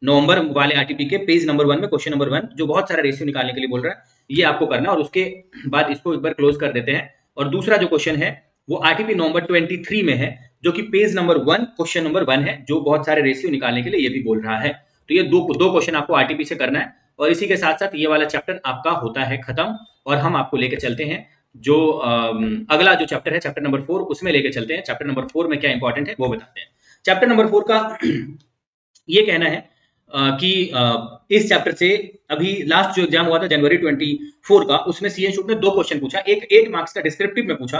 नवंबर वाले आरटीपी के पेज नंबर 1 में क्वेश्चन नंबर 1, जो बहुत सारा रेशियो निकालने के लिए बोल रहा है, ये आपको करना है। और उसके बाद इसको एक बार क्लोज कर देते हैं। और दूसरा जो क्वेश्चन है वो आरटीपी नवंबर 23 में है, जो कि पेज नंबर 1 क्वेश्चन नंबर 1 है, जो बहुत सारे रेशियो निकालने के लिए ये भी बोल रहा है। तो ये दो क्वेश्चन आपको आरटीपी से करना है। और इसी के साथ साथ ये वाला चैप्टर आपका होता है खत्म, और हम आपको लेके चलते हैं जो अगला जो चैप्टर है, चैप्टर नंबर 4, उसमें लेके चलते हैं। चैप्टर नंबर 4 में क्या इंपॉर्टेंट है वो बताते हैं। चैप्टर नंबर 4 का ये कहना है कि इस चैप्टर से अभी लास्ट जो एग्जाम हुआ था जनवरी 24 का, उसमें सीए इंस्टीट्यूट ने 2 क्वेश्चन पूछा। एक 8 मार्क्स का डिस्क्रिप्टिव में पूछा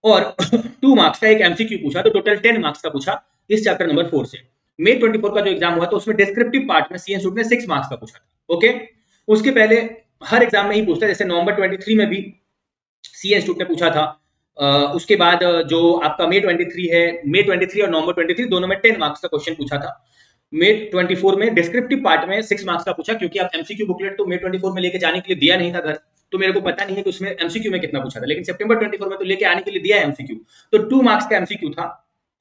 और 2 मार्क्स का एक एमसीक्यू पूछा, तो टोटल 10 मार्क्स का पूछा इस चैप्टर नंबर 4 से। May 24 का जो एग्जाम हुआ था उसमें डिस्क्रिप्टिव पार्ट में सीए इंस्टीट्यूट ने 6 मार्क्स का पूछा था। ओके, उसके पहले हर एग्जाम में ही पूछता है, जैसे नवंबर 23 में भी सीए इंस्टीट्यूट ने पूछा था। उसके बाद जो आपका May 23 है, May 23 और नवंबर 23 दोनों में 10 मार्क्स का क्वेश्चन पूछा था। May 24 में डिस्क्रिप्टिव पार्ट में 6 मार्क्स का पूछा, क्योंकि आप एमसीक्यू बुकलेट तो May 24 में लेके जाने के लिए दिया नहीं था घर, तो मेरे को पता नहीं है कि उसमें एमसीक्यू में कितना पूछा था, लेकिन सितंबर 24 में तो लेके आने के लिए दिया है एमसीक्यू। तो 2 मार्क्स का एमसीक्यू था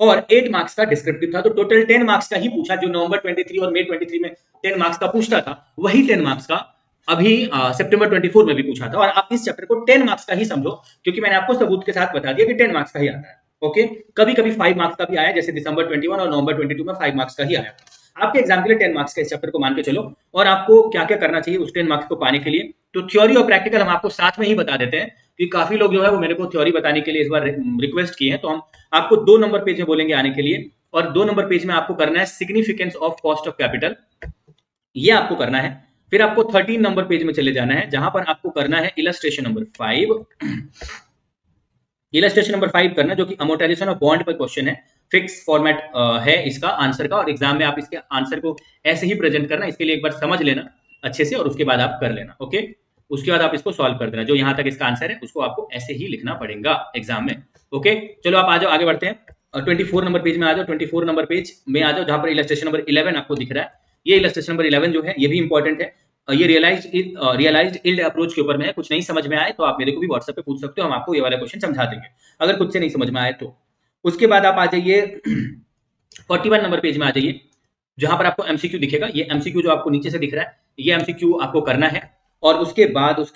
और 8 मार्क्स का डिस्क्रिप्टिव था, तो टोटल 10 मार्क्स का ही पूछा। जो नवंबर 23 और May 23 में 10 मार्क्स का पूछता था, वही 10 मार्क्स का अभी सितंबर 24 में भी पूछा था। और आप इस चैप्टर को 10 मार्क्स का ही समझो, क्योंकि मैंने आपको सबूत के साथ बता दिया कि 10 मार्क्स का ही आता है। ओके, कभी कभी 5 मार्क्स का भी आया, जैसे दिसंबर 21 और नवंबर 22 में 5 मार्क्स का ही आया। आपके एग्जाम के लिए 10 मार्क्स का इस चैप्टर को मान के चलो। और आपको क्या क्या करना चाहिए उस 10 मार्क्स को पाने के लिए, तो थ्योरी और प्रैक्टिकल हम आपको साथ में ही बता देते हैं, कि काफी लोग जो है वो मेरे को थ्योरी बताने के लिए इस बार रिक्वेस्ट किए हैं। तो हम आपको 2 नंबर पेज में बोलेंगे आने के लिए, और 2 नंबर पेज में आपको करना है significance of cost of capital, ये आपको करना है। फिर आपको 13 नंबर पेज में चले जाना है, जहां पर आपको करना है इलस्ट्रेशन नंबर 5। इलस्ट्रेशन नंबर 5 करना, जो कि अमोर्टाइजेशन ऑफ बॉन्ड पर क्वेश्चन है। फिक्स फॉर्मेट है इसका आंसर का, और एग्जाम में आप इसके आंसर को ऐसे ही प्रेजेंट करना। इसके लिए एक बार समझ लेना अच्छे से, और उसके बाद आप कर लेना। ओके, उसके बाद आप इसको सॉल्व कर देना। जो यहाँ तक इसका आंसर है उसको आपको ऐसे ही लिखना पड़ेगा एग्जाम में। ओके, चलो आप आ जाओ, आगे बढ़ते हैं। 24 नंबर पेज में आ जाओ। 24 नंबर पेज में आ जाओ, जहां पर इलस्ट्रेशन नंबर 11 आपको दिख रहा है। ये इलस्ट्रेशन नंबर 11 जो है ये भी इंपॉर्टेंट है। ये रियलाइज्ड यील्ड अप्रोच के ऊपर में है। कुछ नहीं समझ में आए तो आप मेरे को भी व्हाट्सएप पे पूछ सकते हो, हम आपको ये वाला क्वेश्चन समझा देंगे, अगर खुद से नहीं समझ में आए तो। उसके बाद आप आ जाइए 41 नंबर पेज में आ जाइए, जहां पर आपको एमसीक्यू दिखेगा। ये एमसीक्यू जो आपको नीचे से दिख रहा है, ये एमसीक्यू आपको करना है। और उसके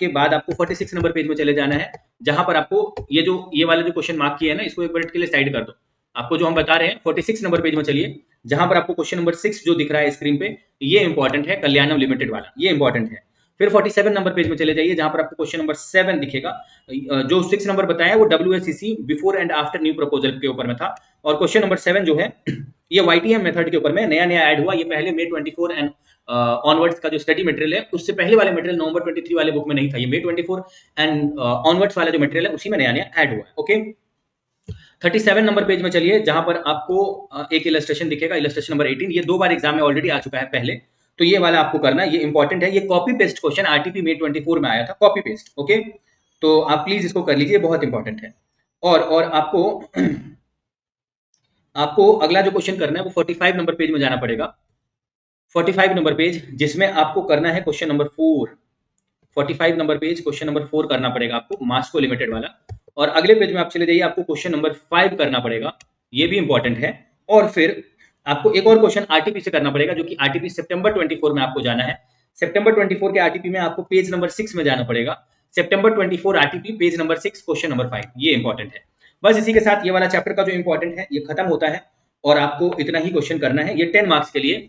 बाद आपको 46 नंबर पेज में चले जाना है, जहां पर आपको ये वाले जो क्वेश्चन मार्क किए हैं ना, इसको एक मिनट के लिए साइड कर दो। आपको जो हम बता रहे हैं 46 नंबर पेज में चलिए, जहां पर आपको क्वेश्चन नंबर 6 जो दिख रहा है स्क्रीन पे, ये इंपॉर्टेंट है, कल्याणम लिमिटेड वाला, ये इंपॉर्टेंट है। फिर 47 नंबर पेज में चले जाइए, जहां पर आपको क्वेश्चन नंबर 7 दिखेगा। जो 6 नंबर बताया वो WSCC before and after new proposal के ऊपर में था, और क्वेश्चन नंबर 7 जो है ये YTM मेथड के ऊपर में नया नया ऐड हुआ। ये पहले May 24 एंड ऑनवर्ड्स का जो स्टडी मटेरियल है, उससे पहले वाले मटेरियल नवंबर 23 वाले बुक में नहीं था। ये May 24 एंड ऑनवर्ड्स वाला जो मटेरियल है उसी में नया नया ऐड हुआ है। ओके, 37 नंबर पेज में चलिए, जहां पर आपको एक इलस्ट्रेशन दिखेगा, इलस्ट्रेशन नंबर 18। ये 2 बार एग्जाम में ऑलरेडी आ चुका है पहले, तो ये वाला आपको करना है, ये इंपॉर्टेंट है। ये copy paste question RTP May 24 में आया था, कॉपी पेस्ट। ओके, तो आप प्लीज इसको कर लीजिए, बहुत इंपॉर्टेंट है। और आपको आपको अगला जो क्वेश्चन करना है वो 45 नंबर पेज में जाना पड़ेगा। 45 नंबर पेज, जिसमें आपको करना है question number 4। 45 number page question number 4 करना पड़ेगा आपको, मास्को लिमिटेड वाला। और अगले पेज में आप चले जाइए, आपको क्वेश्चन नंबर 5 करना पड़ेगा, ये भी इंपॉर्टेंट है। और फिर आपको एक और क्वेश्चन आरटीपी से करना पड़ेगा, जो कि आरटीपी सितंबर 24 में आपको जाना है। सितंबर 24 के आरटीपी में आपको पेज नंबर 6 में जाना पड़ेगा। सितंबर 24 RTP page number 6 question number 5, ये इंपॉर्टेंट है। बस इसी के साथ ये वाला चैप्टर का जो इंपॉर्टेंट है ये खत्म होता है, और आपको इतना ही क्वेश्चन करना है। ये 10 मार्क्स के लिए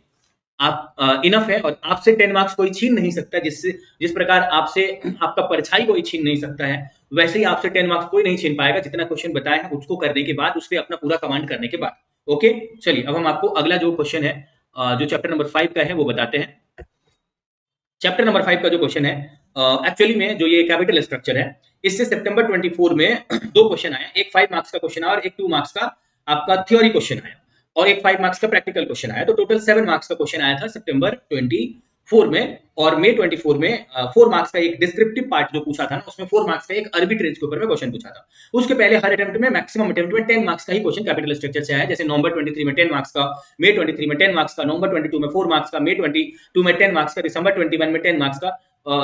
आप इनफ है, और आपसे 10 मार्क्स कोई छीन नहीं सकता। जिस प्रकार आपसे आपका परछाई कोई छीन नहीं सकता है, वैसे ही आपसे 10 मार्क्स कोई नहीं छीन पाएगा, जितना क्वेश्चन बताया है उसको करने के बाद, उस पर अपना पूरा कमांड करने के बाद। ओके, चलिए अब हम आपको अगला जो क्वेश्चन है जो चैप्टर नंबर 5 का है वो बताते हैं। चैप्टर नंबर 5 का जो क्वेश्चन है, एक्चुअली में जो ये कैपिटल स्ट्रक्चर है, इससे सितंबर 24 में दो क्वेश्चन आया। एक 5 मार्क्स का क्वेश्चन आया और एक 2 मार्क्स का आपका थ्योरी क्वेश्चन आया, और एक 5 मार्क्स का प्रैक्टिकल क्वेश्चन आया। तो टोटल 7 मार्क्स का क्वेश्चन आया था सितंबर 24 में। और मई 24 में 4 मार्क्स का एक डिस्क्रिप्टिव पार्ट जो पूछा था ना, उसमें 4 मार्क्स का एक आर्बिट्रेज के ऊपर में क्वेश्चन पूछा था। उसके पहले हर अटेम्प्ट में, मैक्सिमम अटेम्प्ट में 10 मार्क्स का ही क्वेश्चन कैपिटल स्ट्रक्चर से आया। जैसे नवंबर 23 में 10 मार्क्स का, मई 23 में 10 मार्क्स का, नवंबर 22 में 4 मार्क्स का, मई 22 में 10 मार्क्स का, दिसंबर 21 में 10 मार्क्स का,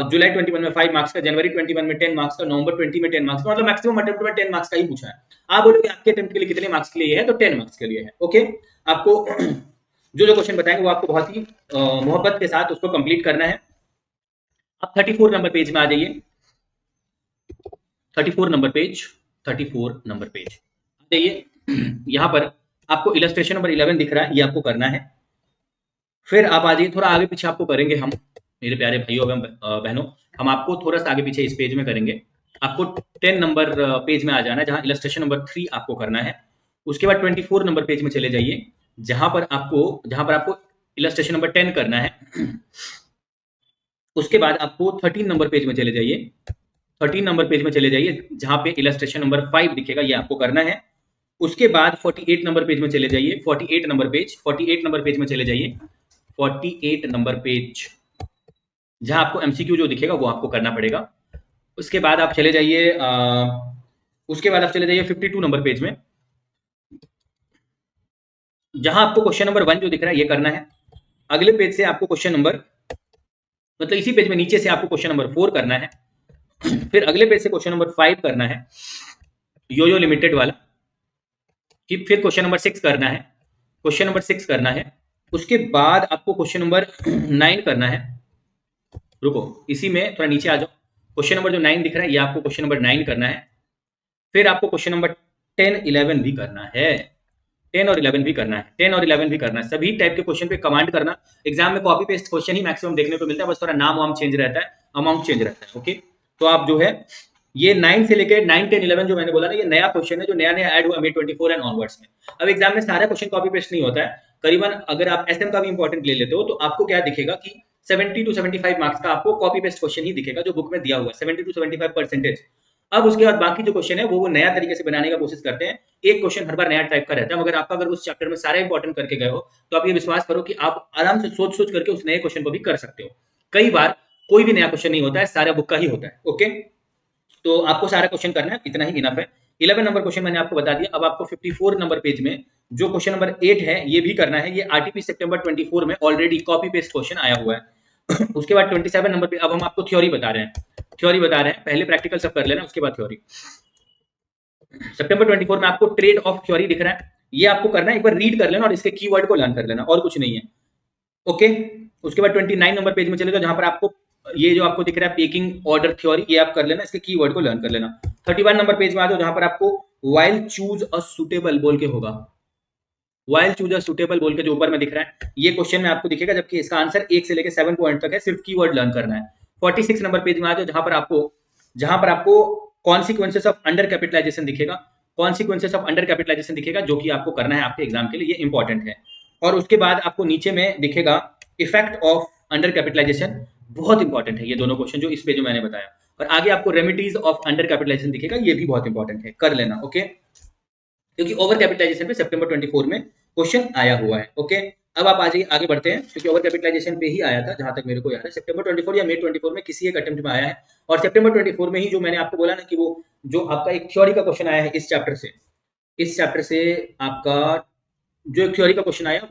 जुलाई 21 में 5 मार्क्स का, जनवरी 21 में 10 मार्क्स का, नवंबर 20 में 10 मार्क्स का। मतलब मैक्सिमम अटेम्प्ट में 10 मार्क्स का ही पूछा है। आप बोलोगे आपके अटेम्प्ट के लिए कितने मार्क्स के लिए है, तो 10 मार्क्स के लिए है। ओके, आपको जो जो क्वेश्चन बताएंगे वो आपको बहुत ही मोहब्बत के साथ उसको कंप्लीट करना है। आप 34 नंबर पेज में आ जाइए। 34 नंबर पेज, 34 नंबर पेज आ जाइए। यहां पर आपको इलस्ट्रेशन नंबर 11 दिख रहा है, ये आपको करना है। फिर आप आ जाइए, थोड़ा आगे पीछे आपको करेंगे हम, मेरे प्यारे भाइयों एवं बहनों, हम आपको थोड़ा सा आगे पीछे इस पेज में करेंगे। आपको 10 नंबर पेज में आ जाना है, जहां इलस्ट्रेशन नंबर 3 आपको करना है। उसके बाद 24 नंबर पेज में चले जाइए, जहां पर आपको इलस्ट्रेशन नंबर 10 करना है। उसके बाद आपको 13 नंबर पेज में चले जाइए। 13 नंबर पेज में चले जाइए, जहां पे इलस्ट्रेशन नंबर 5 दिखेगा, ये आपको करना है। उसके बाद 48 नंबर पेज में चले जाइए। 48 नंबर पेज, 48 नंबर पेज में चले जाइए। 48 नंबर पेज, जहां आपको एमसीक्यू जो दिखेगा वो आपको करना पड़ेगा। उसके बाद आप चले जाइए 52 नंबर पेज में, जहां आपको क्वेश्चन नंबर 1 जो दिख रहा है ये करना है। अगले पेज से आपको क्वेश्चन नंबर, मतलब इसी पेज में नीचे से आपको क्वेश्चन नंबर 4 करना है। फिर अगले पेज से क्वेश्चन नंबर 5 करना है, योयो लिमिटेड वाला। फिर क्वेश्चन नंबर 6 करना है, क्वेश्चन नंबर 6 करना है। उसके बाद आपको क्वेश्चन नंबर 9 करना है। रुको, इसी में थोड़ा नीचे आ जाओ। क्वेश्चन नंबर जो 9 दिख रहा है ये आपको क्वेश्चन नंबर 9 करना है। फिर आपको क्वेश्चन नंबर 10 11 भी करना है। 10 और 11 भी करना है। 10 और 11 भी करना है। सभी टाइप के क्वेश्चन पे कमांड करना। एग्जाम में कॉपी पेस्ट क्वेश्चन ही मैक्सिमम देखने को मिलता है, बस थोड़ा नाम वाम चेंज रहता है, अमाउंट चेंज रहता है। ओके, तो आप जो है ये 9 से लेकर 9 10 11 जो मैंने बोला ना, ये नया क्वेश्चन है जो नया नया ऐड हुआ May 24 एंड ऑनवर्ड्स में। अब एग्जाम में सारा क्वेश्चन कॉपी पेस्ट नहीं होता है। करीबन अगर आप एसएम का भी इंपॉर्टेंट ले लेते हो तो आपको क्या दिखेगा कि 70 to 75 मार्क्स का आपको कॉपी पेस्ट क्वेश्चन ही दिखेगा जो बुक में दिया हुआ है, 70 to 75%। अब उसके बाद बाकी जो क्वेश्चन है वो नया तरीके से बनाने का कोशिश करते हैं। एक क्वेश्चन हर बार नया टाइप का रहता है, मगर आपका अगर उस चैप्टर में सारा इंपॉर्टेंट करके गए हो तो आप ये विश्वास करो कि आप आराम से सोच सोच करके उस नए क्वेश्चन को भी कर सकते हो। कई बार कोई भी नया क्वेश्चन नहीं होता है, सारा बुक का ही होता है। ओके, तो आपको सारा क्वेश्चन करना है, इतना ही इनफ है। 11 नंबर क्वेश्चन मैंने आपको बता दिया। अब आपको 54 नंबर पेज में जो क्वेश्चन नंबर 8 है ये भी करना है। ये आरटीपी सितंबर 24 में ऑलरेडी कॉपी पेस्ट क्वेश्चन आया हुआ है। उसके बाद 27 नंबर पे अब हम आपको थ्योरी बता रहे हैं। थ्योरी बता रहे हैं, पहले प्रैक्टिकल सब कर लेना, उसके बाद थ्योरी। सितंबर 24 में आपको ट्रेड ऑफ थ्योरी दिख रहा है, ये आपको करना है। एक बार रीड कर लेना और इसके कीवर्ड को लर्न कर लेना, और कुछ नहीं है। ओके, उसके बाद 29 नंबर पेज में चले जाओ, जहां पर आपको ये जो आपको दिख रहा है पेकिंग ऑर्डर थ्योरी, ये आप कर लेना, इसके कीवर्ड को लर्न कर लेना। 31 नंबर पेज में आ जाओ, जहां पर आपको वाइल चूज अ सुटेबल बोल के होगा। वाइल चूज अ सुटेबल बोल के जो ऊपर में दिख रहा है ये क्वेश्चन में आपको दिखेगा, जबकि इसका आंसर 1 से लेकर 7 पॉइंट तक है, सिर्फ कीवर्ड लर्न करना है। 46 नंबर पेज में आ जाओ, जहां पर आपको कॉन्सिक्वेंसेस ऑफ अंडर कैपिटलाइजेशन दिखेगा। कॉन्सिक्वेंसेस ऑफ अंडर कैपिटलाइजेशन दिखेगा, जो कि आपको करना है आपके एग्जाम के लिए, ये इंपॉर्टेंट है। और उसके बाद आपको नीचे में दिखेगा इफेक्ट ऑफ अंडर कैपिटलाइजेशन, बहुत इंपॉर्टेंट है ये दोनों क्वेश्चन जो इस पे जो मैंने बताया। और आगे आपको रेमेडीज ऑफ अंडर कैपिटलाइजेशन दिखेगा, ये भी बहुत इंपॉर्टेंट है, कर लेना। ओके, क्योंकि ओवर कैपिटलाइजेशन पे सितंबर 24 में क्वेश्चन आया हुआ है। ओके, अब आप आ जाइए, आगे बढ़ते हैं, क्योंकि ओवर कैपिटलाइजेशन पे ही आया था जहां तक मेरे को याद है। सितंबर 24 या मई 24 में किसी एक अटेम्प्ट में आया है। और सितंबर 24 में ही जो मैंने आपको बोला ना कि वो जो आपका एक थ्योरी का क्वेश्चन आया है इस चैप्टर से, आपका जो एक थ्योरी का क्वेश्चन आया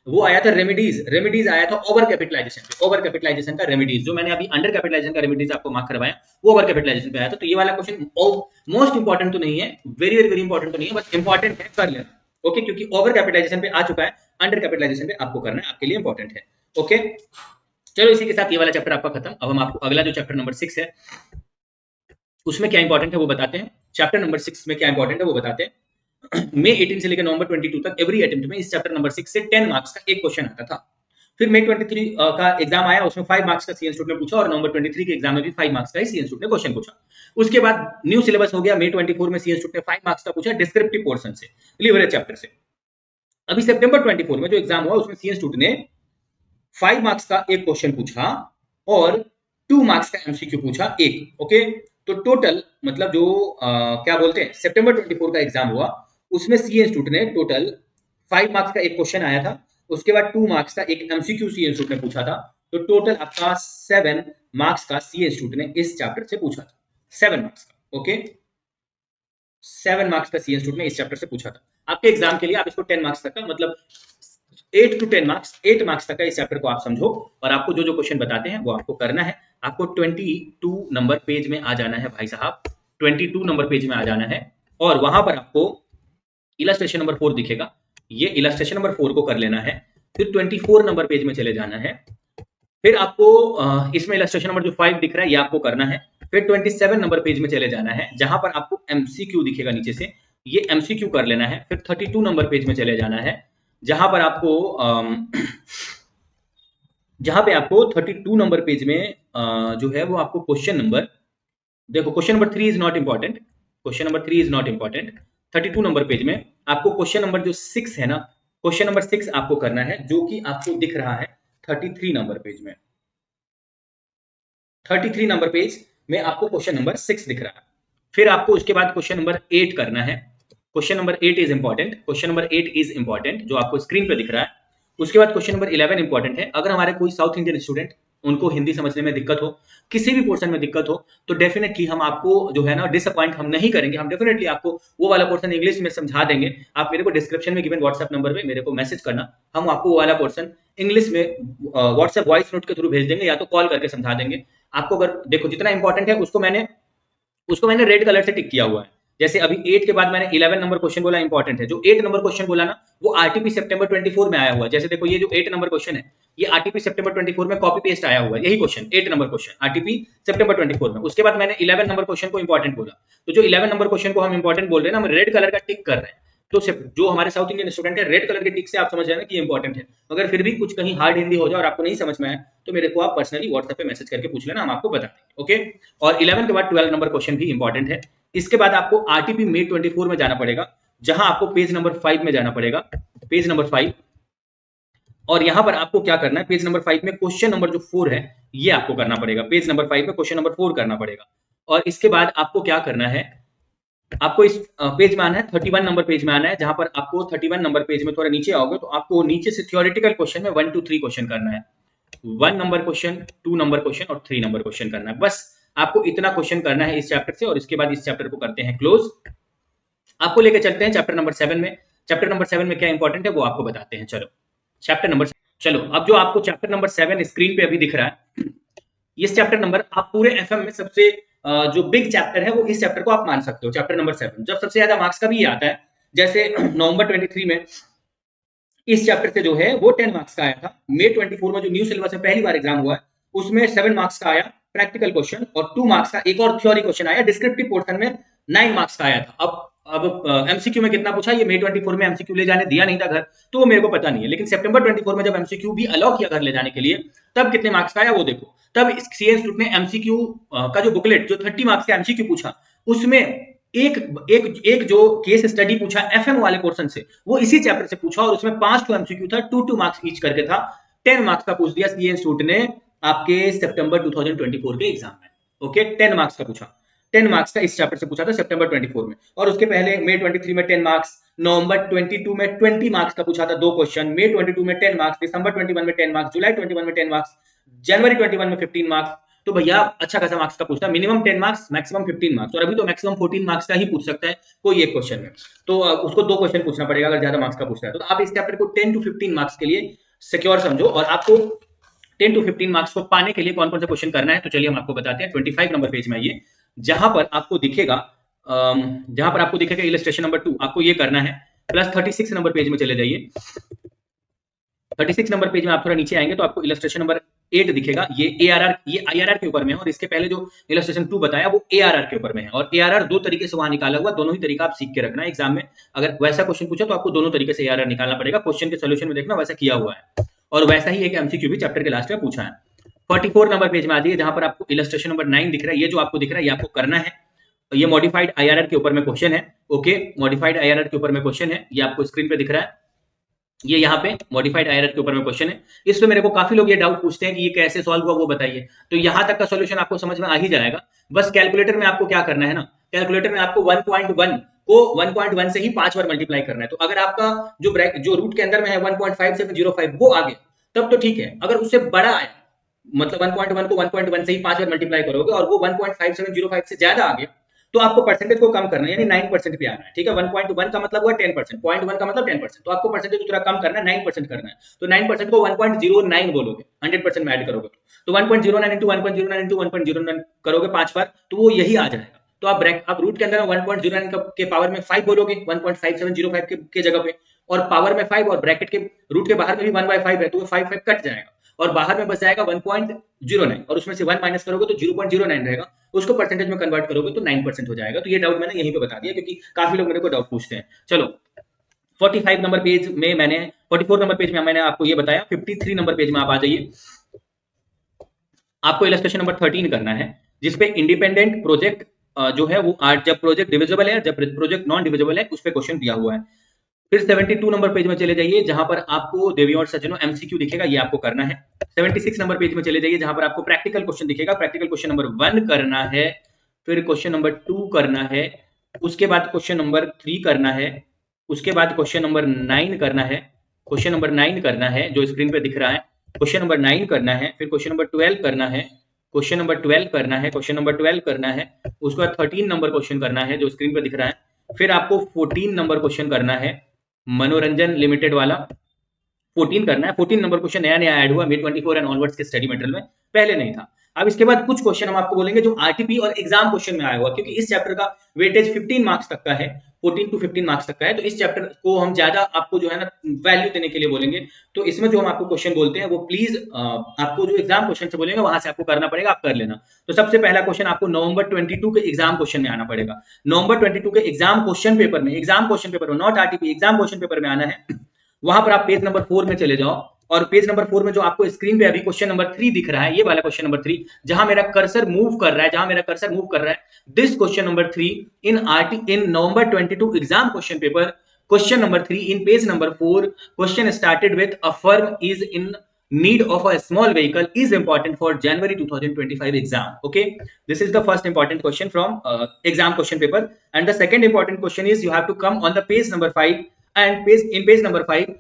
वो आया था रेमेडीज आया था ओवर कैपिटलाइजेशन पे, ओवर कैपिटलाइजेशन का रेमेडीज, जो मैंने अभी अंडर कैपिटलाइजेशन का रेमेडीज आपको मार्क करवाया वो ओवर कैपिटलाइजेशन पे आया था। तो ये वाला क्वेश्चन मोस्ट इंपॉर्टेंट तो नहीं है, वेरी वेरी वेरी इंपॉर्टेंट तो नहीं है, बस इंपॉर्टेंट है, कर लेना। ओके, क्योंकि ओवर कैपिटलाइजेशन पे आ चुका है, अंडर कैपिटलाइजेशन पे आपको करना है, आपके लिए इंपॉर्टेंट है। ओके, चलो इसी के साथ ये वाला चैप्टर आपका खत्म। अब हम आपको अगला जो चैप्टर नंबर 6 है उसमें क्या इंपॉर्टेंट है वो बताते हैं। चैप्टर नंबर 6 में क्या इंपॉर्टेंट है वो बताते हैं। मई 18 से लेकर नवंबर 22 तक एवरी अटेम्प्ट में इस चैप्टर नंबर 6 से 10 मार्क्स का एक क्वेश्चन आता था। फिर मई 23 का एग्जाम आया, उसमें 5 मार्क्स का सी इंस्टीट्यूट ने पूछा, और नवंबर 23 के एग्जाम में भी 5 मार्क्स का ही सी इंस्टीट्यूट ने क्वेश्चन पूछा। उसके बाद न्यू सिलेबस हो गया, मई 24 में सी इंस्टीट्यूट ने 5 मार्क्स का पूछा डिस्क्रिप्टिव पोर्शन से, लिवरेज चैप्टर से। अभी सितंबर 24 में जो एग्जाम हुआ उसमें सी इंस्टीट्यूट ने 5 मार्क्स का एक क्वेश्चन पूछा और 2 मार्क्स का एमसीक्यू पूछा एक। ओके, तो टोटल मतलब जो क्या बोलते हैं सितंबर 24 का एग्जाम हुआ उसमें सी इंस्टीट्यूट ने टोटल 5 मार्क्स का एक क्वेश्चन आया था, उसके बाद 2 मार्क्स का एक एमसीक्यू सी इंस्टीट्यूट ने पूछा था। तो टोटल आपका 7 मार्क्स का सी इंस्टीट्यूट ने इस चैप्टर से पूछा था, 7 मार्क्स का। ओके, 7 मार्क्स का सी इंस्टीट्यूट ने इस चैप्टर से पूछा था। आपके एग्जाम के लिए आप इसको 10 मार्क्स तक का मतलब 8 टू 10 मार्क्स, 8 मार्क्स तक का इस चैप्टर को आप समझो, और आपको जो जो क्वेश्चन बताते हैं वो आपको करना है। आपको 22 नंबर पेज में आ जाना है भाई साहब, 22 नंबर पेज में आ जाना है, और वहां पर आपको इलस्ट्रेशन नंबर 4 दिखेगा, ये इलस्ट्रेशन नंबर 4 को कर लेना है। फिर 24 नंबर पेज में चले जाना है, फिर आपको इसमें इलस्ट्रेशन नंबर जो 5 दिख रहा है ये आपको करना है। फिर 27 नंबर पेज में चले जाना है, जहां पर आपको एमसीक्यू दिखेगा नीचे से, ये एमसीक्यू कर लेना है। फिर 32 नंबर पेज में चले जाना है, जहां पर आपको जहां पे आपको 32 नंबर पेज में जो है वो आपको क्वेश्चन नंबर, देखो question number 3 is not important, question number 3 is not important. 32 number page में आपको क्वेश्चन नंबर जो 6 है ना, क्वेश्चन नंबर 6 आपको करना है, जो कि आपको दिख रहा है 33 नंबर पेज में। 33 नंबर पेज में आपको क्वेश्चन नंबर 6 दिख रहा है। फिर आपको उसके बाद क्वेश्चन नंबर 8 करना है, question number 8 is important, question number 8 is important जो आपको स्क्रीन पे दिख रहा है। उसके बाद क्वेश्चन नंबर 11 इंपॉर्टेंट है। अगर हमारे कोई साउथ इंडियन स्टूडेंट उनको हिंदी समझने में दिक्कत हो, किसी भी पोर्शन में दिक्कत हो, तो डेफिनेटली हम आपको जो है ना डिसअपॉइंट हम नहीं करेंगे, हम डेफिनेटली आपको वो वाला पोर्शन इंग्लिश में समझा देंगे। आप मेरे को डिस्क्रिप्शन में गिवन व्हाट्सएप नंबर पे मेरे को मैसेज करना, हम आपको वो वाला पोर्शन इंग्लिश में व्हाट्सएप वॉइस नोट के थ्रू भेज देंगे, या तो कॉल करके समझा देंगे आपको। अगर देखो जितना इंपॉर्टेंट है उसको मैंने रेड कलर से टिक किया हुआ है। जैसे अभी 8 के बाद मैंने 11 नंबर क्वेश्चन बोला इंपॉर्टेंट है, जो 8 नंबर क्वेश्चन बोला ना वो आरटीपी सितंबर 24 में आया हुआ है। जैसे देखो ये जो 8 नंबर क्वेश्चन है ये आरटीपी सितंबर 24 में कॉपी पेस्ट आया हुआ है, यही क्वेश्चन 8 नंबर क्वेश्चन आरटीपी सितंबर 24 में। उसके बाद मैंने 11 नंबर क्वेश्चन को इंपॉर्टेंट बोला, तो जो 11 नंबर क्वेश्चन को हम इंपॉर्टेंट बोल रहे हैं ना, हम रेड कलर का टिक कर रहे हैं। तो जो हमारे साउथ इंडियन स्टूडेंट है रेड कलर के टिक से आप समझ जाए कि इंपॉर्टेंट है। अगर फिर भी कुछ कहीं हार्ड हिंदी हो जाए और आपको नहीं समझ में आए तो मेरे को आप पर्सनली व्हाट्सएप पे मैसेज करके पूछ लेना, हम आपको बता देंगे। ओके, और 11 के बाद 12 नंबर क्वेश्चन भी इंपॉर्टेंट है। इसके बाद आपको आरटीपी मे 24 में जाना पड़ेगा, जहां आपको पेज नंबर 5 में जाना पड़ेगा, पेज नंबर 5। और यहां पर आपको क्या करना है, पेज नंबर 5 में क्वेश्चन नंबर जो 4 है ये आपको करना पड़ेगा, पेज नंबर 5 में क्वेश्चन नंबर 4 करना पड़ेगा। और इसके बाद आपको क्या करना है, आपको इस पेज में आना है, 31 नंबर पेज में आना है, जहां पर आपको 31 नंबर पेज में थोड़ा नीचे आओगे तो आपको नीचे से थ्योरेटिकल क्वेश्चन में 1 2 3 क्वेश्चन करना है। 1 नंबर क्वेश्चन, 2 नंबर क्वेश्चन और 3 नंबर क्वेश्चन करना है। बस आपको इतना क्वेश्चन करना है इस चैप्टर से, और इसके बाद इस चैप्टर को करते हैं क्लोज। आपको लेके चलते हैं चैप्टर नंबर 7 में। चैप्टर नंबर 7 में क्या इंपॉर्टेंट है वो आपको बताते हैं। चलो चैप्टर नंबर, चलो अब जो आपको चैप्टर नंबर 7 स्क्रीन पे अभी दिख रहा है, इस चैप्टर नंबर आप पूरे एफएम में सबसे जो बिग चैप्टर है वो इस चैप्टर को आप मान सकते हो, चैप्टर नंबर 7। जब सबसे ज्यादा मार्क्स का भी ये आता है, जैसे नवंबर 23 में इस चैप्टर से जो है वो 10 मार्क्स का आया था। मई 24 में जो न्यू सिलेबस में पहली बार एग्जाम हुआ है उसमें 7 मार्क्स का आया प्रैक्टिकल क्वेश्चन, और 2 मार्क्स का एक और थ्योरी क्वेश्चन आया डिस्क्रिप्टिव पोर्शन में 9 मार्क्स का आया था। अब एमसीक्यू में कितना पूछा, ये मई 24 में एमसीक्यू ले जाने दिया नहीं था घर, तो वो मेरे को पता नहीं है, लेकिन सितंबर 24 में जब एमसीक्यू भी अलाउ किया घर ले जाने के लिए तब कितने मार्क्स का आया वो देखो। तब सीए इंस्टीट्यूट ने एमसीक्यू का जो बुकलेट जो 30 मार्क्स का एमसीक्यू पूछा उसमें एक एक एक जो केस स्टडी पूछा एफएम वाले पोर्शन से वो इसी चैप्टर से पूछा, और उसमें 5 टू एमसीक्यू था, 2 मार्क्स ईच करके था, 10 मार्क्स का पूछ दिया सीए इंस्टीट्यूट ने आपके सितंबर 2024 के एग्जाम में। ओके, 10 मार्क्स का पूछा, 10 मार्क्स का इस चैप्टर से पूछा था सितंबर 24 में। और उसके पहले मई 23 में 10 मार्क्स, नवंबर 22 में 20 मार्क्स का पूछा था 2 क्वेश्चन, मई 22 में 10 मार्क्स, दिसंबर 21 में 10 मार्क्स, जुलाई 21 में 10 मार्क्स, जनवरी 21 में 15 मार्क्स, तो भैया अच्छा खासा मार्क्स का पूछता है, मिनिमम 10 मार्क्स, मैक्सिमम 15 मार्क्स, और अभी तो मैक्सिमम 14 मार्क्स का ही पूछ सकता है कोई एक क्वेश्चन में। तो उसको 2 क्वेश्चन पूछना पड़ेगा अगर ज्यादा मार्क्स का पूछता है तो आप इस चैप्टर को 10 टू 15 मार्क्स के लिए सिक्योर समझो। और आपको 10 टू 15 मार्क्स को पाने के लिए कौन कौन सा क्वेश्चन करना है, तो चलिए हम आपको बताते हैं। 25 नंबर पेज में आइए, जहां पर आपको दिखेगा इलस्ट्रेशन नंबर 2, आपको ये करना है। प्लस 36 नंबर पेज में चले जाइए। 36 नंबर पेज में आप थोड़ा नीचे आएंगे तो आपको इलस्ट्रेशन नंबर 8 दिखेगा। ये आईआरआर के ऊपर में है, और इसके पहले जो इलस्ट्रेशन 2 बताया वो एआरआर के ऊपर में है। और एआरआर दो तरीके से वहां निकाला हुआ, दोनों ही तरीका आप सीख के रखना है। एग्जाम में अगर वैसा क्वेश्चन पूछा तो आपको दोनों तरीके से एआरआर निकालना पड़ेगा। क्वेश्चन के सोल्यूशन में देखना वैसा किया हुआ है, और वैसा ही एक एमसीक्यू भी चैप्टर के लास्ट में पूछा है। 44 नंबर पेज में आ जाइए, जहां पर आपको इलस्ट्रेशन नंबर 9 दिख रहा है। ये जो आपको दिख रहा है ये आपको करना है। ये मॉडिफाइड आईआरआर के ऊपर में क्वेश्चन है। ओके, मॉडिफाइड आईआरआर के ऊपर में क्वेश्चन है, ये आपको स्क्रीन पे दिख रहा है। ये यहाँ पे मॉडिफाइड आईआरआर के ऊपर में क्वेश्चन है। इस पे मेरे को काफी लोग ये डाउट पूछते हैं कि ये कैसे सॉल्व हुआ, वो बताइए। तो यहां तक का सॉल्यूशन आपको समझ में आ ही जाएगा। बस कैलकुलेटर में आपको क्या करना है ना, कैलकुलेटर में आपको 1.1 को 1.1 से ही 5 बार मल्टीप्लाई करना है। तो अगर आपका जो रूट के अंदर में है 1.5705 वो आ गया तब तो ठीक है। अगर उससे बड़ा आया, मतलब 1.1 को 1.1 से ही 5 बार मल्टीप्लाई करोगे और वो 1.5705 से ज्यादा आ गया, तो आपको परसेंटेज को कम करना है, यानी 9% पे आना है। ठीक है, 1.1 का मतलब हुआ 10%, 0.1 का मतलब 10%, तो आपको परसेंटेज थोड़ा कम करना है, 9% करना है। तो 9% को 1.09 बोलोगे, 100% में ऐड करोगे तो 1.09 इंटू 1.09 इंटू 1.09 करोगे 5 बार, तो वो यही आ जाएगा। तो आप रूट के अंदर 1.09 के पावर में 5 बोलोगे 1.5705 के जगह पे, और पावर में 5, और ब्रैकेट के रूट के बाहर में भी 1/5 है, तो वो 5 कट जाएगा और बाहर में बच जाएगा 1.09, और उसमें से 1 माइनस करोगे तो 0.09 रहेगा। उसको परसेंटेज में कन्वर्ट करोगे तो 9% हो जाएगा। तो ये डाउट मैंने यहीं पे बता दिया, क्योंकि काफी लोग मेरे को डाउट पूछते हैं। चलो 45 नंबर पेज में मैंने 44 नंबर पेज में मैंने आपको ये बताया। 53 नंबर पेज में आप आ जाइए, आपको इलस्ट्रेशन नंबर 13 करना है, जिसपे इंडिपेंडेंट प्रोजेक्ट जो है वो जब प्रोजेक्ट डिविजिबल है, जब प्रोजेक्ट नॉन डिविजिबल है, उस पर क्वेश्चन दिया हुआ है। फिर 72 नंबर पेज में चले जाइए, जहां पर आपको देवी और सज्जनों एमसीक्यू दिखेगा, ये आपको करना है। 76 नंबर पेज में चले जाइए, जहां पर आपको प्रैक्टिकल क्वेश्चन दिखेगा। प्रैक्टिकल क्वेश्चन नंबर 1 करना है, फिर क्वेश्चन नंबर 2 करना है, उसके बाद क्वेश्चन नंबर 3 करना है, उसके बाद क्वेश्चन नंबर 9 करना है। क्वेश्चन नंबर 9 करना है जो स्क्रीन पे दिख रहा है, क्वेश्चन नंबर 9 करना है। फिर क्वेश्चन नंबर 12 करना है, क्वेश्चन नंबर 12 करना है, क्वेश्चन नंबर 12 करना है। उसके बाद 13 नंबर क्वेश्चन करना है जो स्क्रीन पे दिख रहा है। फिर आपको 14 नंबर क्वेश्चन करना है, मनोरंजन लिमिटेड वाला 14 करना है। 14 नंबर क्वेश्चन नया नया ऐड हुआ May 24 एंड ऑनवर्ड्स के स्टडी मटेरियल में, पहले नहीं था। अब इसके बाद कुछ क्वेश्चन हम आपको बोलेंगे जो आरटीपी और एग्जाम क्वेश्चन में आया हुआ, क्योंकि इस चैप्टर का वेटेज 15 मार्क्स तक का है, 14 टू 15 मार्क्स तक का है। तो इस चैप्टर को हम ज्यादा आपको जो है ना वैल्यू देने के लिए बोलेंगे। तो इसमें जो हम आपको क्वेश्चन बोलते हैं वो प्लीज आपको जो एग्जाम क्वेश्चन से बोलेंगे वहां से आपको करना पड़ेगा, आप कर लेना। तो सबसे पहला क्वेश्चन आपको नवंबर 22 के एग्जाम क्वेश्चन में आना पड़ेगा। नवंबर 22 के एग्जाम क्वेश्चन पेपर में, not RTP, exam question paper में आना है। वहां पर आप पेज नंबर 4 में चले जाओ, और पेज नंबर 4 में जो आपको स्क्रीन पे अभी क्वेश्चन नंबर 3 दिख रहा है, ये वाला क्वेश्चन नंबर 3, जहां मेरा कर्सर मूव कर रहा है, this question number 3 in November 22 exam question paper, question number 3 in page number 4, question started with a firm is in need of a small vehicle is important for January 2025 exam. Okay, this is the first important question from exam question paper. And the second important question is you have to come on the page number 5, and page number 5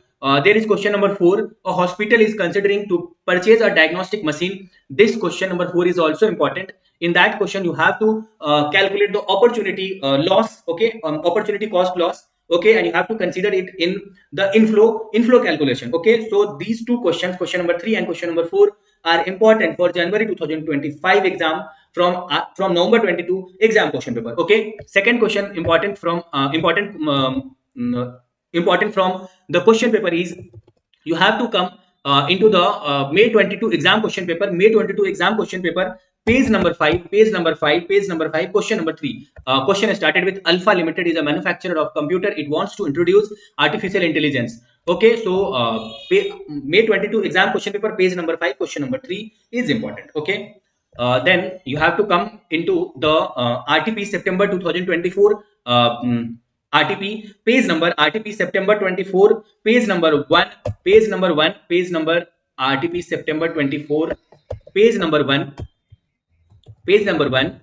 there is question number 4, a hospital is considering to purchase a diagnostic machine. This question number 4 is also important. In that question you have to calculate the opportunity loss. Okay, opportunity cost loss. Okay, and you have to consider it in the inflow calculation. Okay, so these two questions, question number 3 and question number 4, are important for January 2025 exam from November 22 exam question paper. Okay, second question important from the question paper is you have to come into the May 22 exam question paper. May 22 exam question paper, page number 5, question number 3. Question started with Alpha Limited is a manufacturer of computer. It wants to introduce artificial intelligence. Okay, so May 22 exam question paper, page number 5, question number 3 is important. Okay, then you have to come into the RTP September 2024 RTP page number, RTP September 24, page number 1, page number RTP September 24, page number 1,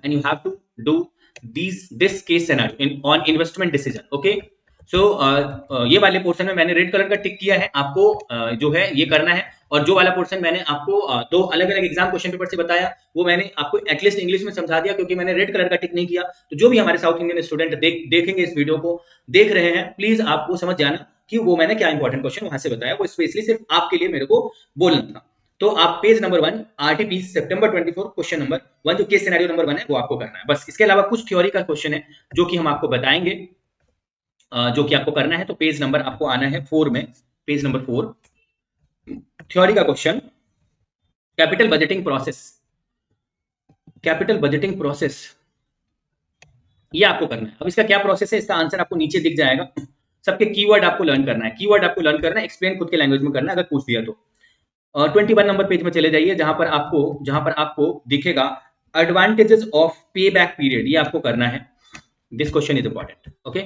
and you have to do this case scenario on investment decision. Okay, ये वाले portion में मैंने red colour का टिक किया है, आपको जो है ये करना है। और जो वाला पोर्शन मैंने आपको दो अलग अलग एग्जाम क्वेश्चन पेपर से बताया वो मैंने आपको एटलीस्ट इंग्लिश में समझा दिया, क्योंकि मैंने रेड कलर का टिक नहीं किया। तो जो भी हमारे साउथ इंडियन स्टूडेंट देखेंगे इस वीडियो को, देख रहे हैं, प्लीज आपको समझ जाना कि वो मैंने क्या इंपॉर्टेंट क्वेश्चन वहां से बताया, वो स्पेशली सिर्फ आपके लिए मेरे को बोलना था। तो आप पेज नंबर 1 आरटीपी सितंबर 24 क्वेश्चन नंबर 1 जो केस सिनेरियो नंबर 1 है वो आपको करना है बस। इसके अलावा कुछ थ्योरी का क्वेश्चन है जो कि हम आपको बताएंगे, जो कि आपको करना है। तो पेज नंबर आपको आना है 4 में, पेज नंबर 4 थ्योरी का question, capital budgeting process. Capital budgeting process ये आपको करना है। अब इसका क्या प्रोसेस है, इसका आंसर आपको नीचे दिख जाएगा। सबके कीवर्ड आपको लर्न करना है, कीवर्ड आपको लर्न करना है, एक्सप्लेन खुद के लैंग्वेज में करना है अगर पूछ दिया तो। 21 नंबर पेज में चले जाइए, जहां पर आपको दिखेगा एडवांटेजेस ऑफ पे बैक पीरियड, ये आपको करना है। This question is important, okay.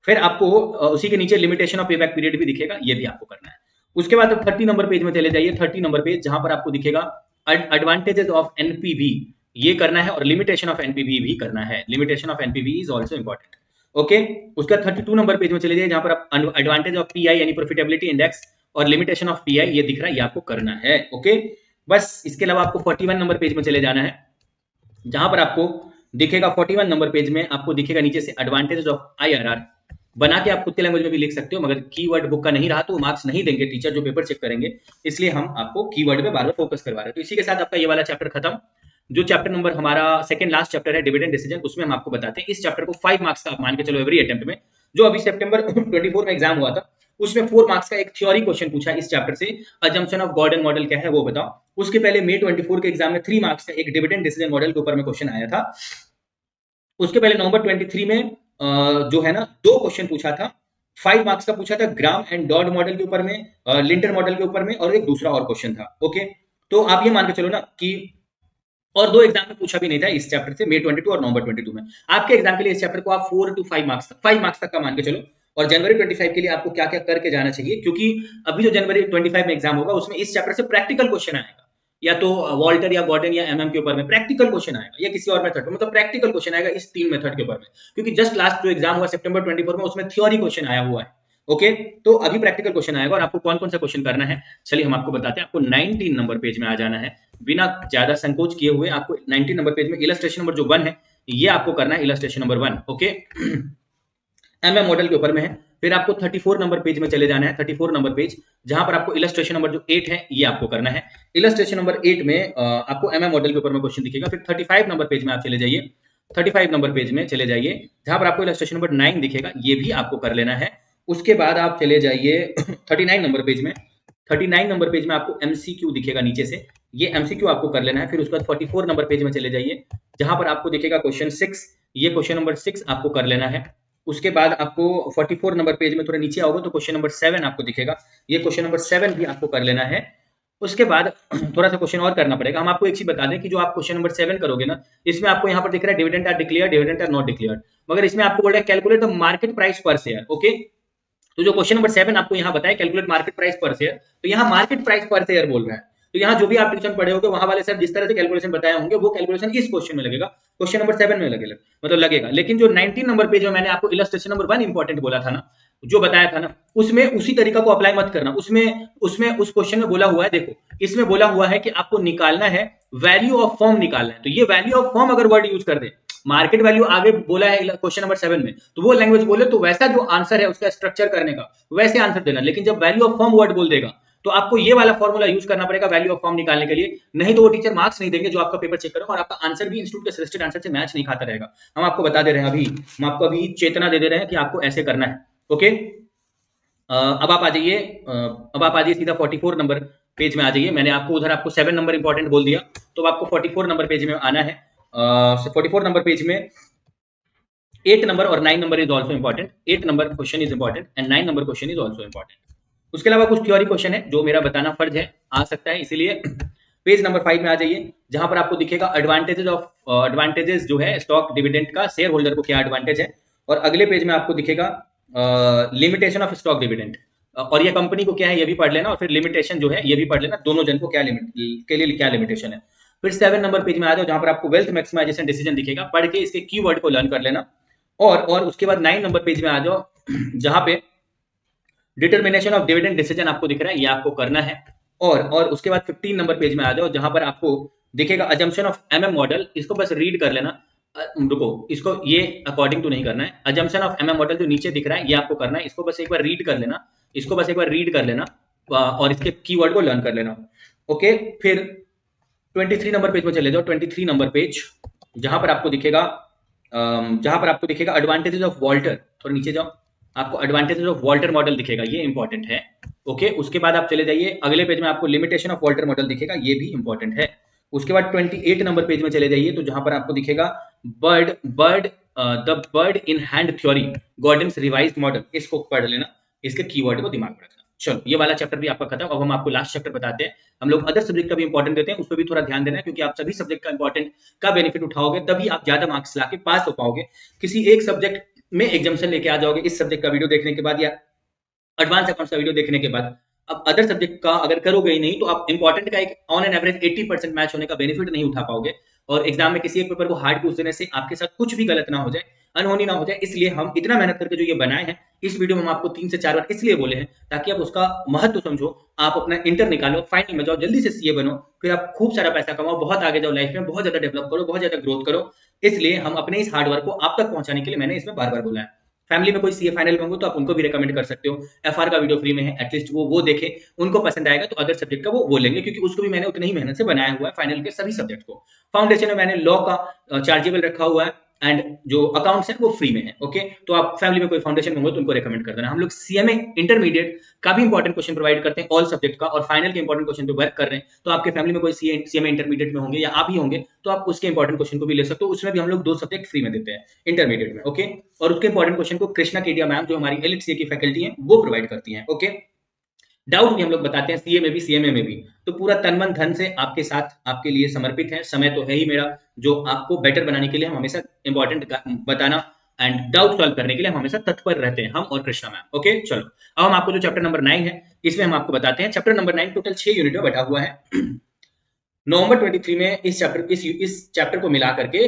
फिर आपको उसी के नीचे लिमिटेशन ऑफ पे बैक पीरियड भी दिखेगा, ये भी आपको करना है। उसके बाद 30 नंबर पेज में चले जाइए, 30 नंबर पेज जहां पर आपको दिखेगा एडवांटेजेस ऑफ एनपीवी, ये करना है, और लिमिटेशन ऑफ एनपीवी भी करना है। Limitation of NPV is also important, okay. उसका 32 नंबर पेज में चले जाइए, जहां पर आप एडवांटेज ऑफ पीआई यानी प्रॉफिटेबिलिटी इंडेक्स और लिमिटेशन ऑफ पीआई ये दिख रहा है, ये आपको करना है, ओके। बस इसके अलावा आपको 41 नंबर पेज में चले जाना है, जहां पर आपको दिखेगा 41 नंबर पेज में आपको दिखेगा नीचे से एडवांटेजेस ऑफ आईआरआर। बना के आप खुद के लैंग्वेज में भी लिख सकते हो, मगर कीवर्ड बुक का नहीं रहा तो मार्क्स नहीं देंगे टीचर जो पेपर चेक करेंगे, इसलिए हम आपको कीवर्ड पे बार-बार फोकस करवा रहे हैं। तो इसी के साथ आपका ये वाला चैप्टर खत्म। जो चैप्टर नंबर हमारा सेकंड लास्ट चैप्टर है डिविडेंड डिसीजन, उसमें हम आपको बताते हैं इस चैप्टर को 5 मार्क्स का आप मान के चलो एवरी अटेम्प्ट में। जो अभी सितंबर 24 में एग्जाम हुआ था उसमें 4 मार्क्स का एक थ्योरी क्वेश्चन पूछा इस चैप्टर से, अजम्पशन ऑफ गॉर्डन मॉडल क्या है वो बताओ। उसके पहले मई 24 के एग्जाम में 3 मार्क्स का एक डिविडेंड डिसीजन मॉडल के ऊपर में क्वेश्चन आया था। उसके पहले नवंबर 23 में जो है ना 2 क्वेश्चन पूछा था, 5 मार्क्स का पूछा था, ग्राम एंड डॉड मॉडल के ऊपर में, लिंटर मॉडल के ऊपर में, और एक दूसरा और क्वेश्चन था, ओके। तो आप ये मान के चलो ना कि और 2 एग्जाम में पूछा भी नहीं था इस चैप्टर से, मई 22 और नवंबर 22 में। आपके एग्जाम के लिए इस चैप्टर को आप 4 to 5 मार्क्स तक, 5 मार्क्स तक का मान के चलो। और जनवरी 25 के लिए आपको क्या क्या करके जाना चाहिए, क्योंकि अभी जो जनवरी 25 में एग्जाम होगा उसमें इस चैप्टर से प्रैक्टिकल क्वेश्चन आएगा, या तो वॉल्टर या गॉर्डन या एमएम के ऊपर में प्रैक्टिकल क्वेश्चन आएगा, या किसी और मेथड में, मतलब प्रैक्टिकल क्वेश्चन आएगा इस 3 मेथड के ऊपर में। क्योंकि जस्ट लास्ट जो एग्जाम हुआ सितंबर 24 में उसमें थ्योरी क्वेश्चन आया हुआ है, ओके। तो अभी प्रैक्टिकल क्वेश्चन आएगा, और आपको कौन कौन सा क्वेश्चन करना है चलिए हम आपको बताते हैं। आपको 19 नंबर पेज में आ जाना है, बिना ज्यादा संकोच किए हुए आपको 19 नंबर पेज में इलस्ट्रेशन नंबर जो 1 है ये आपको करना है, illustration number 1, okay. MM model के ऊपर में है। फिर आपको 34 नंबर पेज में चले जाना है, 34 नंबर पेज जहां पर आपको इलस्ट्रेशन नंबर जो 8 है ये आपको करना है। इलस्ट्रेशन नंबर 8 में आपको एमएम मॉडल के ऊपर में क्वेश्चन दिखेगा। फिर 35 नंबर पेज में आप चले जाइए, 35 नंबर पेज में चले जाइए जहां पर आपको इलस्ट्रेशन नंबर 9 दिखेगा, ये भी आपको कर लेना है। उसके बाद आप चले जाइए 39 नंबर पेज में, 39 नंबर पेज में आपको एमसीक्यू दिखेगा नीचे से, ये एमसीक्यू आपको कर लेना है। फिर उसके बाद 44 नंबर पेज में चले जाइए जहां पर आपको दिखेगा क्वेश्चन 6, ये क्वेश्चन नंबर 6 आपको कर लेना है। उसके बाद आपको 44 नंबर पेज में थोड़ा नीचे आओगे तो क्वेश्चन नंबर 7 आपको दिखेगा, ये क्वेश्चन नंबर 7 भी आपको कर लेना है। उसके बाद थोड़ा सा क्वेश्चन और करना पड़ेगा। हम आपको एक चीज बता दें कि जो आप क्वेश्चन नंबर 7 करोगे ना, इसमें आपको यहाँ पर दिख रहा है dividend are declared, dividend are not declared, मगर इसमें आपको बोल रहा है calculate the market price per share, okay. तो जो क्वेश्चन नंबर 7 आपको यहाँ बताया calculate market price per share, तो यहाँ मार्केट प्राइस पर शेयर बोल रहा है। तो यहाँ जो भी आप ट्यूशन पढ़े होंगे वहां वाले सर जिस तरह से कैलकुलेशन बताए होंगे वो कैलकुलेशन इस क्वेश्चन में लगेगा, क्वेश्चन नंबर 7 में लगेगा, मतलब लगेगा। लेकिन जो 19 नंबर पे जो मैंने आपको इलस्ट्रेशन नंबर 1 इंपॉर्टेंट बोला था ना, जो बताया था ना, उसमें उसी तरीका को अप्लाई मत करना। उसमें उस क्वेश्चन में बोला हुआ है, देखो इसमें बोला हुआ है कि आपको निकालना है वैल्यू ऑफ फर्म निकालना है। तो ये वैल्यू ऑफ फर्म अगर वर्ड यूज कर दे, मार्केट वैल्यू आगे बोला है क्वेश्चन नंबर 7 में, तो वो लैंग्वेज बोले तो वैसा जो आंसर है उसका स्ट्रक्चर करने का वैसे आंसर देना। लेकिन जब वैल्यू ऑफ फर्म वर्ड बोल देगा तो आपको ये वाला फॉर्मूला यूज करना पड़ेगा वैल्यू ऑफ फर्म निकालने के लिए, नहीं तो वो टीचर मार्क्स नहीं देंगे जो आपका पेपर चेक करेगा, और आपका आंसर भी इंस्टीट्यूट के सजेस्टेड आंसर से मैच नहीं खाता रहेगा। हम आपको बता दे रहे हैं, अभी हम आपको अभी चेतना दे रहे हैं कि आपको ऐसे करना है, ओके। अब आप आ जाइए सीधा 44 नंबर पेज में आ जाइए। मैंने आपको उधर आपको 7 नंबर इंपॉर्टेंट बोल दिया, तो आपको 44 नंबर पेज में आना है। 44 नंबर पेज में 8 नंबर और 9 number is also important, 8 number question is important and 9 number question is also important. उसके अलावा कुछ थ्योरी क्वेश्चन है जो मेरा बताना फर्ज है, आ सकता है, इसीलिए पेज नंबर 5 में आ जाइए जहां पर आपको दिखेगा एडवांटेजेस जो है स्टॉक डिविडेंड का, शेयर होल्डर को क्या एडवांटेज है। और अगले पेज में आपको दिखेगा लिमिटेशन ऑफ स्टॉक डिविडेंड, और ये कंपनी को क्या है ये भी पढ़ लेना, और फिर लिमिटेशन जो है ये भी पढ़ लेना, दोनों जन को क्या लिमिट के लिए क्या लिमिटेशन है। फिर 7 नंबर पेज में आ जाओ जहां पर आपको वेल्थ मैक्सिमाइजेशन डिसीजन दिखेगा, पढ़ के इसके कीवर्ड को लर्न कर लेना। और उसके बाद 9 नंबर पेज में आ जाओ जहां पे डिटर्मिनेशन ऑफ डिविडेंड डिसीजन आपको दिख रहा है, ये आपको करना है। और उसके बाद 15 नंबर पेज में आ जाओ, जहां पर आपको दिखेगा अजम्पशन ऑफ एमएम मॉडल। इसको बस रीड कर लेना। रुको, इसको ये अकॉर्डिंग टू नहीं करना है। अजम्पशन ऑफ एमएम मॉडल जो नीचे दिख रहा है, ये आपको करना है। इसको बस एक बार रीड कर लेना। इसको बस एक बार रीड कर लेना और इसके कीवर्ड को लर्न कर लेना। ओके, फिर 23 नंबर पेज में चले जाओ। 23 नंबर पेज, जहां पर आपको दिखेगा एडवांटेजेस ऑफ वॉल्टर। थोड़ा नीचे जाओ, आपको एडवांटेजेस ऑफ वॉल्टर मॉडल दिखेगा, ये इंपॉर्टेंट है। ओके, उसके बाद आप चले जाइए अगले पेज में, आपको लिमिटेशन ऑफ वॉल्टर मॉडल दिखेगा, ये भी इंपॉर्टेंट है। उसके बाद 28 नंबर पेज में चले जाइए, तो जहां पर आपको दिखेगा the bird in hand theory, Gordon's revised model. इसको पढ़ लेना, इसके कीवर्ड को दिमाग में रखना। चलो, ये वाला चैप्टर भी आपका खत्म। अब हम आपको लास्ट चैप्टर बताते हैं। हम लोग अदर सब्जेक्ट का भी इंपॉर्टेंट देते हैं, उस पर भी थोड़ा ध्यान देना है, क्योंकि आप सभी सब्जेक्ट का इंपॉर्टेंट का बेनिफिट उठाओगे, तभी आप ज्यादा मार्क्स लाके पास हो पाओगे। किसी एक सब्जेक्ट में एग्जाम्शन लेके आ जाओगे इस सब्जेक्ट का वीडियो देखने के बाद या एडवांस अकाउंट्स का वीडियो देखने के बाद। अब अदर सब्जेक्ट का अगर करोगे ही नहीं, तो आप इंपॉर्टेंट का एक ऑन एन एवरेज 80% मैच होने का बेनिफिट नहीं उठा पाओगे। और एग्जाम में किसी एक पेपर को हार्ड पूछ देने से आपके साथ कुछ भी गलत ना हो जाए, अनहोनी ना हो जाए। इसलिए हम इतना मेहनत करके जो ये बनाए हैं, इस वीडियो में हम आपको 3 से 4 बार इसलिए बोले हैं ताकि आप उसका महत्व समझो, आप अपना इंटर निकालो, फाइनल में जाओ, जल्दी से सीए बनो, फिर आप खूब सारा पैसा कमाओ, बहुत आगे जाओ लाइफ में, बहुत ज्यादा डेवलप करो, बहुत ज्यादा ग्रोथ करो। इसलिए हम अपने इस हार्डवर्क को आप तक पहुंचाने के लिए मैंने इसमें बार बार बोला है। फैमिली में कोई सीए फाइनल में होंगे तो आप उनको भी रेकमेंड कर सकते हो। एफआर का वीडियो फ्री में है, एटलीस्ट वो देखें, उनको पसंद आएगा तो अदर सब्जेक्ट का वो लेंगे, क्योंकि उसको भी मैंने उतनी ही मेहनत से बनाया हुआ है फाइनल के सभी सब्जेक्ट को। फाउंडेशन में मैंने लॉ का चार्जेबल रखा हुआ है, एंड जो अकाउंट्स है वो फ्री में है। ओके, तो आप फैमिली में कोई फाउंडेशन में हो तो उनको रेकमेंड कर देना। हम लोग सीएमए इंटरमीडिएट का भी इंपॉर्टेंट क्वेश्चन प्रोवाइड करते हैं, ऑल सब्जेक्ट का, और फाइनल के इंपॉर्टेंट क्वेश्चन पे वर्क कर रहे हैं। तो आपके फैमिली में कोई सीएमए इंटरमीडिएट में होंगे या आप ही होंगे, तो आप उसके इंपॉर्टेंट क्वेश्चन को भी ले सकते हो। उसमें भी हम लोग 2 सब्जेक्ट फ्री में देते हैं इंटरमीडिएट में। ओके, और उसके इंपॉर्टेंट क्वेश्चन को कृष्णा केडिया मैम, जो हमारी एलिट सीए की फैकल्टी है, वो प्रोवाइड करती है। ओके, डाउट भी हम लोग बताते हैं सीए में भी, सीएमए में भी। तो पूरा तन मन धन से आपके साथ, आपके लिए समर्पित है। समय तो है ही मेरा, जो आपको बेटर बनाने के लिए हम हमेशा इंपॉर्टेंट बताना एंड डाउट सॉल्व करने के लिए हम हमेशा तत्पर रहते हैं, हम और कृष्णा मैम। ओके, चलो, अब हम आपको जो चैप्टर नंबर 9 है, इसमें हम आपको बताते हैं। चैप्टर नंबर 9 टोटल 6 यूनिट में बैठा हुआ है। नवंबर 23 में इस चैप्टर को मिला करके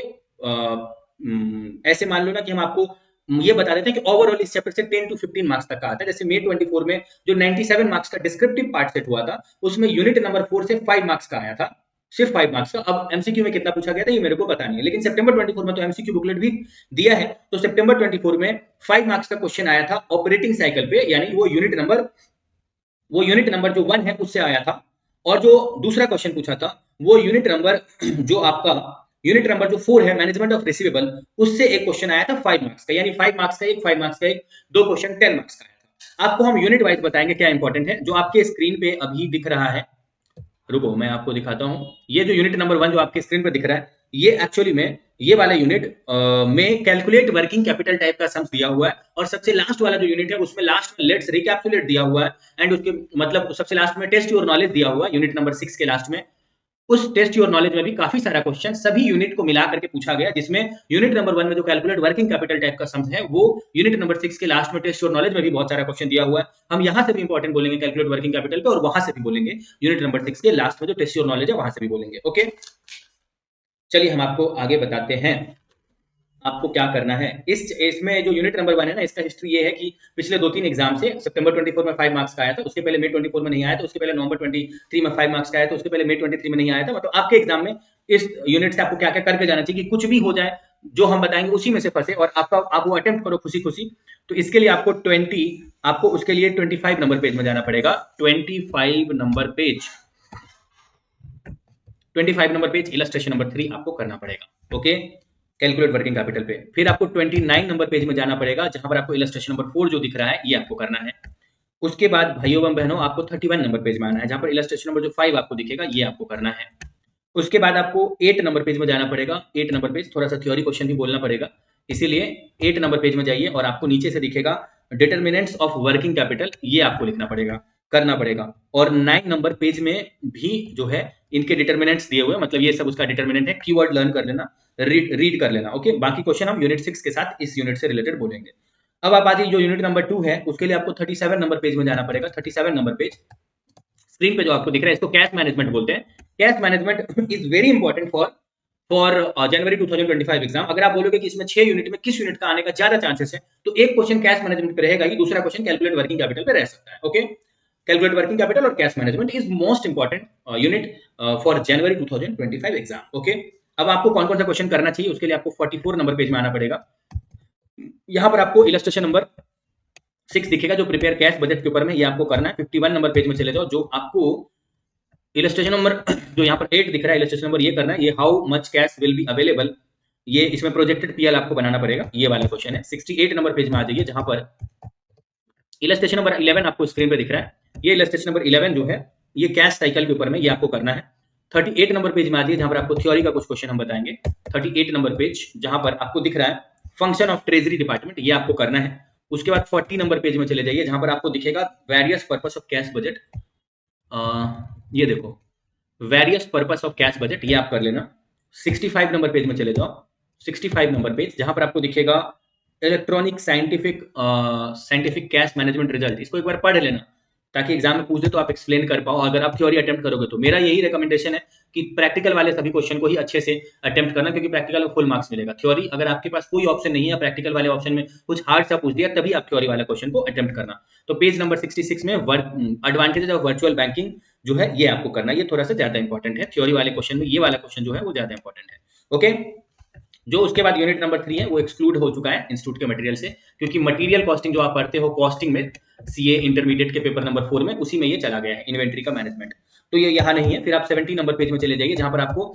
ऐसे मान लो ना कि हम आपको ये बता देते हैं कि ओवरऑल इस चैप्टर से 10 to 15 मार्क्स तक का आता है। जैसे May 24 में जो 97 मार्क्स का डिस्क्रिप्टिव पार्ट सेट हुआ था, उसमें यूनिट नंबर 4 से 5 मार्क्स का आया था, सिर्फ 5 मार्क्स का। अब एमसीक्यू में कितना पूछा गया था ये मेरे को पता नहीं है, लेकिन सितंबर 24 में तो एमसीक्यू बुकलेट भी दिया है। तो सितंबर 24 में 5 मार्क्स का क्वेश्चन आया था ऑपरेटिंग साइकिल पे, यानी वो यूनिट नंबर जो 1 है उससे आया था। और जो दूसरा क्वेश्चन पूछा था, वो यूनिट नंबर जो 4 है, मैनेजमेंट ऑफ रिसीवेबल, उससे एक क्वेश्चन आया था 5 मार्क्स का, यानी 5 मार्क्स का एक, 5 मार्क्स का एक, 2 क्वेश्चन 10 मार्क्स का आया था। आपको हम यूनिट वाइज बताएंगे क्या इंपॉर्टेंट है। जो आपके स्क्रीन पे अभी दिख रहा है, रुको मैं आपको दिखाता हूं। ये जो यूनिट नंबर 1 जो आपके स्क्रीन पर दिख रहा है, ये एक्चुअली में ये वाला यूनिट में कैलकुलेट वर्किंग कैपिटल टाइप का सम्स दिया हुआ है। और सबसे लास्ट वाला जो यूनिट है, उसमें लास्ट में लेट्स रिकैप्सुलेट दिया हुआ है, एंड उसके मतलब सबसे लास्ट में टेस्ट योर नॉलेज दिया हुआ है, यूनिट नंबर 6 के लास्ट में। उस टेस्ट योर नॉलेज में भी काफी सारा क्वेश्चन सभी यूनिट को मिला करके पूछा गया, जिसमें यूनिट नंबर 1 में जो कैलकुलेट वर्किंग कैपिटल टाइप का सम्स है, वो यूनिट नंबर 6 के लास्ट में टेस्ट योर नॉलेज में भी बहुत सारा क्वेश्चन दिया हुआ है। हम यहां से भी इंपॉर्टेंट बोलेंगे कैलकुलेट वर्किंग कैपिटल पे, और वहां से भी बोलेंगे यूनिट नंबर 6 के लास्ट में जो टेस्ट योर नॉलेज है वहां से भी बोलेंगे। ओके, चलिए हम आपको आगे बताते हैं आपको क्या करना है। इसमें जो यूनिट नंबर 1 है ना, इसका हिस्ट्री ये है कि पिछले 2-3 एग्जाम से सितंबर 24 में 5 मार्क्स का आया था, उसके पहले May 24 में नहीं आया था, उसके पहले नवंबर 23 में 5 मार्क्स का आया था, उसके पहले May 23 में नहीं आया था। मतलब आपके एग्जाम में इस यूनिट से आपको क्या क्या करके जाना चाहिए कि कुछ भी हो जाए, जो हम बताएंगे उसी में से फंसे और आप वो अटेम्प्ट करो खुशी खुशी। तो इसके लिए आपको उसके लिए 25 नंबर पेज में जाना पड़ेगा। 25 नंबर पेज इलस्ट्रेशन नंबर 3 आपको करना पड़ेगा। ओके, कैलकुलेट वर्किंग कैपिटल पे। फिर आपको 29 नंबर पेज में जाना पड़ेगा, जहां पर आपको इलस्ट्रेशन नंबर 4 जो दिख रहा है, ये आपको करना है। उसके बाद भाइयों एवं बहनों, आपको 31 नंबर पेज में आना है, जहां पर इलस्ट्रेशन नंबर जो 5 आपको दिखेगा, ये आपको करना है। उसके बाद आपको 8 नंबर पेज में जाना पड़ेगा। 8 नंबर पेज थोड़ा सा थ्योरी क्वेश्चन भी बोलना पड़ेगा, इसीलिए 8 नंबर पेज में जाइए और आपको नीचे से दिखेगा डिटर्मिनेंट्स ऑफ वर्किंग कैपिटल, ये आपको लिखना पड़ेगा, करना पड़ेगा। और 9 नंबर पेज में भी जो है इनके डिटर्मिनेंट्स दिए हुए, मतलब ये सब उसका डिटर्मिनेंट है, कीवर्ड लर्न कर लेना, रीड कर लेना। ओके, बाकी क्वेश्चन हम यूनिट 6 के साथ इस यूनिट से रिलेटेड बोलेंगे। अब आप आगे जो यूनिट नंबर 2 है, उसके लिए आपको 37 नंबर पेज में जाना पड़ेगा। 37 नंबर पेज स्क्रीन पे जो आपको दिख रहा है, इसको कैश मैनेजमेंट बोलते हैं। Cash management is very important for for January 2025 exam. अगर आप बोलोगे कि इसमें 6 यूनिट में किस यूनिट का आने का ज्यादा चांसेस है, तो एक क्वेश्चन कैश मैनेजमेंट पे रहेगा ही, दूसरा क्वेश्चन कैलकुलेट वर्किंग कैपिटल पे रह सकता है। ओके, कैलकुलेट वर्किंग कैपिटल और cash management is most important unit for January 2025 exam. Okay, अब आपको कौन कौन सा क्वेश्चन करना चाहिए, उसके लिए आपको 44 नंबर पेज में आना पड़ेगा। यहां पर आपको इलस्ट्रेशन नंबर 6 दिखेगा जो प्रिपेयर कैश बजट के ऊपर में, ये आपको करना है। 51 नंबर पेज में चले जाओ, जो आपको इलस्ट्रेशन नंबर जो यहाँ पर 8 दिख रहा है, इलस्ट्रेशन नंबर ये करना है, ये how much cash will be available, ये इसमें प्रोजेक्टेड पीएल आपको बनाना पड़ेगा, ये वाला क्वेश्चन है। 68 नंबर पेज में आ जाइए, जहां पर इलस्ट्रेशन नंबर 11 आपको स्क्रीन पे दिख रहा है। ये इलस्ट्रेशन नंबर 11 जो है ये कैश साइकिल के ऊपर में, ये आपको करना है। 38 नंबर पेज में आ जाइए, जहां पर आपको थ्योरी का कुछ क्वेश्चन हम बताएंगे। 38 नंबर पेज जहां पर आपको दिख रहा है फंक्शन ऑफ ट्रेजरी डिपार्टमेंट, ये आपको करना है। उसके बाद 40 नंबर पेज में चले जाइए, जहां पर आपको दिखेगा various purpose of cash budget. ये देखो various purpose of cash budget, ये आप कर लेना। 65 नंबर पेज में चले जाओ, 65 नंबर पेज जहां पर आपको दिखेगा electronic scientific cash management result, इसको एक बार पढ़ लेना ताकि एग्जाम में पूछ दे तो आप एक्सप्लेन कर पाओ। अगर आप थ्योरी अटेम्प्ट करोगे तो मेरा यही रिकमेंडेशन है कि प्रैक्टिकल वाले सभी क्वेश्चन को ही अच्छे से अटेम्प्ट करना, क्योंकि प्रैक्टिकल में फुल मार्क्स मिलेगा। थ्योरी अगर आपके पास कोई ऑप्शन नहीं है, प्रैक्टिकल वाले ऑप्शन में कुछ हार्ड सा पूछ दिया, तभी आप थ्योरी वाला क्वेश्चन को अटेम्प्ट करना। तो पेज नंबर 66 में एडवांटेजेस ऑफ वर्चुअल बैंकिंग जो है ये आपको करना है, ये थोड़ा सा ज्यादा इंपॉर्टेंट है। थ्योरी वाले क्वेश्चन में ये वाला क्वेश्चन जो है वो ज्यादा इंपॉर्टेंट है। ओके, जो उसके बाद यूनिट नंबर 3 है वो एक्सक्लूड हो चुका है इंस्टीट्यूट के मटेरियल से, क्योंकि मटेरियल कॉस्टिंग जो आप पढ़ते हो कॉस्टिंग में सीए इंटरमीडिएट के पेपर नंबर 4 में, उसी में ये चला गया है इन्वेंट्री का मैनेजमेंट, तो ये यहाँ नहीं है। फिर आप 70 नंबर पेज में चले जाइए, जहां पर आपको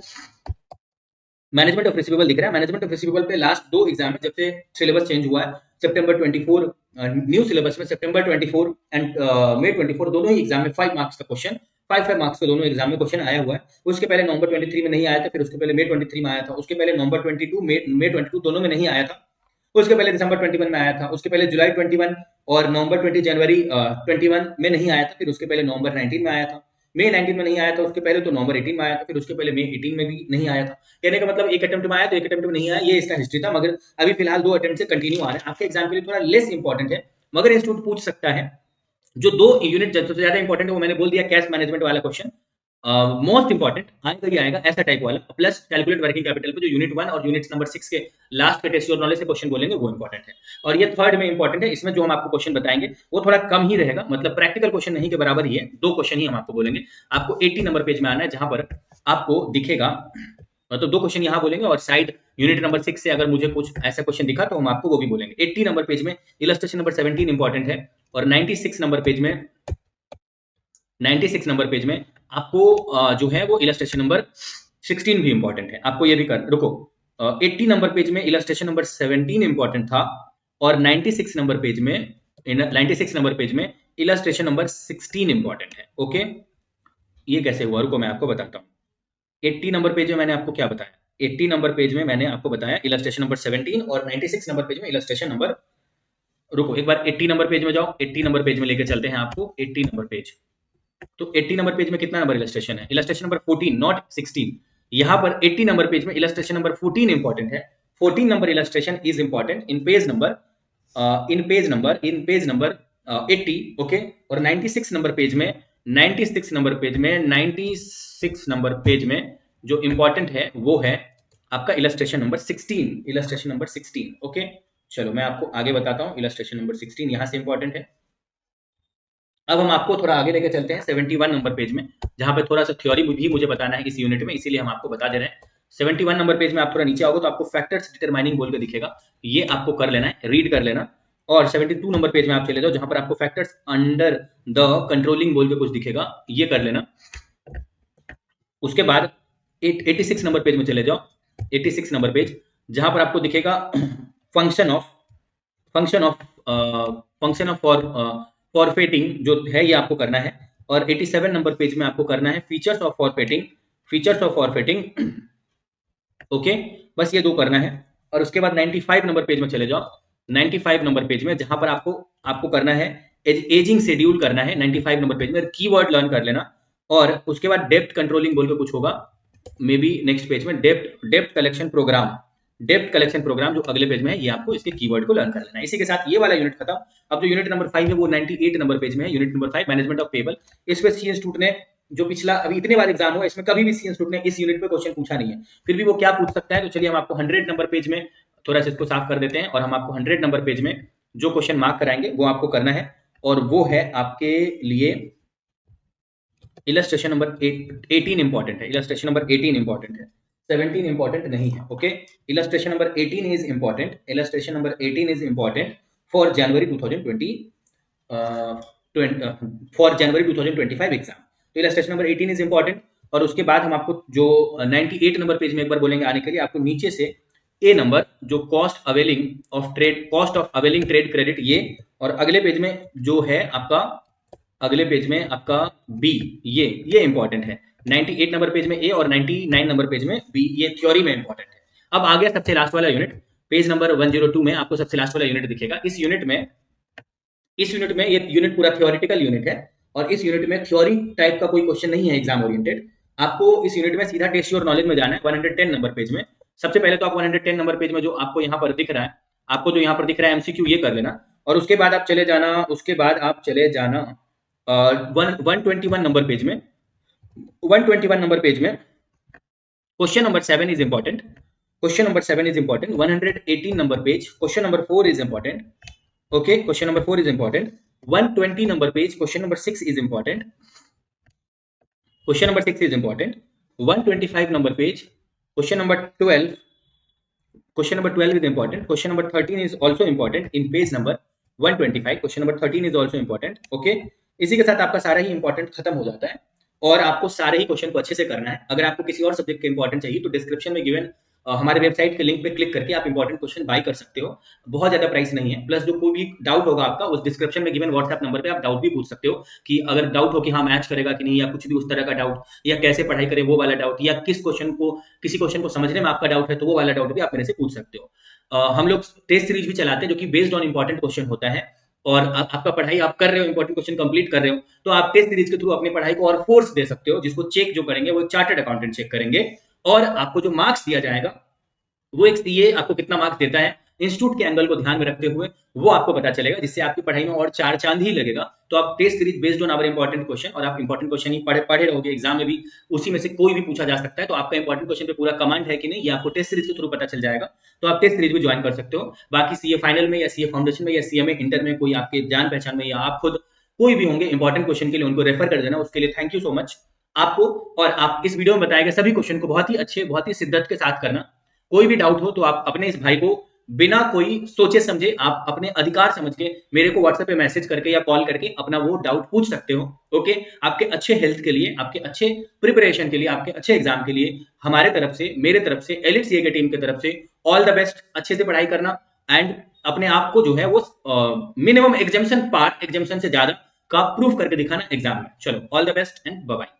मैनेजमेंट ऑफ रिसीवेबल दिख रहा है। मैनेजमेंट ऑफ रिसीवेबल पे लास्ट 2 एग्जाम में जब से सिलेबस चेंज हुआ है, सितंबर 24 न्यू सिलेबस में सितंबर 24 एंड मई 24 दोनों ही एग्जाम में 5 मार्क्स का क्वेश्चन, 5 मार्क्स के दोनों एग्जाम में क्वेश्चन आया हुआ है। उसके पहले नवंबर 23 में नहीं आया था, फिर उसके पहले मई 23 में आया था, उसके पहले नवंबर 22 मई 22 दोनों में नहीं आया था, उसके पहले दिसंबर 21 में आया था, उसके पहले जुलाई 21 और नवंबर 20 जनवरी 21 में नहीं आया था, फिर उसके पहले नवंबर 19 में आया था, मई 19 में नहीं आया था, उसके पहले तो नवंबर 18 में आया था, फिर उसके पहले मई 18 में भी नहीं आया था। कहने का मतलब एक अटेम्प्ट में आया तो एक अटेम्प्ट में नहीं आया, ये इसका हिस्ट्री था। मगर अभी फिलहाल 2 अटेम्प्ट से कंटिन्यू आ रहे हैं, आपके एग्जाम के लिए थोड़ा लेस इंपॉर्टेंट है, मगर इंस्टीट्यूट पूछ सकता है। जो 2 यूनिट सबसे ज्यादा इंपॉर्टेंट है वो मैंने बोल दिया, कैश मैनेजमेंट वाला क्वेश्चन मोस्ट इंपॉर्टेंट आएगा ही आएगा, ऐसा टाइप वाला, प्लस कैलकुलेट वर्किंग कैपिटल पे जो यूनिट 1 और यूनिट नंबर 6 के लास्ट के टेस्ट योर नॉलेज से क्वेश्चन बोलेंगे वो इंपॉर्टेंट है। और ये थर्ड में इंपॉर्टेंट है, इसमें जो हम आपको क्वेश्चन बताएंगे वो थोड़ा कम ही रहेगा, मतलब प्रैक्टिकल क्वेश्चन नहीं के बराबर ही है, 2 क्वेश्चन ही हम आपको बोलेंगे। आपको 80 नंबर पेज में आना है, जहां पर आपको दिखेगा, मतलब 2 क्वेश्चन यहाँ बोलेंगे और साइड यूनिट नंबर 6 से अगर मुझे कुछ ऐसा क्वेश्चन दिखा तो हम आपको वो भी बोलेंगे। 80 नंबर पेज में इलस्ट्रेशन नंबर 17 इंपॉर्टेंट है, और 96 नंबर पेज में 96 नंबर पेज में आपको जो है वो इलस्ट्रेशन नंबर 16 भी इंपॉर्टेंट है, आपको ये भी कर रुको। 80 नंबर पेज में इलस्ट्रेशन नंबर 17 इंपॉर्टेंट था, और 96 नंबर पेज में इलस्ट्रेशन नंबर 16 इंपॉर्टेंट है। ओके, ये कैसे हुआ, रुको मैं आपको बताता हूँ। 80 नंबर पेज में मैंने आपको क्या बताया, 80 नंबर पेज में मैंने आपको बताया इलस्ट्रेशन नंबर 17, और 96 नंबर पेज में इलस्ट्रेशन नंबर, रुको एक बार 80 नंबर पेज में जाओ, 80 नंबर पेज में लेके चलते हैं आपको 80 नंबर पेज। तो 80 नंबर पेज में कितना नंबर इलस्ट्रेशन है, इलस्ट्रेशन नंबर 14 नॉट 16। यहां पर 80 नंबर पेज में इलस्ट्रेशन नंबर 14 इंपॉर्टेंट है। 14 number illustration is important in page number 80। Okay, और 96 नंबर पेज में 96 नंबर पेज में जो इंपॉर्टेंट है वो है आपका इलस्ट्रेशन नंबर 16। ओके, चलो मैं आपको आगे बताता हूं। इलस्ट्रेशन नंबर 16 यहां से इंपॉर्टेंट है। अब हम आपको थोड़ा आगे लेके चलते हैं 71 नंबर पेज में, जहां पे थोड़ा सा थ्योरी भी मुझे बताना है इस यूनिट में, इसीलिए हम आपको बता दे रहे हैं। 71 नंबर पेज में आप थोड़ा नीचे आओगे तो आपको फैक्टर्स डिटरमाइनिंग बोल के दिखेगा, ये आपको कर लेना है, रीड कर लेना। और 72 नंबर पेज में आप चले जाओ, जहां पर आपको फैक्टर्स अंडर द कंट्रोलिंग बोल के कुछ दिखेगा, ये कर लेना। उसके बाद 86 नंबर पेज में चले जाओ, 86 नंबर पेज जहां पर आपको दिखेगा फंक्शन ऑफ फॉरफेटिंग जो है, ये आपको करना है। और 87 नंबर पेज में आपको करना है फीचर्स ऑफ फॉरफेटिंग। ओके, बस ये 2 करना है। और उसके बाद 95 नंबर पेज में चले जाओ, 95 नंबर पेज में जहां पर आपको करना है एजिंग शेड्यूल करना है। 95 नंबर पेज में कीवर्ड लर्न कर लेना। और उसके बाद डेप्ट कंट्रोलिंग बोल के कुछ होगा, मे बी नेक्स्ट पेज में डेप्ट कलेक्शन प्रोग्राम जो अगले पेज में है, ये आपको इसके कीवर्ड को लर्न कर लेना है। इसी के साथ ये वाला यूनिट खत्म। अब जो यूनिट नंबर 5 है वो 98 नंबर पेज में है, unit number 5 management of payable. इस पे सी इंस्टीट्यूट ने जो पिछला अभी इतने बार एग्जाम हुआ इसमें कभी भी सी इंस्टीट्यूट ने इस यूनिट पे क्वेश्चन पूछा नहीं है, फिर भी वो क्या पूछ सकता है। तो चलिए हम आपको 100 नंबर पेज में थोड़ा सा इसको साफ कर देते हैं और हम आपको 100 नंबर पेज में जो क्वेश्चन मार्क कराएंगे वो आपको करना है, और वो है आपके लिए इलस्ट्रेशन नंबर 18 इंपॉर्टेंट है। इलस्ट्रेशन नंबर 18 इंपॉर्टेंट है, 17 इंपॉर्टेंट नहीं है। Okay, illustration number 18 is important. Illustration number 18 is important for January 2020 for January 2025 exam. तो इलस्ट्रेशन नंबर 18 इज इंपॉर्टेंट। और उसके बाद हम आपको जो 98 नंबर पेज में एक बार बोलेंगे आने के लिए, आपको नीचे से ए नंबर जो cost of availing trade credit ये, और अगले पेज में जो है आपका, अगले पेज में आपका बी, ये इंपॉर्टेंट है। 98 नंबर पेज में ए और 99 नंबर पेज में बी, ये थ्योरी में इंपॉर्टेंट है। अब आ गया सबसे लास्ट वाला यूनिट, पेज नंबर 102 में आपको सबसे लास्ट वाला यूनिट दिखेगा। इस यूनिट में ये यूनिट पूरा थ्योरेटिकल यूनिट है, और इस यूनिट में थ्योरी टाइप का कोई क्वेश्चन नहीं है एग्जाम ओरिएंटेड। आपको इस यूनिट में सीधा टेस्ट योर नॉलेज में जाना है 110 नंबर पेज में। सबसे पहले तो आप 110 नंबर पेज में जो आपको यहाँ पर दिख रहा है, एमसीक्यू ये कर लेना, और उसके बाद आप चले जाना 121 नंबर पेज में। 121 नंबर पेज में question number 7 is important. 118 number page question number 4 is important. Okay, question number 4 is important. 120 number page question number 6 is important. Question number 6 is important. 125 number page question number 12 is important. Question number 13 is also important in page number 125. Question number 13 is also important. Okay, इसी के साथ आपका सारा ही important खत्म हो जाता है, और आपको सारे ही क्वेश्चन को अच्छे से करना है। अगर आपको किसी और सब्जेक्ट के इंपॉर्टेंट चाहिए तो डिस्क्रिप्शन में गिवन हमारे वेबसाइट के लिंक पे क्लिक करके आप इंपॉर्टेंट क्वेश्चन बाय कर सकते हो। बहुत ज्यादा प्राइस नहीं है, प्लस जो कोई भी डाउट होगा आपका उस डिस्क्रिप्शन में गिवन व्हाट्सएप नंबर पे आप डाउट भी पूछ सकते हो, कि अगर डाउट हो कि हाँ मैच करेगा कि नहीं, या कुछ भी उस तरह का डाउट, या कैसे पढ़ाई करें वो वाला डाउट, या किसी क्वेश्चन को समझने में आपका डाउट है तो वो वाला डाउट भी आप मेरे से पूछ सकते हो। हम लोग टेस्ट सीरीज भी चलाते हैं जो कि बेस्ड ऑन इंपॉर्टेंट क्वेश्चन होता है, और आपका पढ़ाई आप कर रहे हो, इंपॉर्टेंट क्वेश्चन कंप्लीट कर रहे हो, तो आप टेस्ट सीरीज के थ्रू अपनी पढ़ाई को और फोर्स दे सकते हो, जिसको चेक जो करेंगे वो चार्टर्ड अकाउंटेंट चेक करेंगे, और आपको जो मार्क्स दिया जाएगा वो एक सीए आपको कितना मार्क्स देता है इंस्टीट्यूट के एंगल को ध्यान में रखते हुए वो आपको पता चलेगा, जिससे आपकी पढ़ाई में और चार चांद ही लगेगा। तो आप test series based on our important question, और आप इंपॉर्टेंट क्वेश्चन ही पढ़े रहोगे, एग्जाम में भी उसी में से कोई भी पूछा जा सकता है, तो आपका इंपॉर्टेंट क्वेश्चन पे पूरा कमांड है कि नहीं ये आपको टेस्ट सीरीज के थ्रू पता चल जाएगा। तो आप टेस्ट सीरीज भी ज्वाइन कर सकते हो। बाकी सीए फाइनल में या सीए फाउंडेशन में या सीएमए इंटर में कोई आपके जान पहचान में या आप खुद कोई भी होंगे इंपॉर्टेंट क्वेश्चन के लिए, उनको रेफर कर देना। उसके लिए थैंक यू सो मच आपको। और आप इस वीडियो में बताए गए सभी क्वेश्चन को बहुत ही अच्छे, बहुत ही शिद्दत के साथ करना। कोई भी डाउट हो तो आप अपने इस भाई को बिना कोई सोचे समझे, आप अपने अधिकार समझ के मेरे को व्हाट्सएप पे मैसेज करके या कॉल करके अपना वो डाउट पूछ सकते हो। ओके, आपके अच्छे हेल्थ के लिए, आपके अच्छे प्रिपरेशन के लिए, आपके अच्छे एग्जाम के लिए हमारे तरफ से, मेरे तरफ से, एलिट सीए के टीम की तरफ से ऑल द बेस्ट। अच्छे से पढ़ाई करना, एंड अपने आप को जो है वो मिनिमम एग्जामिशन से ज्यादा का प्रूफ करके दिखाना एग्जाम में। चलो, all the best and bye bye.